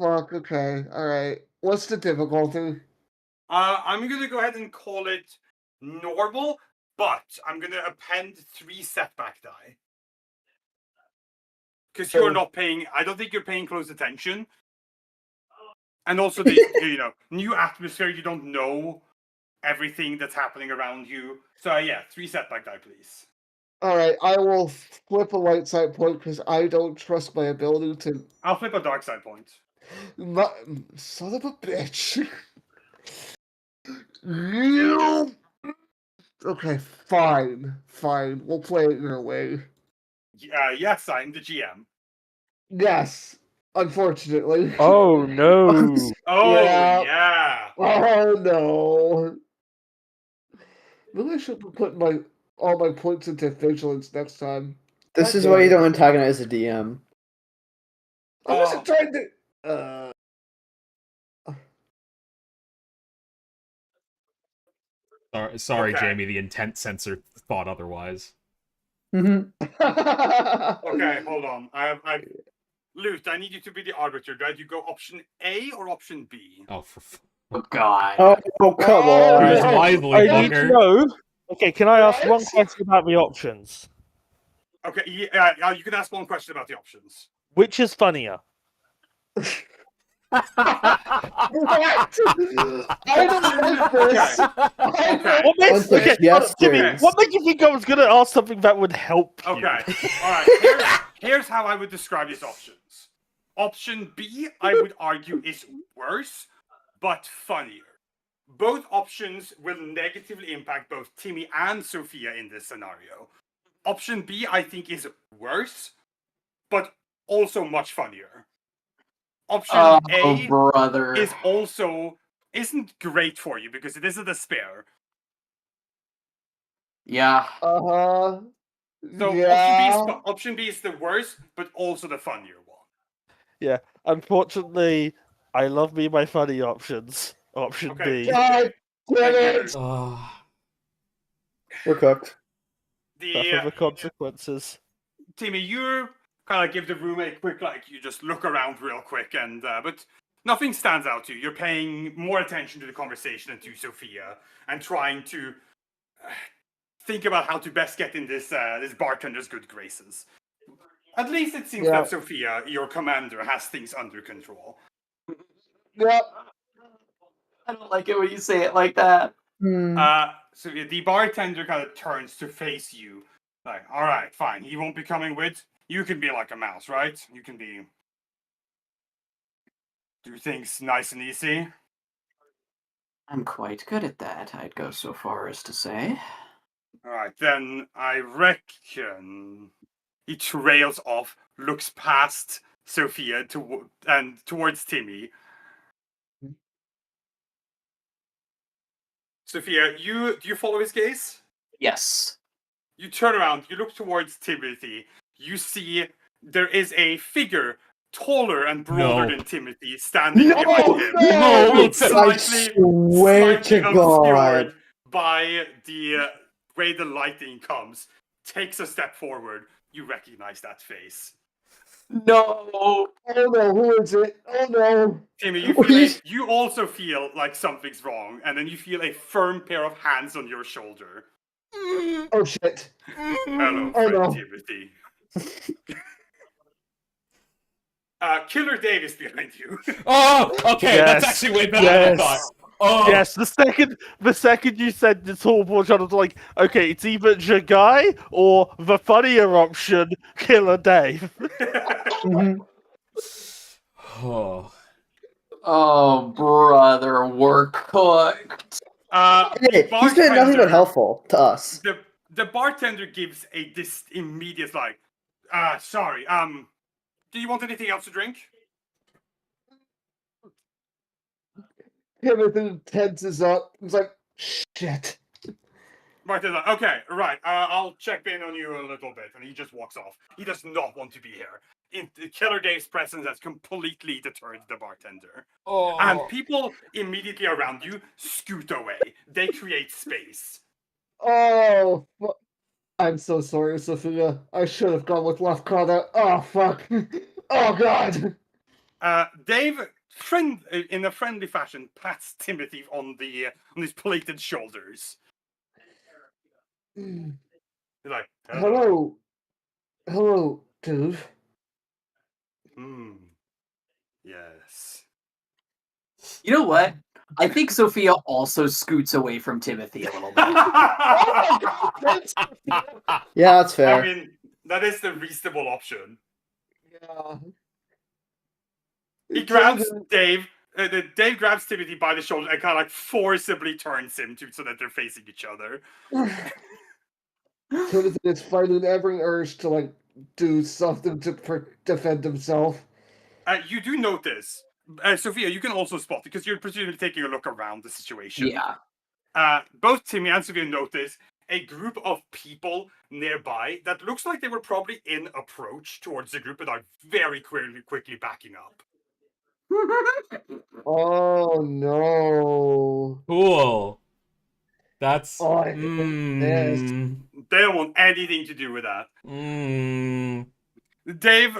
fuck. Okay. All right. What's the difficulty? I'm gonna go ahead and call it normal, but I'm gonna append 3 setback die. Because you're not paying. I don't think you're paying close attention. And also the new atmosphere. You don't know everything that's happening around you. So yeah, 3 setback die, please. All right. I will flip a light side point because I don't trust my ability to. I'll flip a dark side point. Son of a bitch. You. Okay, fine. We'll play it your way. Yes, I'm the GM. Yes, unfortunately. Oh no! Oh Yeah. yeah. Oh no. Maybe I should put all my points into vigilance next time. This God is damn why you it. don't antagonize the DM. I wasn't trying to. Sorry, Okay. Jamie. The intent sensor thought otherwise. Mm-hmm. Okay, hold on. Lute, I need you to be the arbiter. Do you go option A or option B? Oh, Oh God. Oh, come Choose Oh, on. wisely, I need to fucker. know. Okay, can I ask one What? question about the options? Okay, yeah, you can ask one question about the options. Which is funnier? What? I don't like this. Okay. What makes, Bunch of okay, gestures. Timmy, what makes you think I was going to ask something that would help you? Okay. All right. Here's how I would describe these options. Option B, I would argue, is worse, but funnier. Both options will negatively impact both Timmy and Sophia in this scenario. Option B, I think, is worse, but also much funnier. Option A brother. isn't great for you because it is a despair. Yeah. Uh-huh. So Yeah. option B is the worst, but also the funnier one. Yeah, unfortunately, I love me my funny options. Option Okay. B. God damn it. We're cooked. Suffer the consequences. Timmy, you kind of give the room a quick, you just look around real quick, and but nothing stands out to you. You're paying more attention to the conversation than to Sophia, and trying to think about how to best get in this bartender's good graces. At least it seems Yeah. that Sophia, your commander, has things under control. Yep. I don't like it when you say it like that. So the bartender kind of turns to face you. Like, all right, fine. He won't be coming with. You can be like a mouse, right? You can do things nice and easy. I'm quite good at that, I'd go so far as to say. All right, then I reckon he trails off, looks past Sophia and towards Timmy. Sophia, do you follow his gaze? Yes. You turn around, you look towards Timothy. You see there is a figure taller and broader No. than Timothy standing behind him. No, it's I swear to God. obscured by the way the lighting comes. Takes a step forward. You recognize that face. No. Oh no, who is it? Oh no. Timmy, you also feel like something's wrong, and then you feel a firm pair of hands on your shoulder. Oh shit. Hello, Oh, friend no. Timothy. Killer Dave is behind you. Oh, okay, that's Yes, actually way better than I yes. thought. Oh, Yes, the second you said the tall boy, I was like, okay, it's either Jagai or the funnier option, Killer Dave. Mhm. oh. Oh, brother, we're cooked. Hey, he's been nothing but helpful to us. The bartender gives this immediate like, sorry, do you want anything else to drink? Timothy tenses up. He's like, shit. Bartender's like, okay, right, I'll check in on you a little bit, and he just walks off. He does not want to be here. Killer Dave's presence has completely deterred the bartender. Oh. And people immediately around you scoot away. They create space. Oh, I'm so sorry, Sophia. I should have gone with left corner. Oh, fuck. Oh, God. Dave, in a friendly fashion, pats Timothy on his plated shoulders. He's like, Hello. Hello, dude. Yes. You know what? I think Sophia also scoots away from Timothy a little bit. Yeah, that's I fair. mean, that is the reasonable option. Yeah. He grabs Dave. Dave grabs Timothy by the shoulder and kind of like forcibly turns him so that they're facing each other. Timothy is fighting every urge to, like, do something to defend himself. You do notice, Sophia, you can also spot, because you're presumably taking a look around the situation. Yeah. Both Timmy and Sophia notice a group of people nearby that looks like they were probably in approach towards the group, but are very quickly backing up. Oh, no. Cool. That's. Oh, I hate this. They don't want anything to do with that. Dave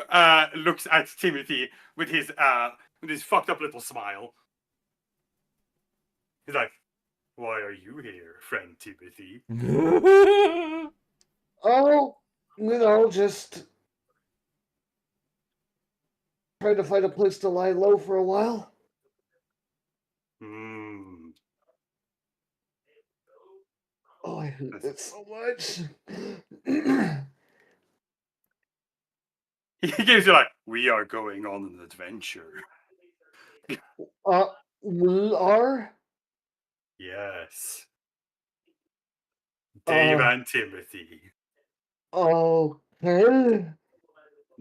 looks at Timothy with his fucked up little smile. He's like, "Why are you here, friend Timothy?" Oh, just trying to find a place to lie low for a while. Oh, I hate it so much. He gives you like, "We are going on an adventure." We are? Yes. Dave and Timothy. Okay.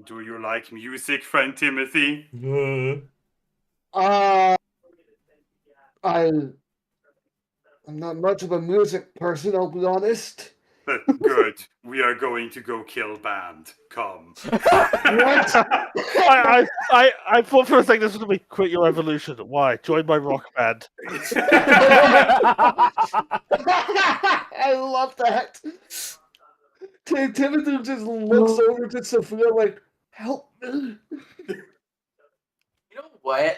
Do you like music, friend Timothy? I'm not much of a music person, I'll be honest. Good. We are going to go kill band. Come. What? I thought for a second this was going to be Quit Your Evolution. Why? Join my rock band. I love that. Timothy just looks over to Sophia like, help me. You know what?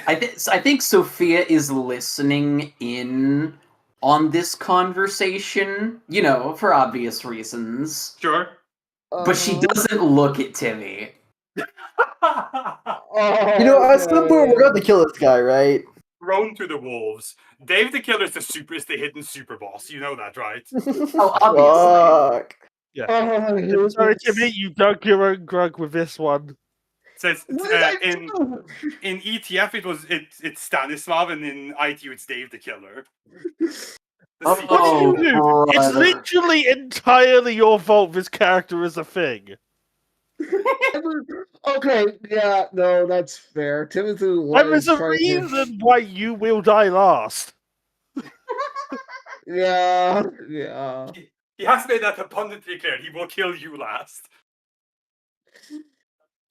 I think Sophia is listening in on this conversation, you know, for obvious reasons. Sure. But she Uh-huh. doesn't look at Timmy. Oh, You know, at some point we're going to kill this guy, right? Thrown to the wolves. Dave the Killer is the hidden super boss. You know that, right? Oh, obviously. Fuck. Oh, Sorry, Timmy, you dug your own grug with this one. Says What did I in do? ETF it's Stanislav, and in ITU it's Dave the Killer. The Oh, secret What secret. did you do? It's brother. literally entirely your fault this character is a thing. Okay, yeah, no, that's fair. Timothy And was there's a trying to. reason why you will die last. Yeah, yeah. He has made that abundantly clear. He will kill you last.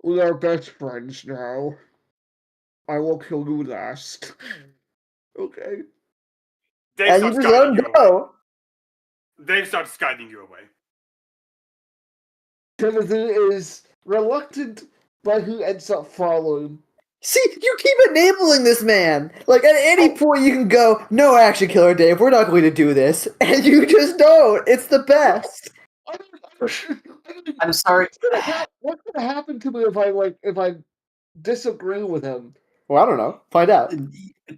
We are best friends now. I will kill you last. Okay. Dave And you starts just let guiding him you away. go. Dave starts guiding you away. Timothy is reluctant, but he ends up following. See, you keep enabling this man. Like, at any point you can go, no, Action Killer Dave, we're not going to do this. And you just don't. It's the best. I'm sorry. What's gonna happen to me if I disagree with him? Well, I don't know. Find out.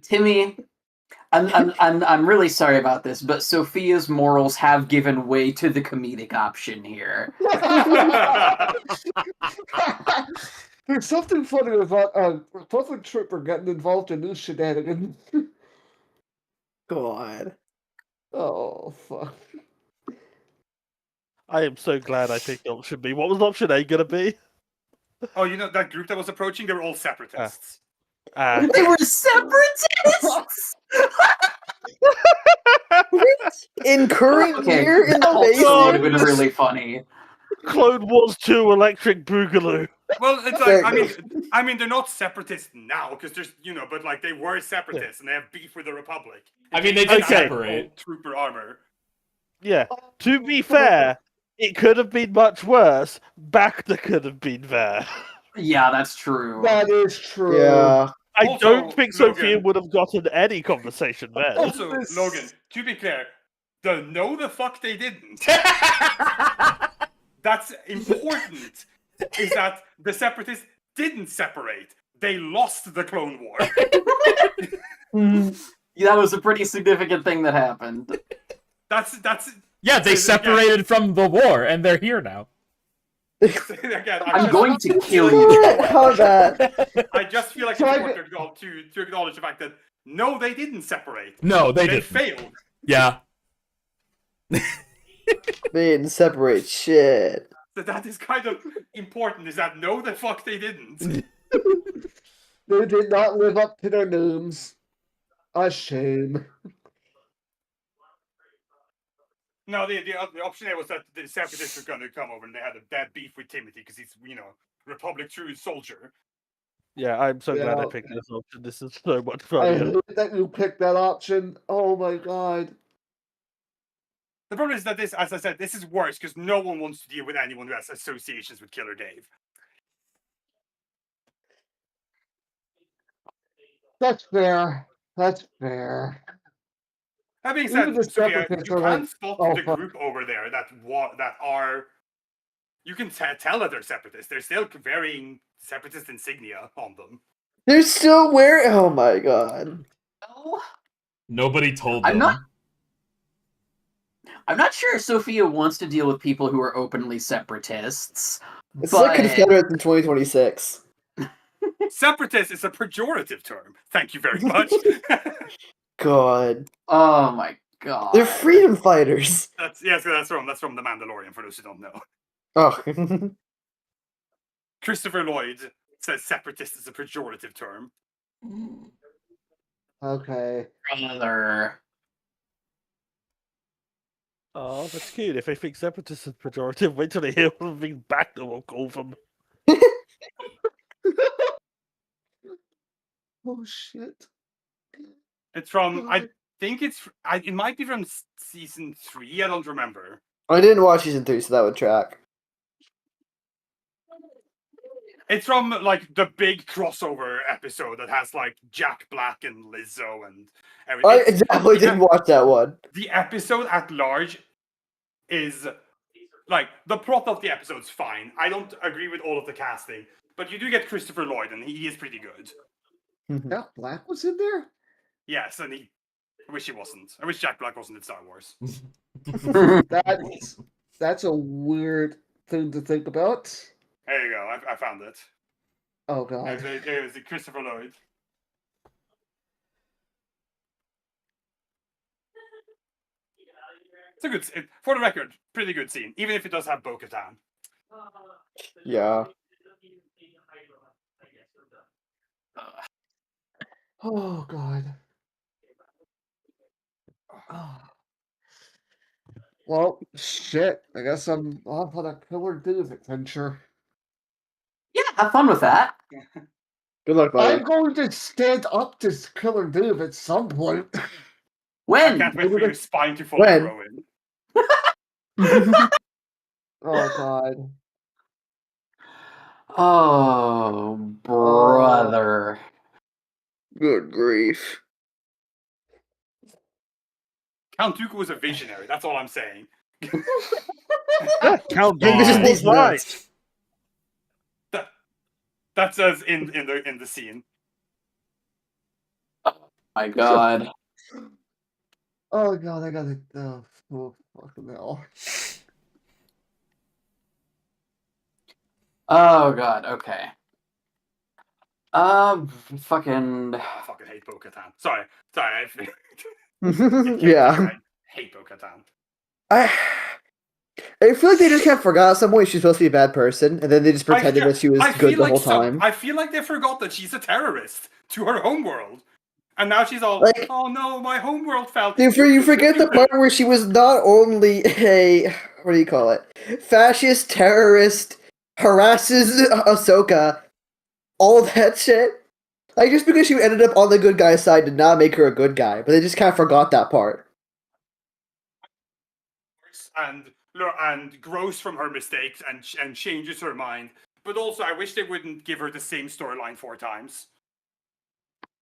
Timmy, I'm really sorry about this, but Sophia's morals have given way to the comedic option here. There's something funny about Brooklyn Tripper getting involved in new shenanigans. God. Oh fuck. I am so glad I picked option B. What was option A gonna be? Oh, you know that group that was approaching? They were all separatists. They were separatists! Incurring Okay, here in that the also would have basement? been really funny. Clone Wars 2 Electric Boogaloo. Well, it's There like it I mean, they're not separatists now because there's but like they were separatists and they have beef with the Republic. I mean, they did They have separate. old trooper armor. Yeah. To be fair, it could have been much worse. Bacta could have been there. Yeah, that's true. That is true. Yeah. I Also, don't think Sophia Logan- would have gotten any conversation there. Also, This- Logan, to be clear, the fuck they didn't. That's important. Is that the separatists didn't separate? They lost the Clone War. Yeah, that was a pretty significant thing that happened. That's Yeah, they separated from the war, and they're here now. again. I'm going to kill you. How that? I just feel like So it's I- important to acknowledge the fact that no, they didn't separate. No, they They didn't. failed. Yeah. They didn't separate shit. So that is kind of important. Is that no, the fuck they didn't. They did not live up to their names. A shame. No, the option there was that the separatists were going to come over and they had a bad beef with Timothy because he's Republic true soldier. Yeah, I'm so glad I Yeah. picked this option. This is so much I funnier. hate that you picked that option. Oh my god. The problem is that this, as I said, this is worse because no one wants to deal with anyone who has associations with Killer Dave. That's fair. That's fair. That being Even said, the Sophia, separatists you are can like, spot "Oh, the fuck." group over there that are. You can tell that they're separatists. They're still varying separatist insignia on them. They're still wearing. Oh my god. No, Nobody told them. I'm not sure Sophia wants to deal with people who are openly separatists. It's But- like Confederates in 2026. Separatist is a pejorative term. Thank you very much. God. Oh my god. They're freedom fighters. that's from The Mandalorian. For those who don't know, Oh. Christopher Lloyd says separatist is a pejorative term. Okay. Brother. Oh, that's cute. If they think separatist is pejorative, wait till they hear what being back that will call them. Oh shit. It's from. I think it might be from season 3. I don't remember. I didn't watch season 3, so that would track. It's from like the big crossover episode that has like Jack Black and Lizzo and everything. I definitely didn't watch that one. The episode at large is like the plot of the episode's fine. I don't agree with all of the casting, but you do get Christopher Lloyd, and he is pretty good. Jack Black was in there? Yes, and I wish he wasn't. I wish Jack Black wasn't in Star Wars. That's a weird thing to think about. There you go. I found it. Oh god. It was Christopher Lloyd. It's a good, for the record, pretty good scene, even if it does have Bo-Katan. Yeah. Oh god. Oh. Well, shit. I guess I'm off on a Killer Dude adventure. Yeah, have fun with that. Good luck, buddy. I'm going to stand up to Killer Dude at some point. I When? can't wait for your spine to fall When? throw in. Oh god. Oh, brother. Good grief. Count Dooku was a visionary. That's all I'm saying. Count This is Dooku these was right. nuts. That says in the scene. My God. Oh god, I gotta. Oh, fucking hell. Oh God. Okay. Fucking. I fucking hate Bo-Katan. Sorry. I Yeah. hate Bo-Katan. I feel like they just kind of forgot at some point she's supposed to be a bad person, and then they just pretended that she was good the whole time. I feel like they forgot that she's a terrorist to her homeworld. And now she's all, Like- oh no, my homeworld fell. You forget the part where she was not only a, what do you call it, fascist, terrorist, harasses Ahsoka, all that shit. Like, just because she ended up on the good guy's side did not make her a good guy, but they just kind of forgot that part. And grows from her mistakes and changes her mind. But also, I wish they wouldn't give her the same storyline 4 times.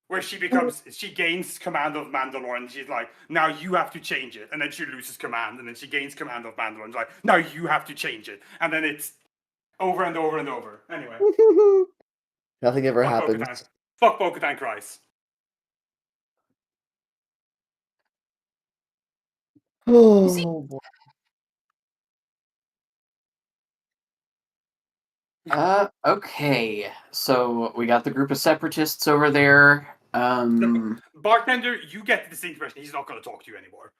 Where she gains command of Mandalore, and she's like, now you have to change it. And then she loses command, and then she gains command of Mandalore, and she's like, now you have to change it. And then it's over and over and over. Anyway. Nothing ever Fuck happens. Bo-Katan. Fuck Bo-Katan Christ. Oh boy. Okay. So we got the group of separatists over there. Bartender, you get the distinct impression he's not going to talk to you anymore.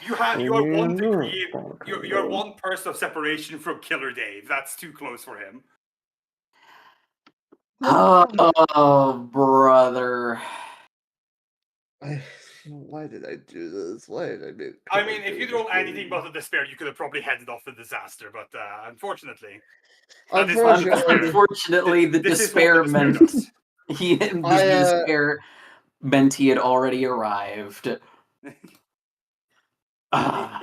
You are 1 degree, you're 1 person of separation from Killer Dave. That's too close for him. Oh, brother. Why did I do this? Why did I do? I mean, if you'd rolled anything but a despair, you could have probably headed off the disaster. But unfortunately, that is what Unfortunately, Unfortunately, the this is what despair the despair meant does. the despair meant he had already arrived. Who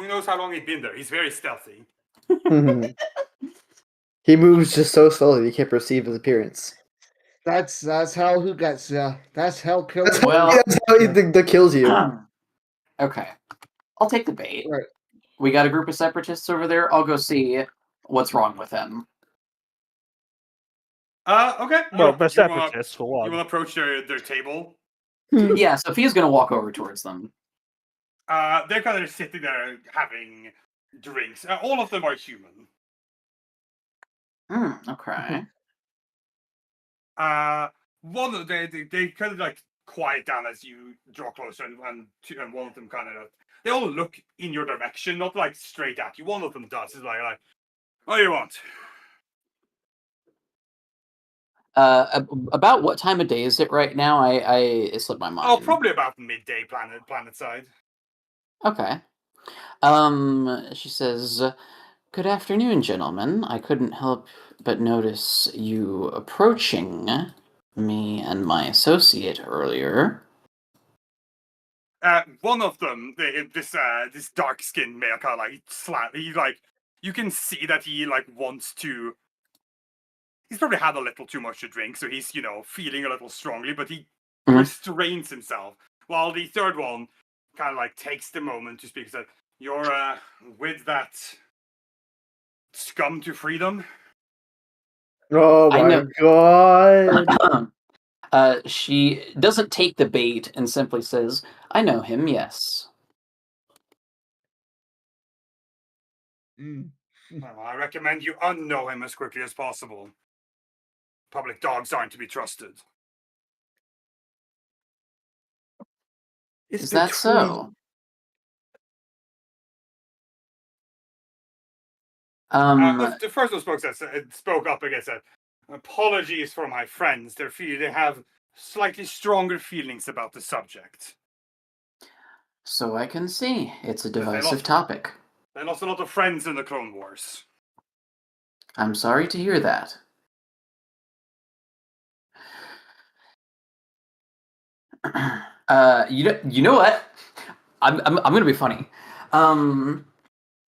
knows how long he'd been there? He's very stealthy. He moves just so slowly you can't perceive his appearance. that's how who gets ya. That's how Killer. That's how he that kills you. Okay. I'll take the bait. Right. We got a group of separatists over there. I'll go see what's wrong with them. Okay. Well, the You separatists for want one. to approach their table? Yeah, Sophia's gonna walk over towards them. They're kind of sitting there having drinks. All of them are human. Okay. One of they kind of like quiet down as you draw closer, and one of them kind of they all look in your direction, not like straight at you. One of them does. It's like what do you want? About what time of day is it right now? It slipped my mind. Oh, probably about midday planet side. Okay. She says, "Good afternoon, gentlemen. I couldn't help but notice you approaching me and my associate earlier." One of them, this dark skinned male, kind of like he like you can see that he like wants to he's probably had a little too much to drink, so he's feeling a little strongly, but he Mhm. restrains himself. While the third one kind of like takes the moment to speak. Said, "You're with that scum to freedom." Oh I my know. god. She doesn't take the bait and simply says, "I know him, yes." Mm. Well, I recommend you unknow him as quickly as possible. Public dogs aren't to be trusted. Is that so? The first one spoke up against that. Apologies for my friends. They have slightly stronger feelings about the subject. So I can see. It's a they divisive lost- topic. They lost a lot of friends in the Clone Wars. I'm sorry to hear that. You know what? I'm gonna be funny. Oh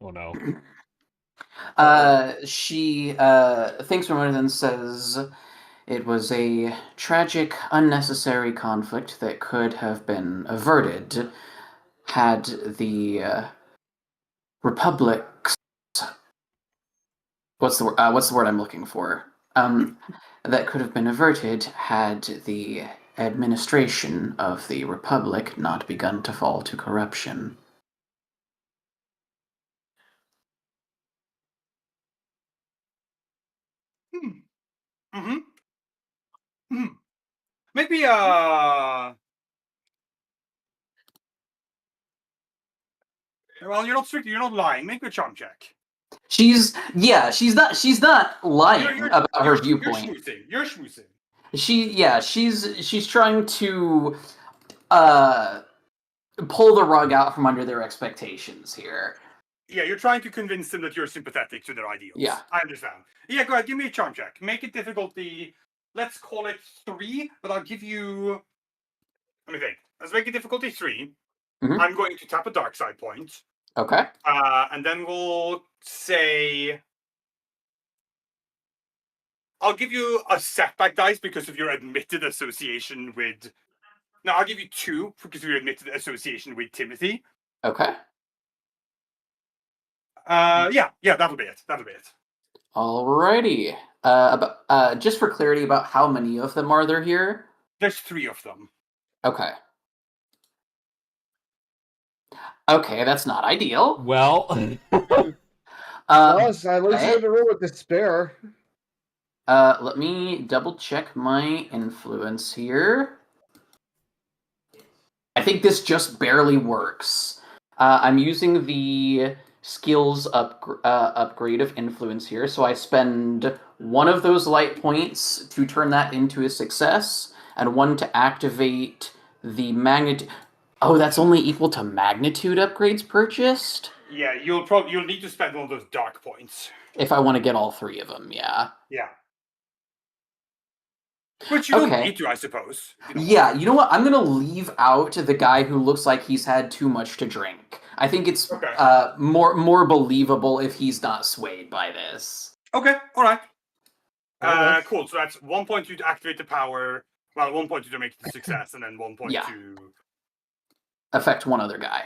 no. She thinks for a moment and says it was a tragic, unnecessary conflict that could have been averted had the Republic's what's the word I'm looking for? That could have been averted had the administration of the Republic not begun to fall to corruption. Mm-hmm. Mm-hmm. Maybe well, you're not lying. Make a charm check. She's not lying about her viewpoint. You're schmoozing. She's trying to pull the rug out from under their expectations here. Yeah, you're trying to convince them that you're sympathetic to their ideals. Yeah. I understand. Yeah, go ahead, give me a charm check. Make it difficulty, let's call it 3, but I'll give you... Let me think. Let's make it difficulty 3. Mhm. I'm going to tap a dark side point. Okay. And then we'll say... I'll give you a setback dice because of your admitted association with... No, I'll give you 2 because of your admitted association with Timothy. Okay. Yeah, that'll be it. Alrighty. Just for clarity about how many of them are there here? There's 3 of them. Okay. Okay, that's not ideal. Well, Plus, I least you're in the room with despair. Let me double check my influence here. I think this just barely works. I'm using the skills upgrade of influence here, so I spend 1 of those light points to turn that into a success, and 1 to activate the magnitude. Oh, that's only equal to magnitude upgrades purchased? Yeah, you'll need to spend 1 of those dark points. If I want to get all 3 of them, yeah. Yeah. Which you don't need to, I suppose. Yeah, you know what? I'm gonna leave out the guy who looks like he's had too much to drink. I think it's more believable if he's not swayed by this. Okay, alright. Cool, so that's 1.2 to activate the power, 1.2 to make it a success, and then 1.2... Yeah. Affect 1 other guy.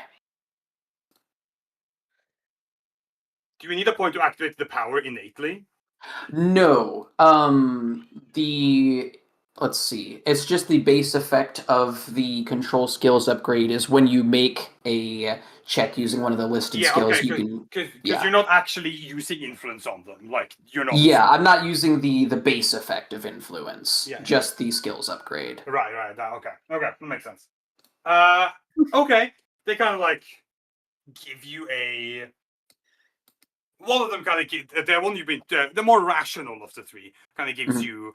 Do you need a point to activate the power innately? No. Let's see. It's just the base effect of the control skills upgrade is when you make a check using one of the listed skills, you can... Because you're not actually using influence on them. Like, you're not... Yeah, I'm not using the base effect of influence. Yeah. Just the skills upgrade. Right. Okay, that makes sense. Okay. They kind of, like, give you a... One of them kind of gives... The more rational of the 3 kind of gives you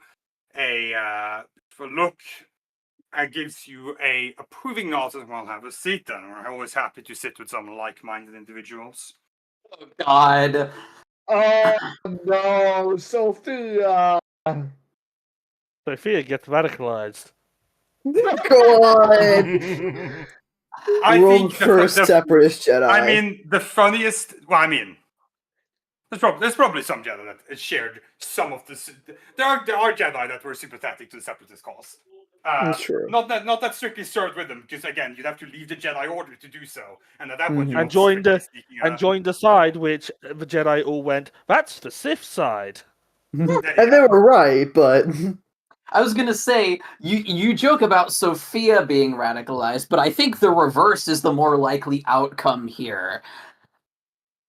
a look and gives you a approving nod and well, have a seat then. We're always happy to sit with some like-minded individuals. Oh God. Oh no, Sophia. Sophia gets radicalized. Go on. I World think first separatist Jedi. I mean, the funniest... Well, I mean... There's probably some Jedi that shared some of this. There are Jedi that were sympathetic to the Separatist cause. That's true. Not that strictly served with them, because again, you'd have to leave the Jedi Order to do so, and at that point, Mhm. you're And joined strictly the speaking, and joined the side which the Jedi all went. That's the Sith side. And they were right, but I was gonna say, you joke about Sophia being radicalized, but I think the reverse is the more likely outcome here.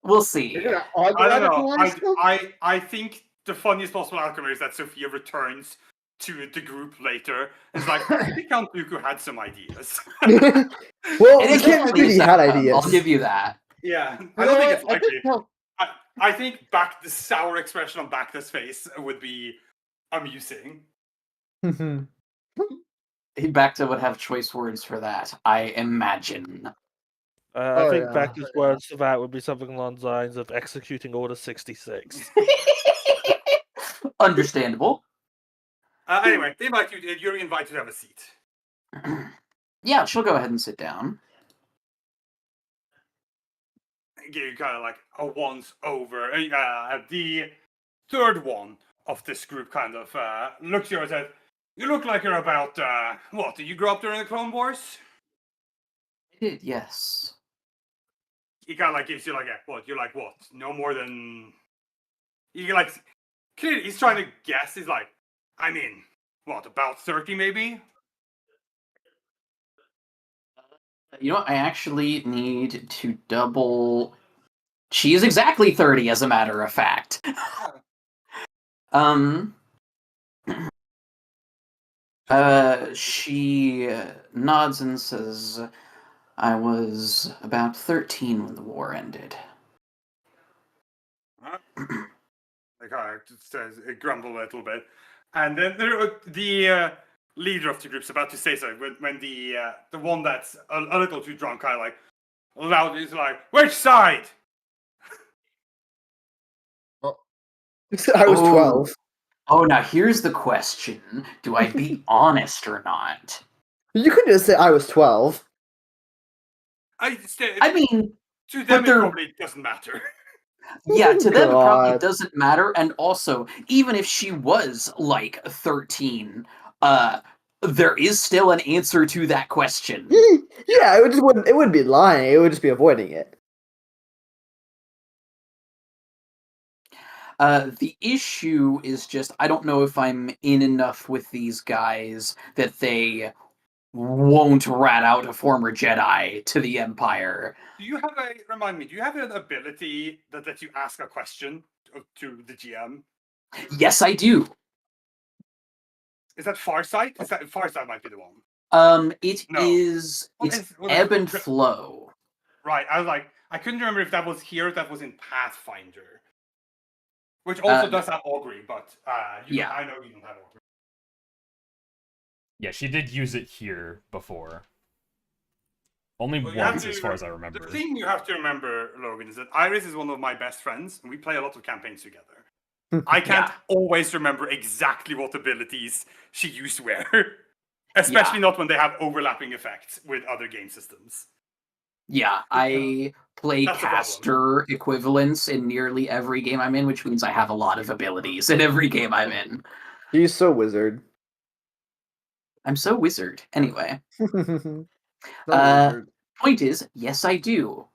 We'll see. You're gonna I don't know. unradicalize them? I think the funniest possible outcome is that Sophia returns to the group later. It's like, I think Count Dooku had some ideas. well, It we is can't definitely a really had outcome, ideas. I'll give you that. Yeah, You I know don't think what? it's I likely. think Count- I think the sour expression on Bacta's face would be amusing. Bacta would have choice words for that, I imagine. I Oh, think yeah. Bacta's words to that would be something along the lines of executing Order 66. Understandable. Anyway, they invite you. You're invited to have a seat. Yeah, she'll go ahead and sit down. You kind of like a once over. The third one of this group kind of looks at you and says, "You look like you're about what? Did you grow up during the Clone Wars?" I did, yes. He kind of like gives you like a what? You're like what? No more than you like. Clearly, he's trying to guess. He's like, I mean, what? About 30 maybe. You know what? I actually need to double. She is exactly 30, as a matter of fact. She nods and says, I was about 13 when the war ended. The guy says, grumble a little bit, and then the leader of the group's about to say something when the one that's a little too drunk kind of like loud is like, "Which side?" I was Oh. 12. Oh, now here's the question. Do I be honest or not? You could just say I was 12. I mean, to them but it they're- probably doesn't matter. yeah, to them it probably God. doesn't matter. And also, even if she was like 13, there is still an answer to that question. Yeah, it wouldn't be lying, it would just be avoiding it. The issue is just I don't know if I'm in enough with these guys that they won't rat out a former Jedi to the Empire. Do you have remind me? Do you have an ability that lets you ask a question to the GM? Yes, I do. Is that Farsight? Is that Farsight might be the one? It No. is. Well, It's well, ebb and that's- flow. Right. I was like, I couldn't remember if that was here or if that was in Pathfinder, which also does have augury, but yeah. I know you don't have augury. Yeah, she did use it here before. Only Well, you have once, to- as far as I remember. The thing you have to remember, Logan, is that Iris is one of my best friends, and we play a lot of campaigns together. I can't always remember exactly what abilities she used where, especially not when they have overlapping effects with other game systems. Yeah, I play That's the problem. caster equivalents in nearly every game I'm in, which means I have a lot of abilities in every game I'm in. He's so wizard. I'm so wizard. Anyway, So Uh, weird. point is, yes, I do.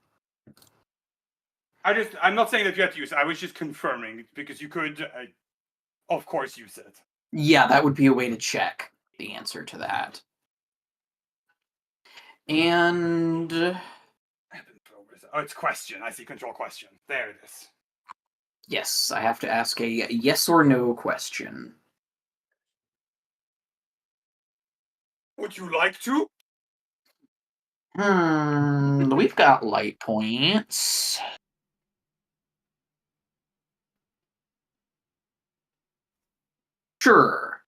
I'm not saying that you have to use it. I was just confirming because you could, of course, use it. Yeah, that would be a way to check the answer to that. And Oh, it's question. I see control question. There it is. yes, I have to ask a yes or no question. Would you like to? We've got light points. Sure.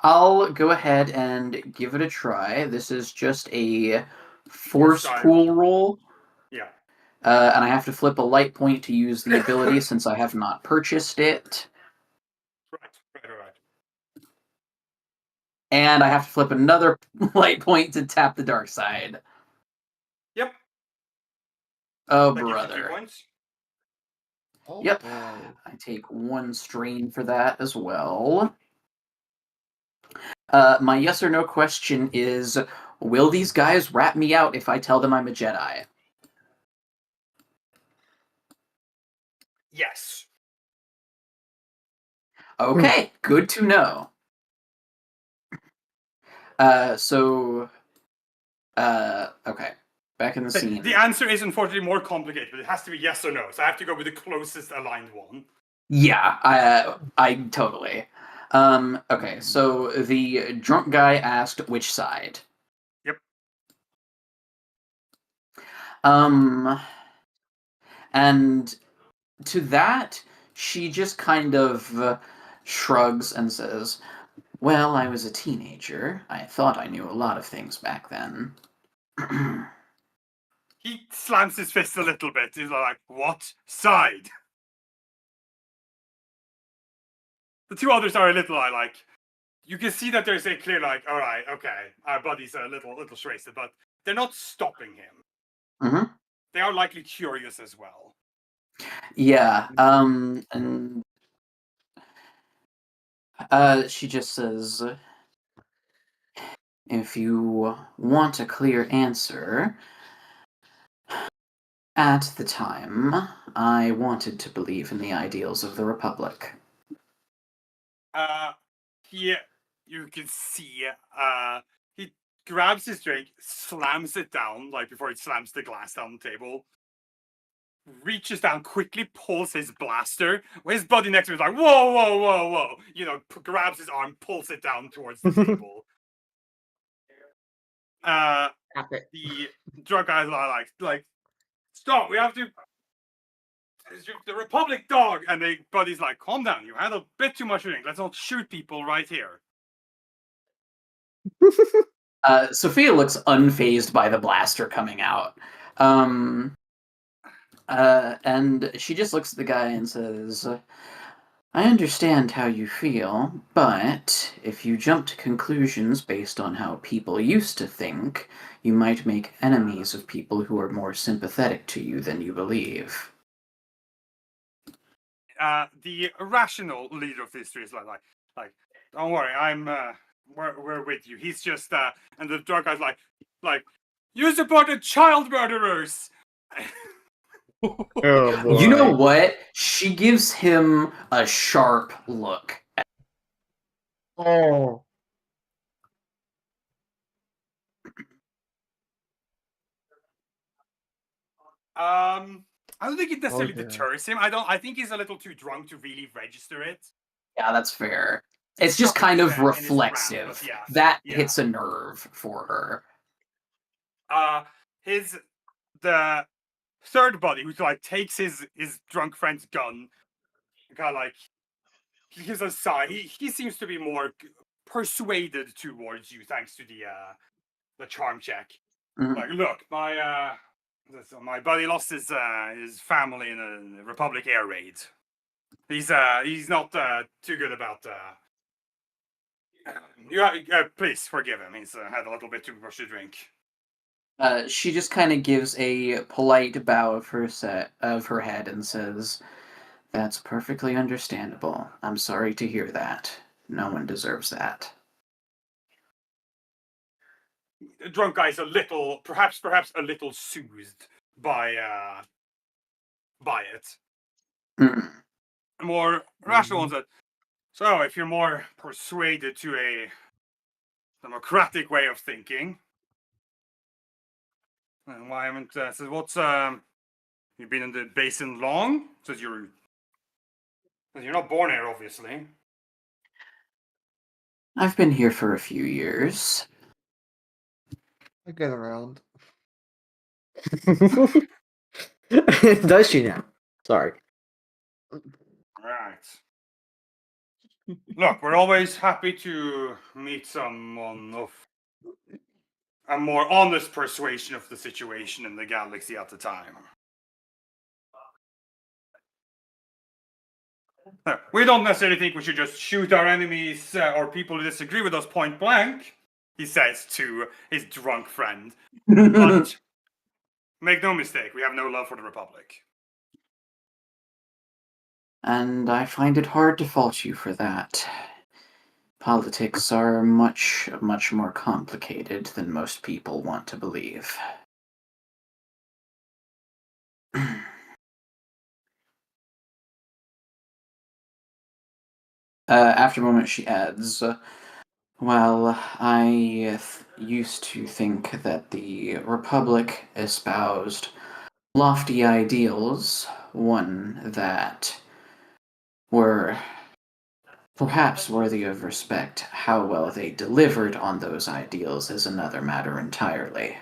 I'll go ahead and give it a try. This is just a force side. pool roll. Yeah. And I have to flip a light point to use the ability since I have not purchased it. Right. And I have to flip another light point to tap the dark side. Yep. Oh, That gives you 2 brother. points. Oh, Yep. boy. I take 1 strain for that as well. My yes or no question is, will these guys rat me out if I tell them I'm a Jedi? Yes. Okay, good to know. Okay. Back in the scene. The answer is unfortunately more complicated, but it has to be yes or no. So I have to go with the closest aligned one. Yeah, I totally. Okay, so the drunk guy asked which side. Yep. And to that, she just kind of shrugs and says, "Well, I was a teenager. I thought I knew a lot of things back then." He slams his fist a little bit. He's like, what side? The two others are a little like, you can see that there's a clear like, all right, okay, our buddies are a little wasted, but they're not stopping him. Mm-hmm. They are likely curious as well. Yeah, and she just says, "If you want a clear answer, at the time, I wanted to believe in the ideals of the Republic." Here you can see, he grabs his drink, slams it down, like before he slams the glass down the table, reaches down, quickly pulls his blaster. His buddy next to him is like, whoa, whoa, whoa, whoa. You know, grabs his arm, pulls it down towards the table. The drug guys are like, stop, we have to. The Republic dog. And the buddy's like, calm down, you had a bit too much drink. Let's not shoot people right here. Sophia looks unfazed by the blaster coming out. And she just looks at the guy and says, "I understand how you feel, but if you jump to conclusions based on how people used to think, you might make enemies of people who are more sympathetic to you than you believe." The rational leader of history is like, don't worry, we're with you. He's just, and the drug guy's like, you supported child murderers. Oh, boy. You know what? She gives him a sharp look. Oh. I don't think it necessarily Okay. deters him. I think he's a little too drunk to really register it. Yeah, that's fair. It's just Not kind in of his rant, reflexive. but yeah, That yeah. hits a nerve for her. The third buddy who like takes his drunk friend's gun, kind of like he gives a sigh. He seems to be more persuaded towards you thanks to the charm check. Mhm. Like, look, my buddy lost his family in a Republic air raid. He's not too good about. Please forgive him. He's had a little bit too much to drink. She just kind of gives a polite bow of her head and says, "That's perfectly understandable. I'm sorry to hear that. No one deserves that." The drunk guy's a little, perhaps a little soothed by it. Mm. More rational ones that. So, if you're more persuaded to a democratic way of thinking, then why haven't says what's you've been in the basin long? Says you're not born here, obviously. I've been here for a few years. I get around. Does she now? Sorry. Right. Look, we're always happy to meet someone of a more honest persuasion of the situation in the galaxy at the time. We don't necessarily think we should just shoot our enemies or people who disagree with us point blank, he says to his drunk friend. But make no mistake, we have no love for the Republic. And I find it hard to fault you for that. Politics are much, much more complicated than most people want to believe. After a moment, she adds, well, I used to think that the Republic espoused lofty ideals, one that were perhaps worthy of respect. How well they delivered on those ideals is another matter entirely.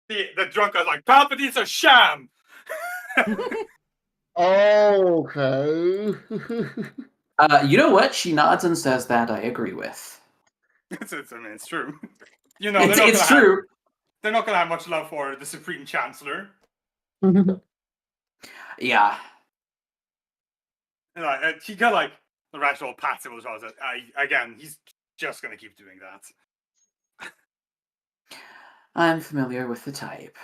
The drunk guy's like, Palpatine's a sham! Okay. You know what? She nods and says that I agree with. I mean, it's true. You know, It's true. They're not gonna have much love for the Supreme Chancellor. Yeah. And she kind of like the rational pats him as well. Again, he's just gonna keep doing that. I'm familiar with the type.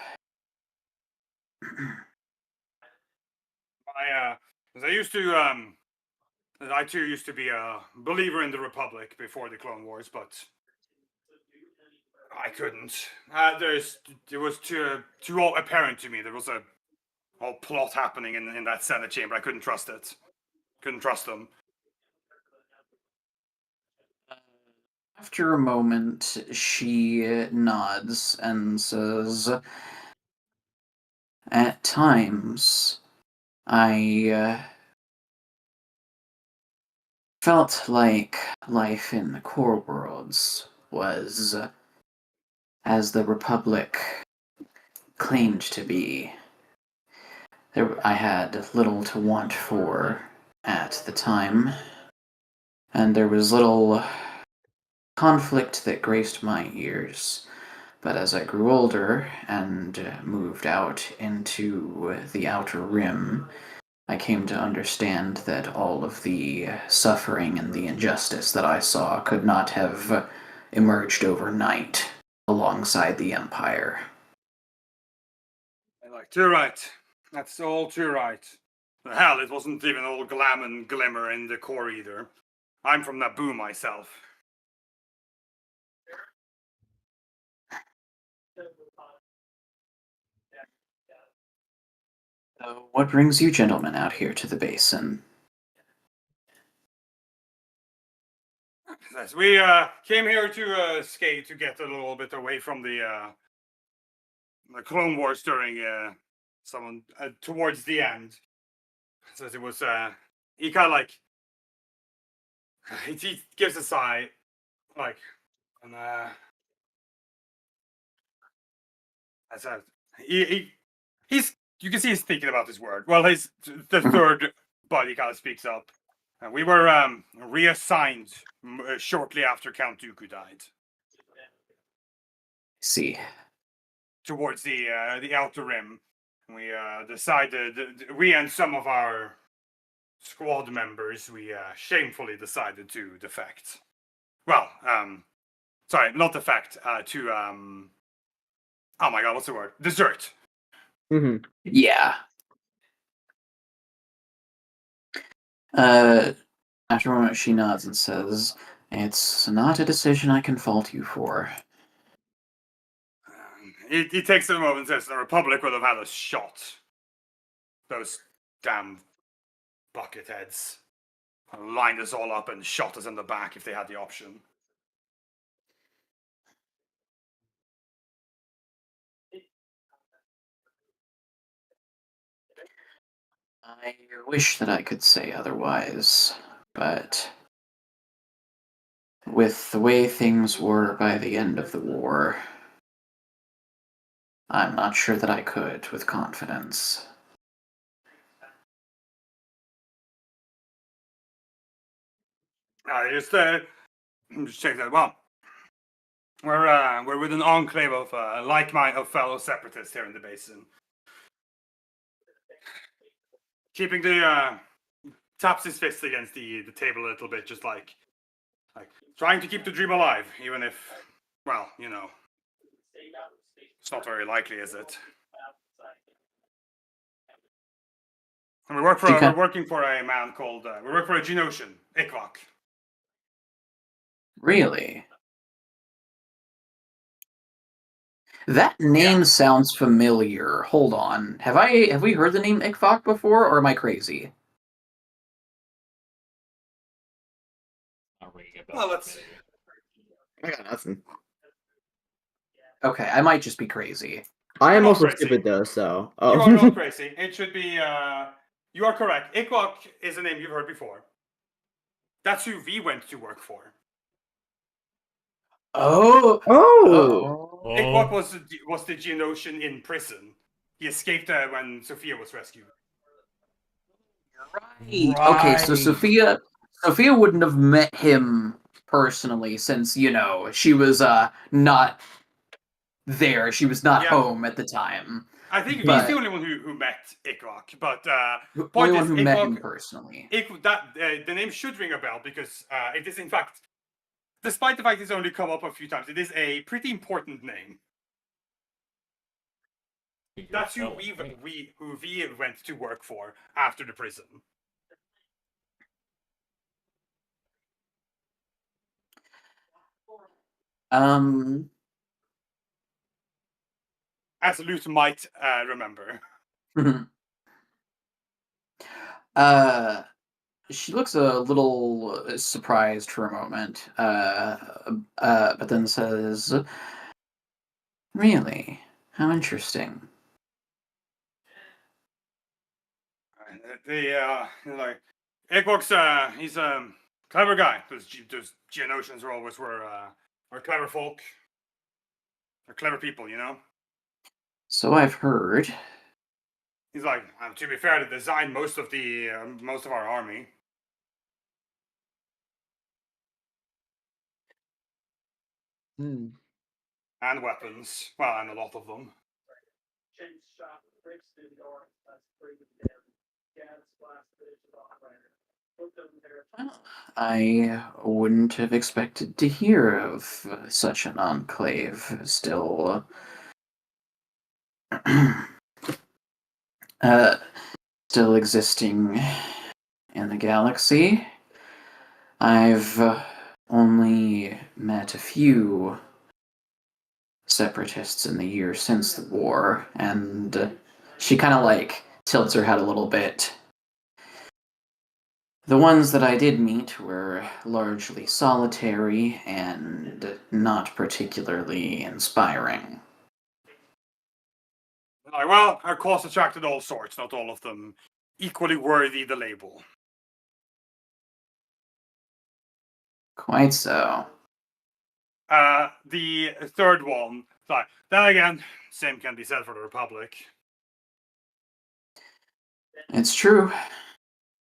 I too used to be a believer in the Republic before the Clone Wars, but I couldn't. It was too apparent to me. There was a whole plot happening in that Senate chamber. I couldn't trust it. Couldn't trust them. After a moment, she nods and says, at times, I felt like life in the core worlds was as the Republic claimed to be. I had little to want for at the time, and there was little conflict that graced my years. But as I grew older and moved out into the Outer Rim, I came to understand that all of the suffering and the injustice that I saw could not have emerged overnight alongside the Empire. Too right. That's all too right. Hell, it wasn't even all glam and glimmer in the core either. I'm from Naboo myself. So what brings you gentlemen out here to the basin? Yes, we came here to skate to get a little bit away from the Clone Wars during towards the end. So it was he kind of like he gives a sigh, like, and I said he's you can see he's thinking about this word. Well, the third body kind of speaks up. We were reassigned shortly after Count Dooku died. See. Towards the Outer Rim. We decided, we and some of our squad members, we shamefully decided to defect. Well, sorry, not defect, to, oh my god, what's the word? Desert. Mm-hmm. Yeah. After a moment, she nods and says, it's not a decision I can fault you for. He takes a moment and says, the Republic would have had us shot. Those damn bucketheads lined us all up and shot us in the back if they had the option. I wish that I could say otherwise, but with the way things were by the end of the war, I'm not sure that I could with confidence. I just check that. Well, we're with an enclave of like-minded fellow separatists here in the basin, keeping the taps his fist against the table a little bit, just like trying to keep the dream alive, even if, well, you know, it's not very likely, is it? And we work for She we're can- working for a man called we work for a Geonosian, Ikvok. Really? That name sounds familiar. Hold on. Have we heard the name Ikvok before, or am I crazy? Not ringing a bell Well, for let's- me. I got nothing. Okay, I might just be crazy. I am You're not also crazy. stupid though, so. You are not crazy. It should be. You are correct. Ikvok is a name you've heard before. That's who we went to work for. Oh. Oh. Ikvok was the Geonosian in prison. He escaped when Sophia was rescued. Right. Okay, so Right. Sophia wouldn't have met him personally since, she was not there. She was not Yeah. home at the time. I think But- he's the only one who met Ikvok, but The point only is, one who met him Ikvok- personally. the name should ring a bell because it is in fact, despite the fact it's only come up a few times, it is a pretty important name. That's who we went to work for after the prison. As Luth might remember. She looks a little surprised for a moment, but then says, "Really? How interesting." Like Ikvok's he's a clever guy. Those Geonosians are clever folk. They're clever people, you know. So I've heard. He's like, to be fair, to design most of our army. Hmm. And weapons. Well, and a lot of them. I wouldn't have expected to hear of such an enclave still still existing in the galaxy. I've only met a few separatists in the years since the war, and she kind of tilts her head a little bit. The ones that I did meet were largely solitary and not particularly inspiring. Like, well, our cause attracted all sorts, not all of them equally worthy the label. Quite so. The third one, then again, same can be said for the Republic. It's true.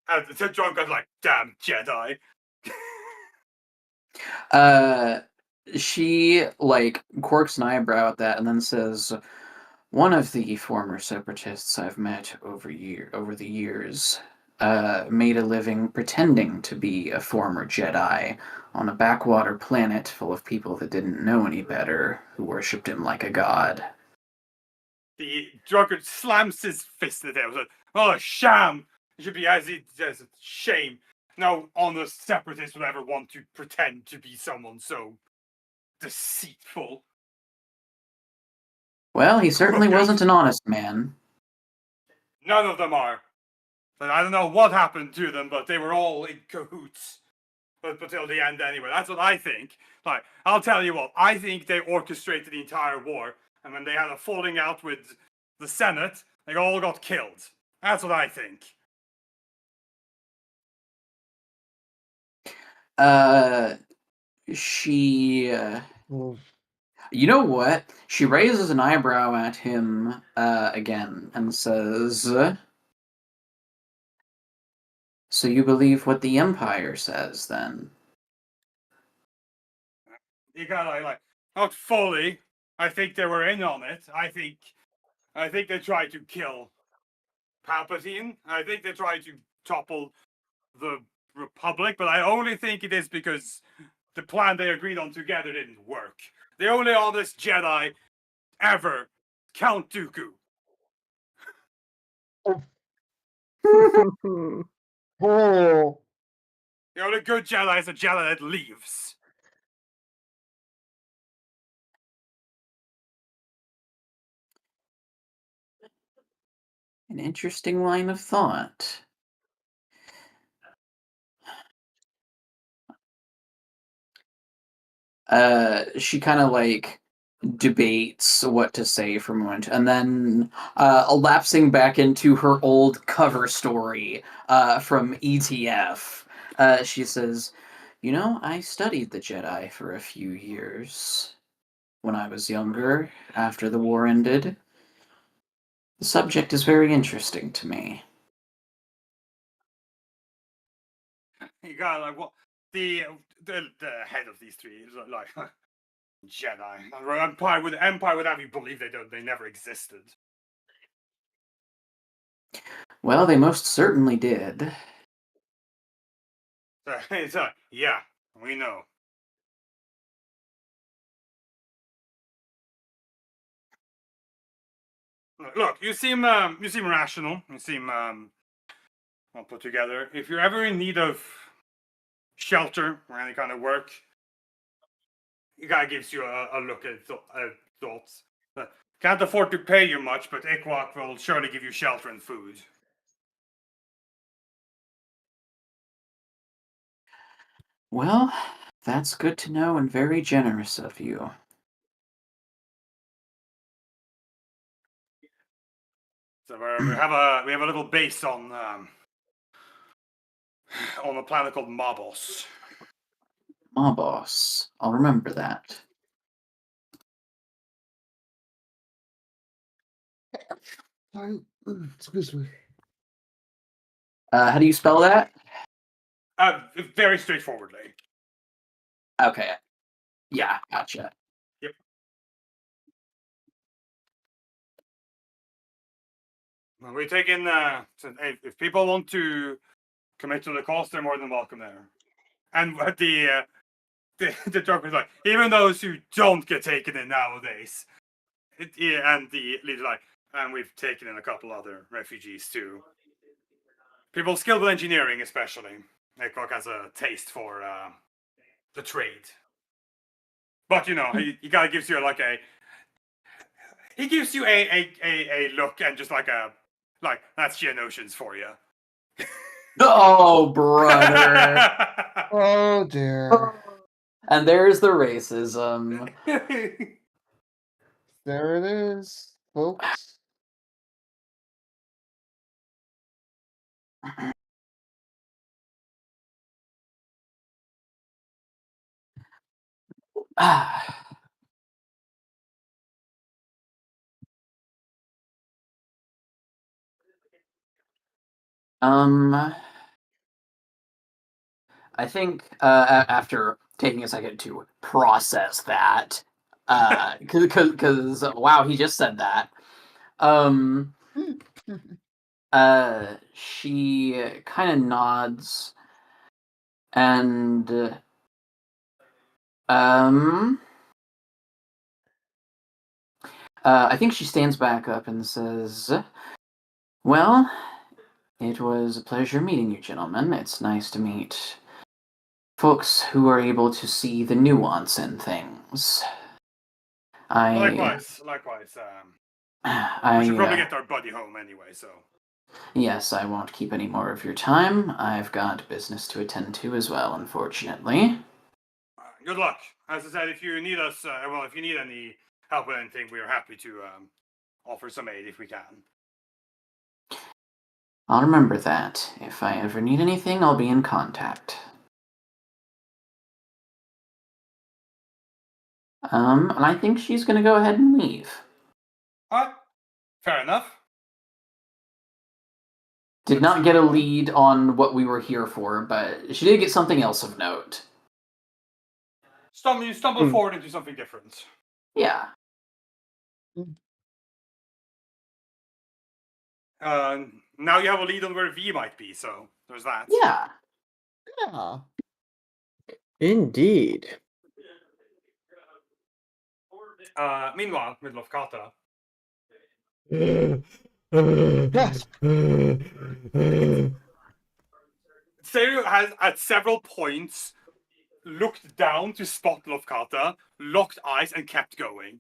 The drunk guy's like, damn Jedi. She quirks an eyebrow at that and then says, "One of the former separatists I've met over the years made a living pretending to be a former Jedi on a backwater planet full of people that didn't know any better, who worshipped him like a god." The drunkard slams his fist in the table. Like, oh, sham! It should be as a shame. No honest separatist would ever want to pretend to be someone so deceitful. Well, he certainly Okay. wasn't an honest man. None of them are. But I don't know what happened to them, but they were all in cahoots. But till the end anyway. That's what I think. I'll tell you what, I think they orchestrated the entire war, and when they had a falling out with the Senate, they all got killed. That's what I think. She Well, You know what? She raises an eyebrow at him again and says, "So you believe what the Empire says, then?" You gotta not fully. I think they were in on it. I think they tried to kill Palpatine. I think they tried to topple the Republic, but I only think it is because the plan they agreed on together didn't work. The only honest Jedi ever, Count Dooku. Oh, You know, a good Jedi is a Jedi that leaves. An interesting line of thought. She kind of like debates what to say for a moment, and then elapsing back into her old cover story from ETF, she says, "You know, I studied the Jedi for a few years when I was younger, after the war ended. The subject is very interesting to me." You got like what the head of these three is like Jedi. Empire would have you believe they never existed. Well, they most certainly did. So it's like, yeah, we know. Look, you seem rational. You seem well put together. If you're ever in need of shelter or any kind of work, the guy gives you a look at thoughts. Can't afford to pay you much, but Ikwak will surely give you shelter and food. Well, that's good to know and very generous of you. So we have a little base on a planet called Mabos. Boss. I'll remember that. sorry. Excuse me. How do you spell that? Very straightforwardly. Okay. Yeah, gotcha. Yep. We take in if people want to commit to the cost, they're more than welcome there. And the joke is like, even those who don't get taken in nowadays, and the leader's like, and we've taken in a couple other refugees too. People skilled with engineering, especially. Ekok has a taste for the trade. But you know, he kind of gives you he gives you a look and just like that's Geonosians for you. Oh, brother. Oh dear. And there's the racism. There it is, folks. I think after taking a second to process that, because wow, he just said that. She kind of nods, and I think she stands back up and says, "Well, it was a pleasure meeting you, gentlemen. It's nice to meet folks who are able to see the nuance in things. Likewise. We should probably I get our buddy home anyway, so. yes, I won't keep any more of your time. I've got business to attend to as well, unfortunately. Good luck. As I said, if you need us, if you need any help with anything, we are happy to offer some aid if we can. I'll remember that. If I ever need anything, I'll be in contact. And I think she's gonna go ahead and leave. Alright. Fair enough. Did not get a lead on what we were here for, but she did get something else of note. You stumble forward into something different. Yeah. Now you have a lead on where V might be, so there's that. Yeah. Yeah. Indeed. Meanwhile, middle of Kata. Yes. Serio has at several points looked down to spot Lofkata, locked eyes, and kept going.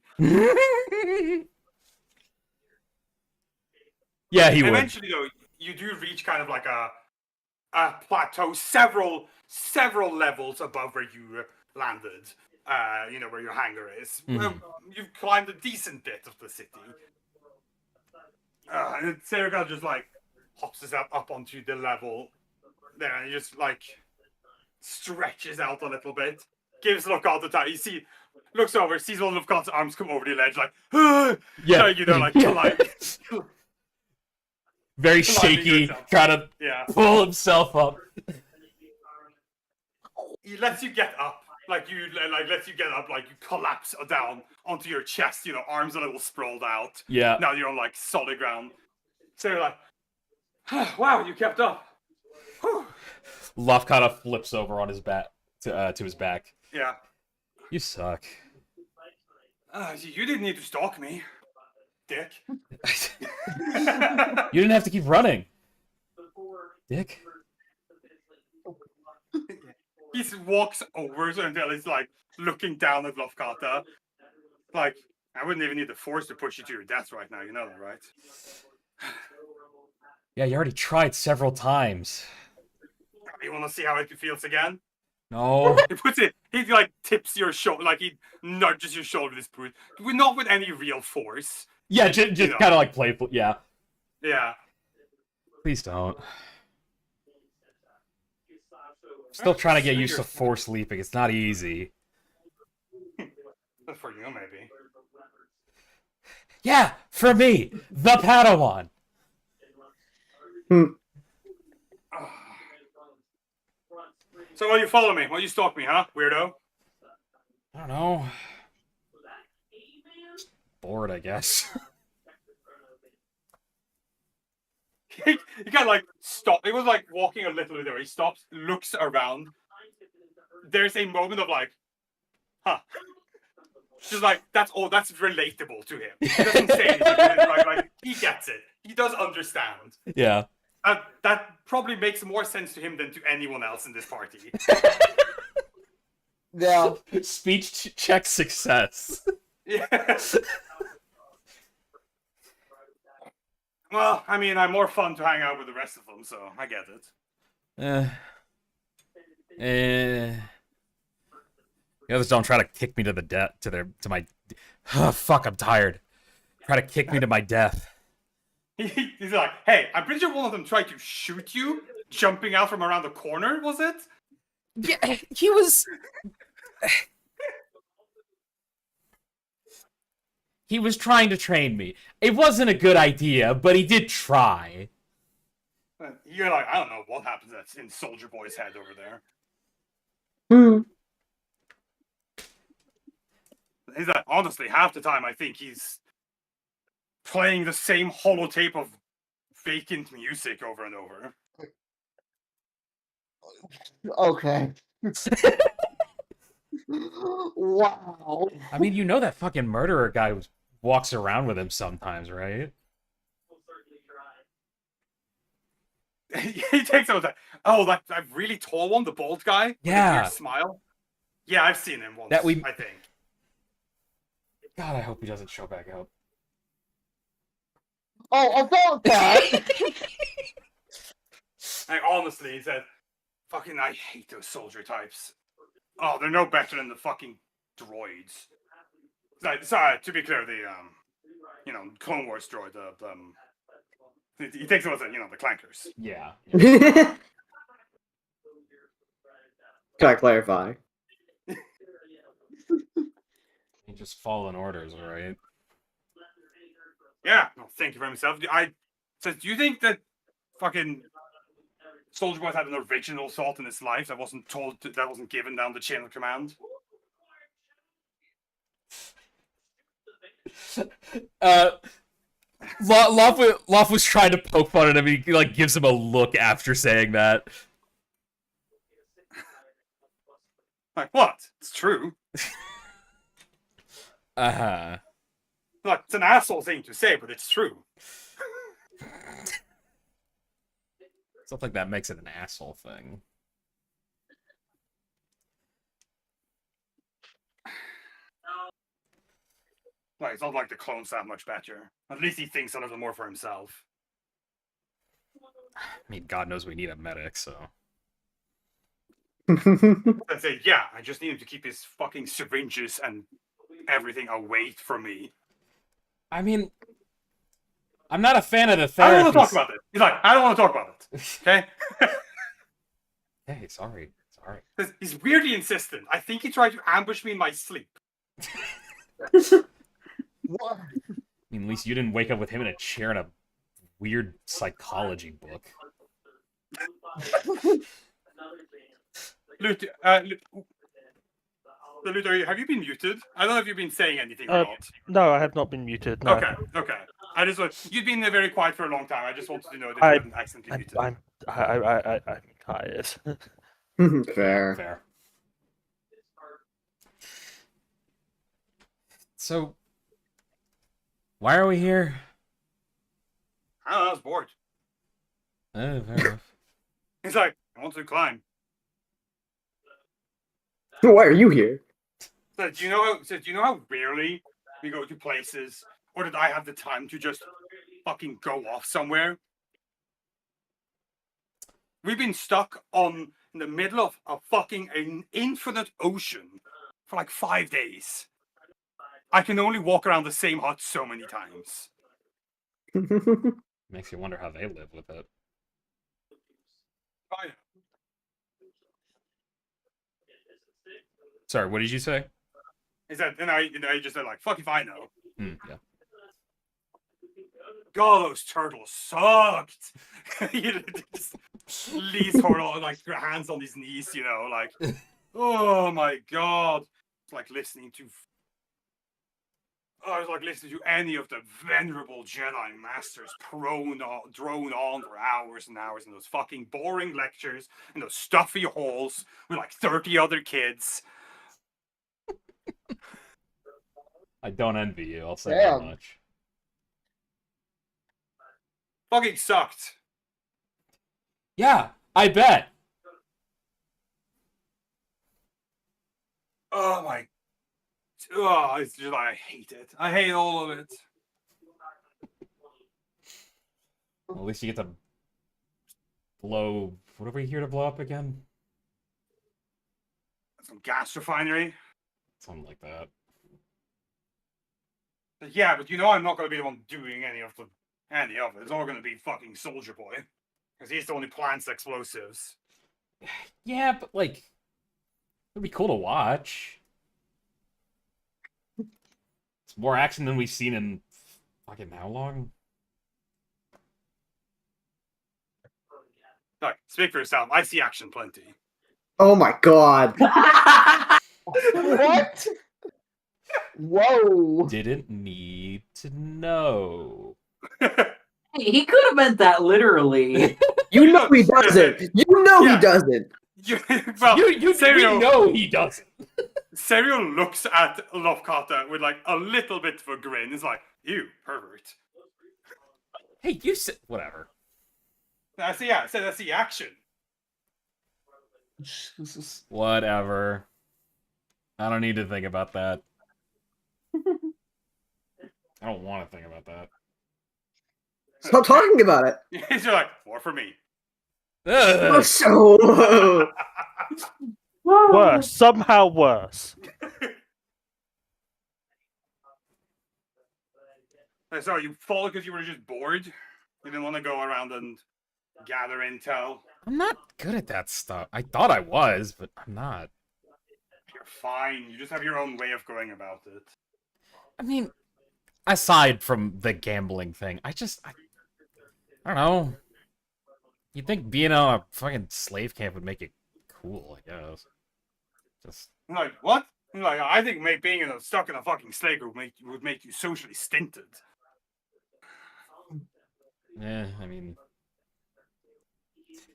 Yeah, he would. Eventually, though, you do reach kind of like a plateau, several levels above where you landed. Where your hangar is. Mhm. You've climbed a decent bit of the city. And Serigal just like hops us up onto the level there, and he just like stretches out a little bit, gives Lockhart time. You see, looks over, sees one of Lockhart's arms come over the ledge, like, Yeah. Very shaky, yourself. trying to Yeah. pull himself up. He lets you get up. Like you collapse down onto your chest, arms a little sprawled out. Yeah. Now you're on like solid ground. So you're like, wow, you kept up. Whew. Luff kind of flips over on his back to his back. Yeah. You suck. You didn't need to stalk me, dick. You didn't have to keep running, dick. He walks over until he's like looking down at Lofkata. Like, I wouldn't even need the force to push you to your death right now, you know that, right? Yeah, you already tried several times. You want to see how it feels again? No. He like tips your shoulder, like he nudges your shoulder with his boot. Not with any real force. Yeah, just kind of like playful. Yeah. Yeah. Please don't. Still trying to get used to force leaping. It's not easy. For you, maybe. Yeah, for me, the Padawan. So why you follow me? Why you stalk me, huh, weirdo? I don't know. Just bored, I guess. He kind of like stop. It was like walking a little bit there. He stops, looks around. There's a moment of like, huh. Just like that's all. That's relatable to him. He doesn't say anything. Like he gets it. He does understand. Yeah. That probably makes more sense to him than to anyone else in this party. Yeah. Speech check success. Yeah. Well, I mean, I'm more fun to hang out with the rest of them, so I get it. The others don't try to kick me to the to my. Oh, fuck, I'm tired. Try to kick me to my death. He's like, hey, I'm pretty sure one of them tried to shoot you, jumping out from around the corner, was it? Yeah, he was. He was trying to train me. It wasn't a good idea, but he did try. You're like, I don't know what happens that's in Soldier Boy's head over there. He's like, honestly, half the time I think he's playing the same holotape of vacant music over and over. Okay. Wow. I mean, you know that fucking murderer guy walks around with him sometimes, right? He takes out that. Oh, that really tall one, the bald guy. With Yeah. the weird smile. Yeah, I've seen him once. I think. God, I hope he doesn't show back up. Oh, about that. Like, honestly, he said, "Fucking, I hate those soldier types. Oh, they're no better than the fucking droids." Sorry, to be clear, the Clone Wars droid, he takes it as the clankers. Yeah. Can I clarify? He just following orders, right? Yeah, no, thank you for himself. Do you think that fucking Soldier Boy had an original thought in his life that wasn't given down the chain of command? Loff was trying to poke fun at him. He like gives him a look after saying that. Like, what? It's true. Uh-huh. Look, it's an asshole thing to say, but it's true. Stuff like that makes it an asshole thing. Like, it's not like the clone's that much better. At least he thinks a little more for himself. I mean, God knows we need a medic, so. And say, yeah, I just need him to keep his fucking syringes and everything away from me. I mean, I'm not a fan of the I therapy. don't want to talk about it. He's like, I don't want to talk about it. Okay? Hey, sorry. 'Cause he's weirdly insistent. I think he tried to ambush me in my sleep. What? I mean, at least you didn't wake up with him in a chair in a weird psychology book. Luther, Luther, have you been muted? I don't know if you've been saying anything or not. No, I have not been muted. No. Okay. I just you've been very quiet for a long time. I just wanted to know that you hadn't accidentally muted. I'm tired. Fair. Fair. So, why are we here? I don't know, I was bored. Fair enough. He's like, I want to climb. Why are you here? So do you know how rarely we go to places, or did I have the time to just fucking go off somewhere? We've been stuck in the middle of a fucking an infinite ocean for like 5 days. I can only walk around the same hut so many times. Makes you wonder how they live with it. Fine. Sorry, what did you say? Is that and I just said like fuck if I know. Yeah. God, those turtles sucked. Lee's holding like your hands on his knees, you know, like oh my god. It's like listening to I was like listening to any of the venerable Jedi masters drone on for hours and hours in those fucking boring lectures in those stuffy halls with like 30 other kids. I don't envy you, I'll say Damn. that much. Fucking sucked. Yeah, I bet. Oh my. Oh, it's just I hate it. I hate all of it. Well, at least you get to blow. What are we here to blow up again? Some gas refinery. Something like that. Yeah, but you know I'm not going to be the one doing any of it. It's all going to be fucking Soldier Boy, because he's the one who plants explosives. Yeah, but like, it'd be cool to watch. It's more action than we've seen in fucking how long? Like, speak for yourself. I see action plenty. Oh my god. What? Whoa. Didn't need to know. Hey, he could have meant that literally. You know he doesn't. You know Yeah. he doesn't. Well, You Serial, know he doesn't. Serial looks at Lofkata with like a little bit of a grin. He's like, "You pervert." Hey, you said whatever. I see. Yeah, I said that's the action. Jesus. Whatever. I don't need to think about that. I don't want to think about that. Stop talking about it. You're like, more for me. Oh, Ugh. so. Worse, somehow worse. So you followed because you were just bored? You didn't want to go around and gather intel? I'm not good at that stuff. I thought I was, but I'm not. You're fine. You just have your own way of going about it. I mean, aside from the gambling thing, I don't know. You'd think being on a fucking slave camp would make it cool, I guess. Just I'm like, what? I'm like, I think being stuck in a fucking slave would make you socially stinted. I mean,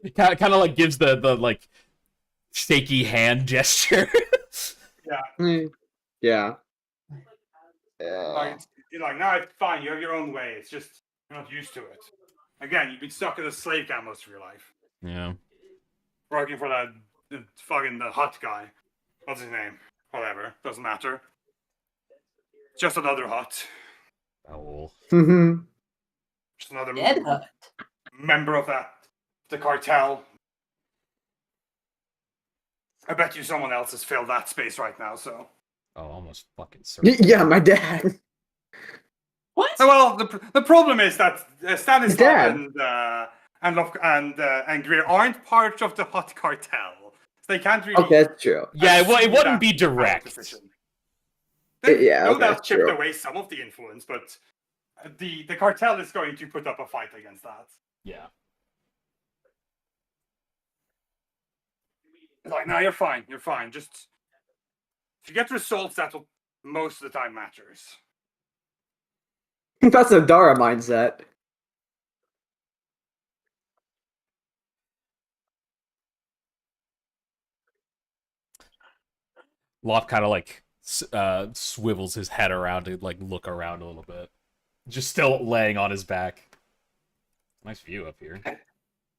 it kind of like gives the like shaky hand gesture. Yeah. Yeah. Like, you're like, no, it's fine. You have your own way. It's just you're not used to it. Again, you've been stuck in a slave camp most of your life, Yeah. working for that fucking the hut guy. What's his name? Whatever, doesn't matter. Just another hut. Owl. Mhm. Just another Dead Hut. member of the cartel. I bet you someone else has filled that space right now. So, Oh, almost fucking Yeah, my dad. What? well, the problem is that Stanislav Dad. and Greer aren't part of the hut cartel. So they can't really. Okay, that's true. Yeah, it assume wouldn't that be direct. position. Yeah, no okay, doubt chipped true. away some of the influence, but the cartel is going to put up a fight against that. Yeah. It's like, no, you're fine. You're fine. Just if you get results, that's what most of the time matters. That's a Dara mindset. Lop kind of like swivels his head around to like look around a little bit. Just still laying on his back. Nice view up here.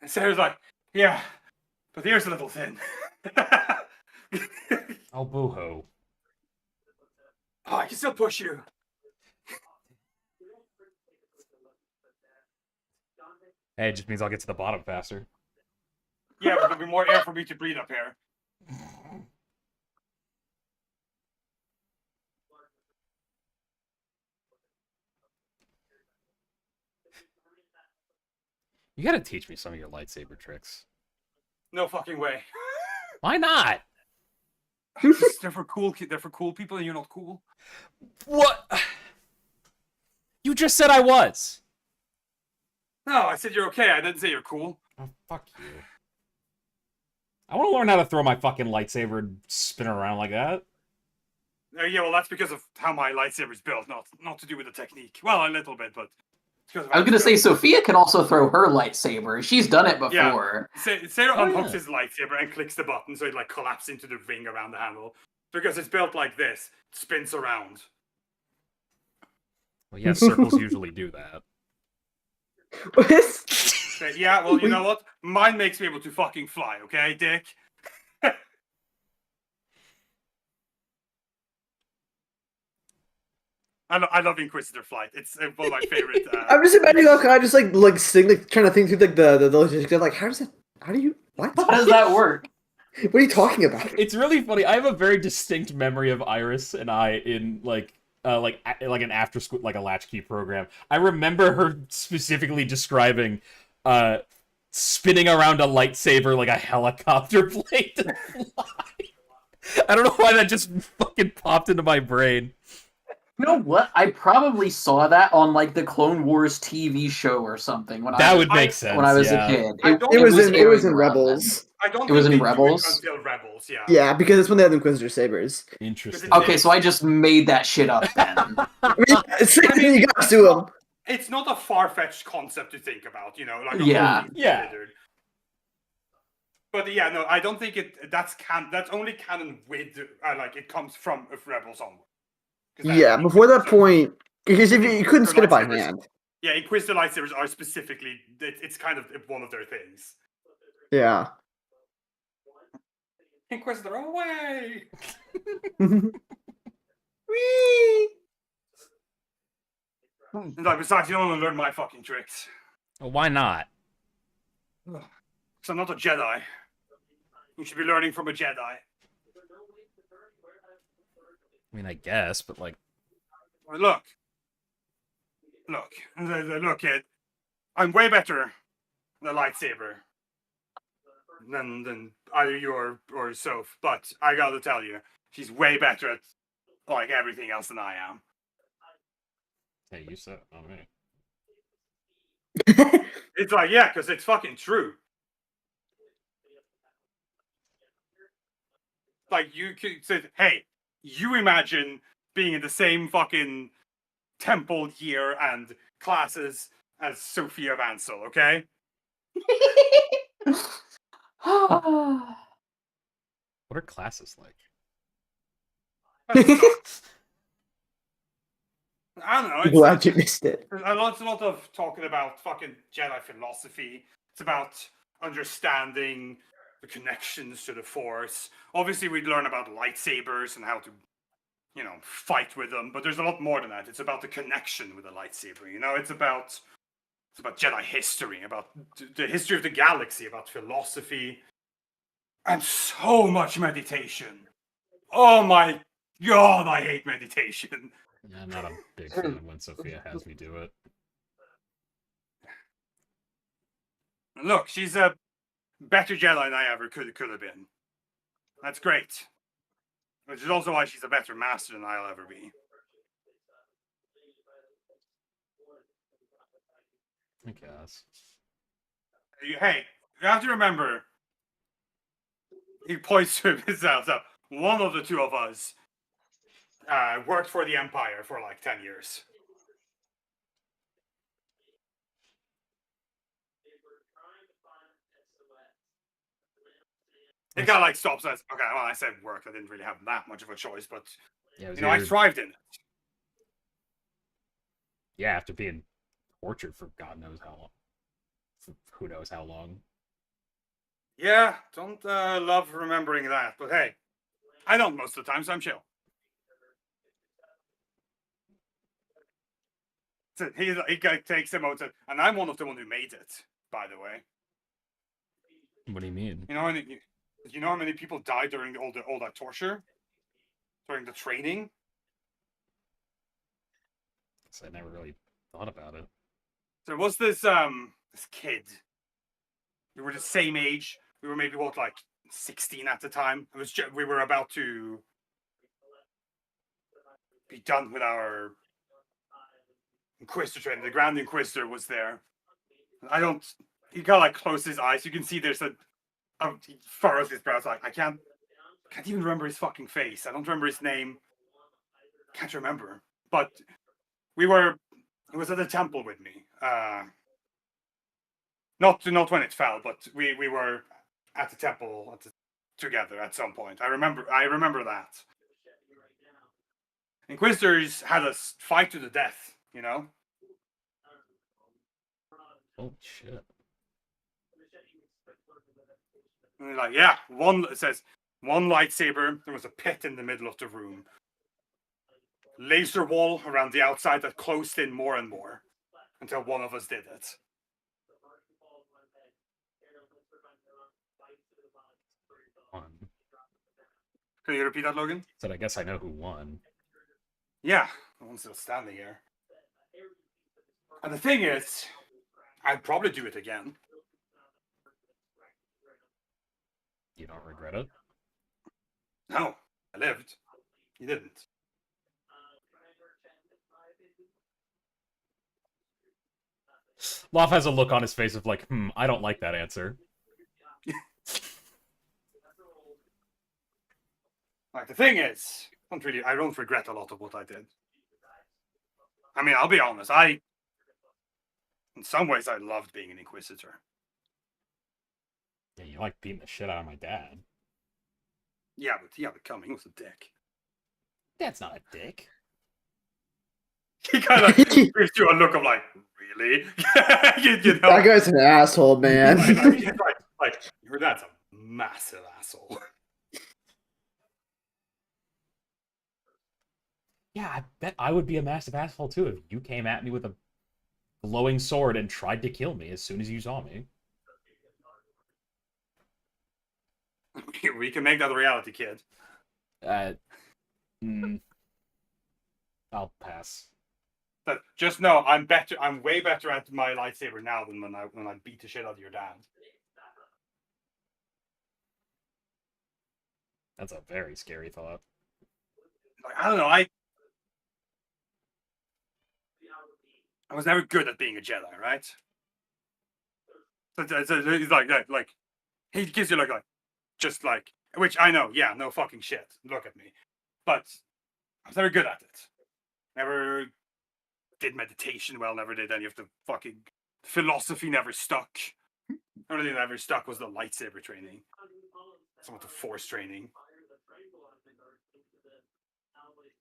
And Sarah's like, yeah, but here's a little thing. Oh, boo-hoo. Oh, I can still push you. Hey, it just means I'll get to the bottom faster. Yeah, but there'll be more air for me to breathe up here. You gotta teach me some of your lightsaber tricks. No fucking way. Why not? They're for cool. They're for cool people, and you're not cool. What? You just said I was. No, I said you're okay. I didn't say you're cool. Oh, fuck you. I want to learn how to throw my fucking lightsaber and spin it around like that. Yeah, well, that's because of how my lightsaber's built, not to do with the technique. Well, a little bit, but it's because of I was how gonna it's say built. Sophia can also throw her lightsaber. She's done it before. Sarah Oh, unhooks yeah. his lightsaber and clicks the button so it like collapses into the ring around the handle. Because it's built like this, it spins around. Well, yeah, circles usually do that. Yeah, well, you know what? Mine makes me able to fucking fly, okay, Dick? I love Inquisitor Flight. It's one of my favorite. I'm just imagining how kind of just like sing, like trying to think through like the logistics. Like, how do you what? How does that work? What are you talking about? It's really funny. I have a very distinct memory of Iris and I in like an after school, like a latchkey program. I remember her specifically describing spinning around a lightsaber like a helicopter blade to fly. I don't know why that just fucking popped into my brain. You know what? I probably saw that on like the Clone Wars TV show or something when That I would make sense. when I was yeah. a kid. I don't- It was in airing around Rebels. I don't It was think in they do it Rebels? until Rebels, yeah. Yeah, because it's when they have the Inquisitor sabers. Interesting. then. Okay, so I just made that shit up then. I mean, you gotta sue them. It's not a far-fetched concept to think about, you know, like a Yeah. whole thing Yeah. considered. But yeah, no, I don't think that's only canon with like it comes from Rebels onward. 'Cause that- Yeah, before that point, because if you couldn't spin it by Lightsabers. hand. Yeah, Inquisitor lightsabers are specifically it's kind of one of their things. Yeah. Inquisitor away. Whee! And like, besides, you don't want to learn my fucking tricks. Well, why not? Because I'm not a Jedi. You should be learning from a Jedi. I mean, I guess, but like, Well, look, kid. I'm way better with a lightsaber than either you or Soph. But I gotta tell you, she's way better at like everything else than I am. hey, you said, not me. It's like, yeah, because it's fucking true. Like, you could say, hey, you imagine being in the same fucking temple year and classes as Sophia Vansel, okay? What are classes like? I don't know. I'm glad you missed it. There's a lot of talking about fucking Jedi philosophy. It's about understanding the connections to the Force. Obviously, we'd learn about lightsabers and how to, fight with them. But there's a lot more than that. It's about the connection with the lightsaber. It's about Jedi history, about the history of the galaxy, about philosophy, and so much meditation. Oh my god, I hate meditation. Yeah, I'm not a big fan of when Sophia has me do it. Look, she's a better Jedi than I ever could have been. That's great. Which is also why she's a better master than I'll ever be. I guess. Hey, you have to remember, he points to himself up. One of the two of us worked for the Empire for like 10 years. It kind of like stops us. Okay, well, I said work. I didn't really have that much of a choice, but Yeah, I thrived in it. Yeah, after being tortured for God knows how long. For who knows how long. Yeah, don't love remembering that, but hey, I don't most of the time, so I'm chill. So he takes him out, and I'm one of the one who made it, by the way. What do you mean? You know how many people died during all that torture, during the training? So I never really thought about it. There was this kid. We were the same age. We were maybe like 16 at the time. We were about to be done with our Inquisitor training. The Grand Inquisitor was there. He kind of like closed his eyes. You can see there's he furrows his brows. Like, I can't even remember his fucking face. I don't remember his name. Can't remember. But he was at the temple with me. Not when it fell, but we were at the temple together at some point. I remember that. Inquisitors had us fight to the death, Oh shit. And they're like, yeah, it says one lightsaber. There was a pit in the middle of the room. Laser wall around the outside that closed in more and more until one of us did it. Won. Can you repeat that, Logan? So I guess I know who won. Yeah, the one's still standing here. And the thing is, I'd probably do it again. You don't regret it? No, I lived. You didn't. Loth has a look on his face of like, I don't like that answer. Like, the thing is, I don't regret a lot of what I did. I mean, I'll be honest, in some ways, I loved being an Inquisitor. Yeah, you like beating the shit out of my dad. Yeah, but Cumming was a dick. Dad's not a dick. He kind of gives you a look of like, really? That guy's an asshole, man. like, your dad's a massive asshole. Yeah, I bet I would be a massive asshole too if you came at me with a glowing sword and tried to kill me as soon as you saw me. We can make that a reality, kid. I'll pass. But just know, I'm way better at my lightsaber now than when I beat the shit out of your dad. That's a very scary thought. Like, I don't know, I was never good at being a Jedi, right? So he's like he gives you like just like, which I know, yeah, no fucking shit. Look at me, but I was never good at it. Never did meditation well. Never did any of the fucking philosophy. Never stuck. The only thing that ever stuck was the lightsaber training. Some of the Force training.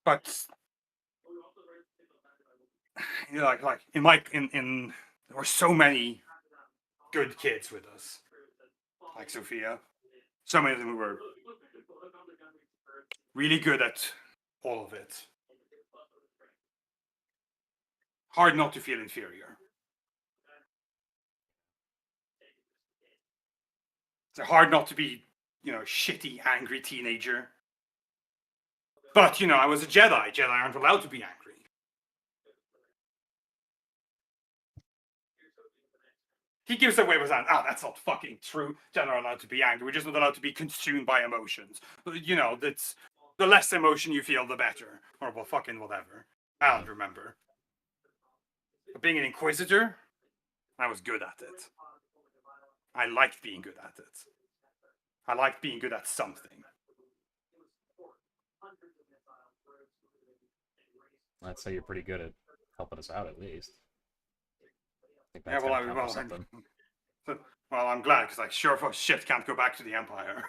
But you know, like in there were so many good kids with us, like Sophia. So many of them who were really good at all of it. Hard not to feel inferior. It's hard not to be, shitty, angry teenager. But, I was a Jedi. Jedi aren't allowed to be angry. He gives away with that. That's not fucking true. Jedi are allowed to be angry. We're just not allowed to be consumed by emotions. That's the less emotion you feel, the better. Or well, fucking whatever. I don't remember. But being an Inquisitor, I was good at it. I liked being good at it. I liked being good at something. I'd say you're pretty good at helping us out, at least. I think Yeah, that's well, gonna count for something. well, I'm glad, because like, sure for shit can't go back to the Empire.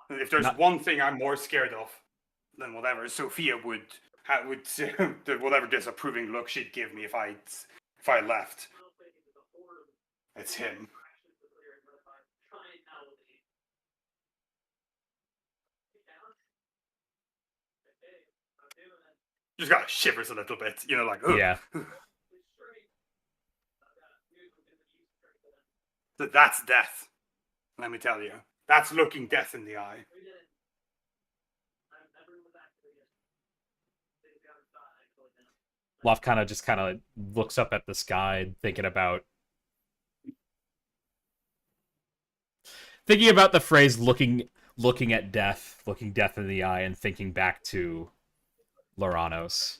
If there's one thing I'm more scared of than whatever Sophia would whatever disapproving look she'd give me if I left, it's him. Just got shivers a little bit, like ugh. Yeah. That's death. Let me tell you, that's looking death in the eye. Locke kind of looks up at the sky, thinking about the phrase looking at death, looking death in the eye, and thinking back to Loranos.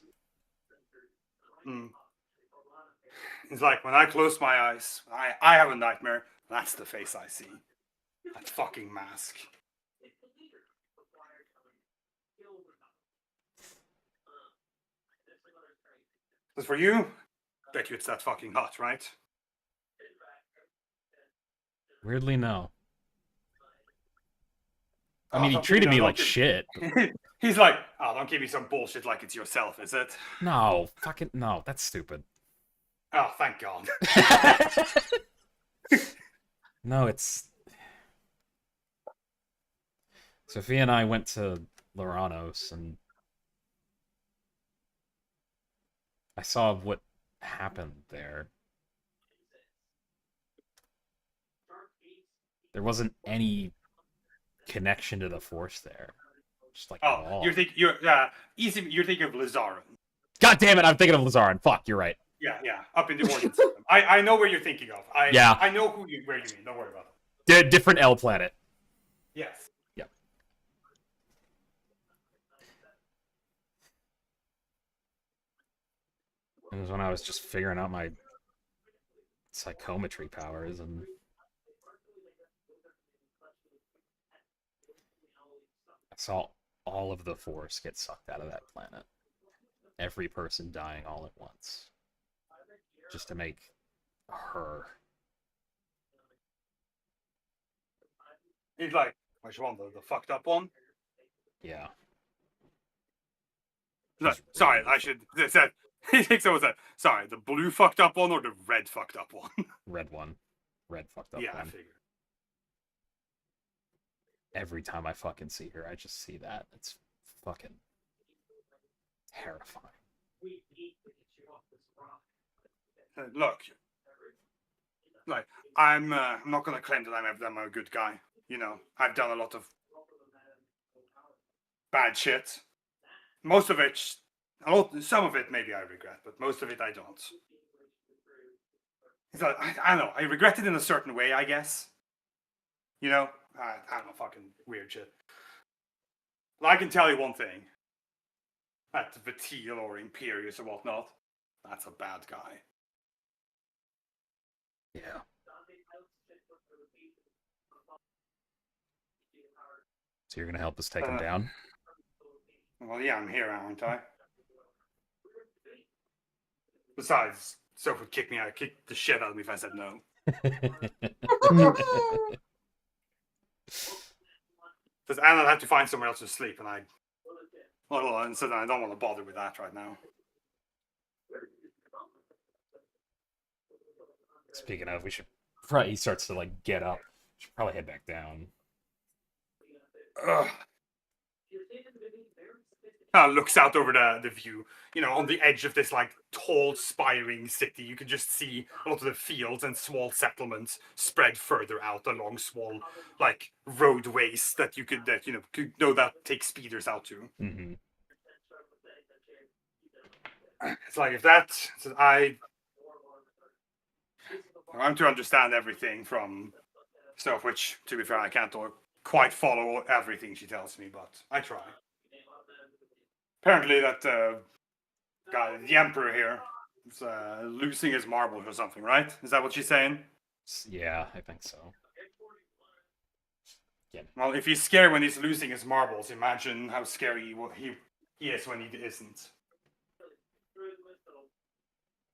It's like when I close my eyes, I have a nightmare. That's the face I see. That fucking mask. As for you, bet you it's that fucking hot, right? Weirdly, no. I mean, he treated me like shit. He's like, don't give me some bullshit like it's yourself, is it? No, fucking no, that's stupid. Oh, thank God. No, it's... Sophia and I went to Loranos, and I saw what happened there. There wasn't any connection to the Force there. Just like at all. You're thinking of Lazaran. God damn it, I'm thinking of Lazaran. Fuck, you're right. Yeah, up in the Origin system. I know where you're thinking of. I know where you mean. Don't worry about it. Different L planet. Yes. Yep. It was when I was just figuring out my psychometry powers, and I saw all of the Force get sucked out of that planet. Every person dying all at once. Just to make her. He's like, which one? The fucked up one? Yeah. Like, sorry, I should have said. He thinks it was sorry, the blue fucked up one or the red fucked up one? Red one. Red fucked up yeah, one. I figured. Every time I fucking see her, I just see that. It's fucking terrifying. Look, like I'm not gonna claim that I'm a good guy. I've done a lot of bad shit. Most of it, some of it maybe I regret, but most of it I don't. It's like, I don't know. I regret it in a certain way, I guess. I don't know, fucking weird shit. Well, I can tell you one thing. That Vatil or Imperius or whatnot, that's a bad guy. Yeah. So you're gonna help us take him down? Well, yeah, I'm here, aren't I? Besides, Soph would kick the shit out of me if I said no. Because Anna had to find somewhere else to sleep, and I Well, and so I don't want to bother with that right now. Speaking of, we should probably. He starts to like get up. Should probably head back down. Ugh. Kind of looks out over the view. You know, on the edge of this like tall, spiring city, you can just see a lot of the fields and small settlements spread further out along small like roadways that you could that take speeders out to. Mm-hmm. It's like if I'm to understand everything from stuff, which, to be fair, I can't quite follow everything she tells me, but I try. Apparently that guy, the Emperor here, is losing his marbles or something, right? Is that what she's saying? Yeah, I think so. Well, if he's scared when he's losing his marbles, imagine how scary he is when he isn't.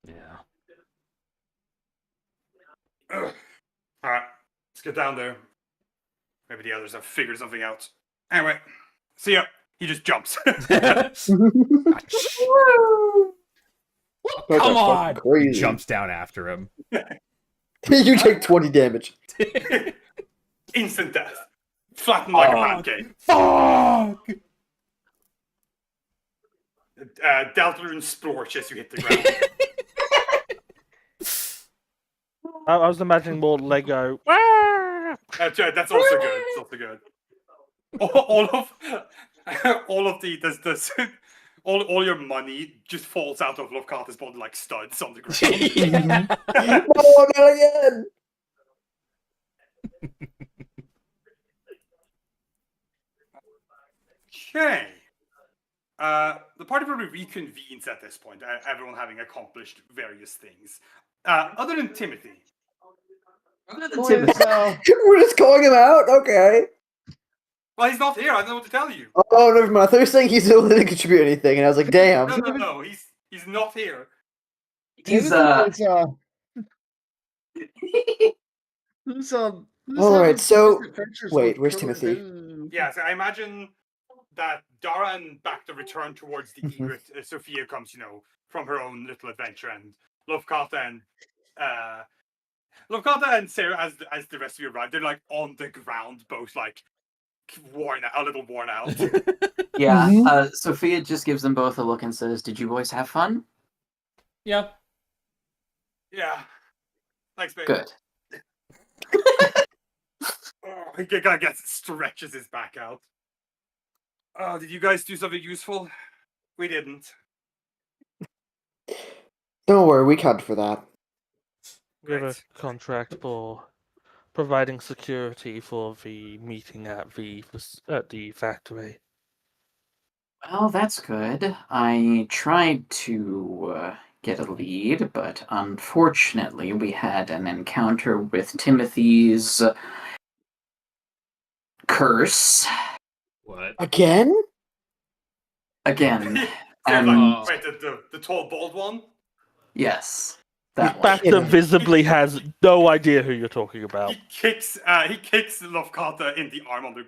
Yeah. Ugh. All right, let's get down there. Maybe the others have figured something out. Anyway, see ya. He just jumps. Come on! Crazy. He jumps down after him. You take 20 damage. Instant death. Flattened like a pancake. Fuck! Deltarune splorch as you hit the ground. I was imagining more Lego. That's also good. It's also good. All of the all your money just falls out of Lofkata's body like studs on the ground. Yeah. No, not again! Okay. The party probably reconvenes at this point, everyone having accomplished various things. Other than Timothy. We're just calling him out? Okay. Well, he's not here. I don't know what to tell you. Oh, never mind. I thought you were saying he still didn't contribute anything, and I was like, damn. No. He's not here. He's Who's Alright, so wait, where's Timothy? Yeah, so I imagine that Dara and Bacta return towards the Mhm. Egret. Sophia comes, from her own little adventure, and Lofkata and Sarah, as the rest of you arrive, they're like on the ground, both like a little worn out. Yeah, Mhm. Sophia just gives them both a look and says, "Did you boys have fun?" Yeah. Yeah. Thanks, babe. Good. Oh, he kind of stretches his back out. Oh, did you guys do something useful? We didn't. Don't worry, we count for that. We have a Right. contract for providing security for the meeting at the factory. Well, that's good. I tried to get a lead, but unfortunately, we had an encounter with Timothy's curse What? Again? again. Wait, And the tall bald one? yes, that one. Bacta visibly has no idea who you're talking about. He kicks Lofkata in the arm on the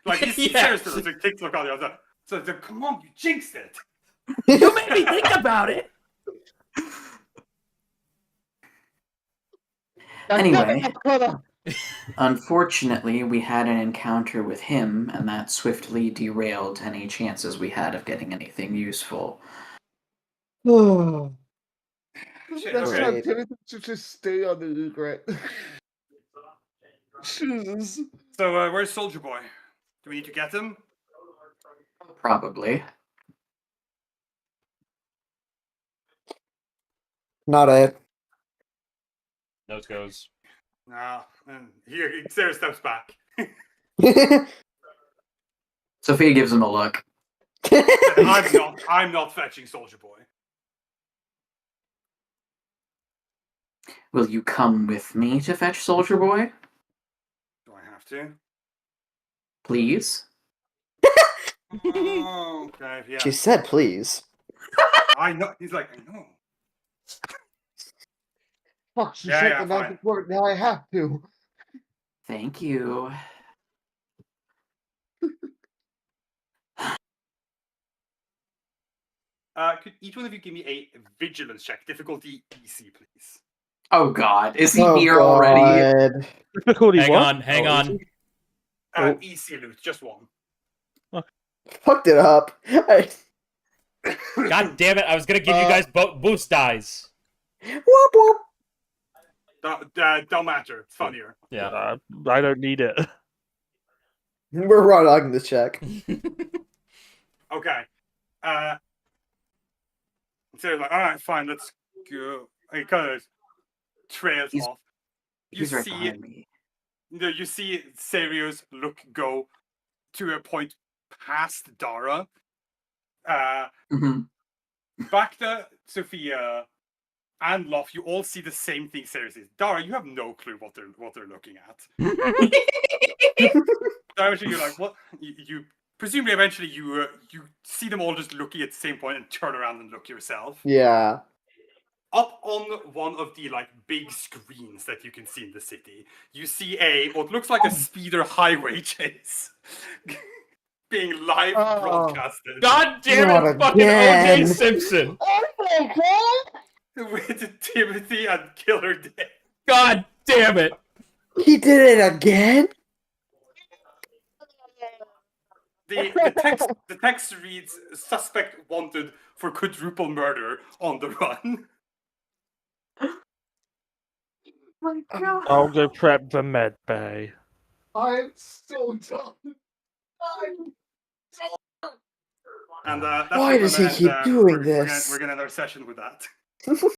like he's Yeah. serious, so he kicks Lofkata on the so come on, you jinxed it. You made me think about it! Anyway, unfortunately, we had an encounter with him, and that swiftly derailed any chances we had of getting anything useful. Oh. Shit, Next okay. time, Timothy should just stay on the Egret. Jesus. So where's Soldier Boy? Do we need to get him? Probably. Not it. Nose goes. No. Here, Sarah steps back. Sophia gives him a look. I'm not fetching Soldier Boy. Will you come with me to fetch Soldier Boy? Do I have to? Please? Oh, okay, yeah. She said, please. I know. He's like, I know. Fuck, she Yeah, said yeah, the magic word, now I have to. Thank you. Could each one of you give me a vigilance check, difficulty easy, please? Oh God, is he Oh here already? God. Difficulty Hang what? on, hang Oh, is on. he? Oh. Easy loot, just one. Fucked it up. God damn it! I was gonna give you guys boost dice. Whoop whoop. Don't matter. It's funnier. Yeah. I don't need it. We're raw dogging this check. Okay. So they're like, all right, fine, let's go. It kind of trails He's- off. You He's right see, behind me. you see Serious look go to a point past Dara. hmm Bacta, Sophia, and Loth, you all see the same thing Serious is. Dara, you have no clue what they're looking at. Eventually, you're like, what? You presumably eventually you see them all just looking at the same point and turn around and look yourself. Yeah. Up on one of the like big screens that you can see in the city, you see what looks like a speeder highway chase being live broadcasted God damn Not it! Fucking again. OJ Simpson. with Timothy and Killer Dick. God damn it! He did it again. The text reads suspect wanted for quadruple murder on the run. My God. I'll go prep the med bay. I'm so done. And that's Why where does we're he gonna keep end, doing we're gonna- this? We're gonna end our session with that.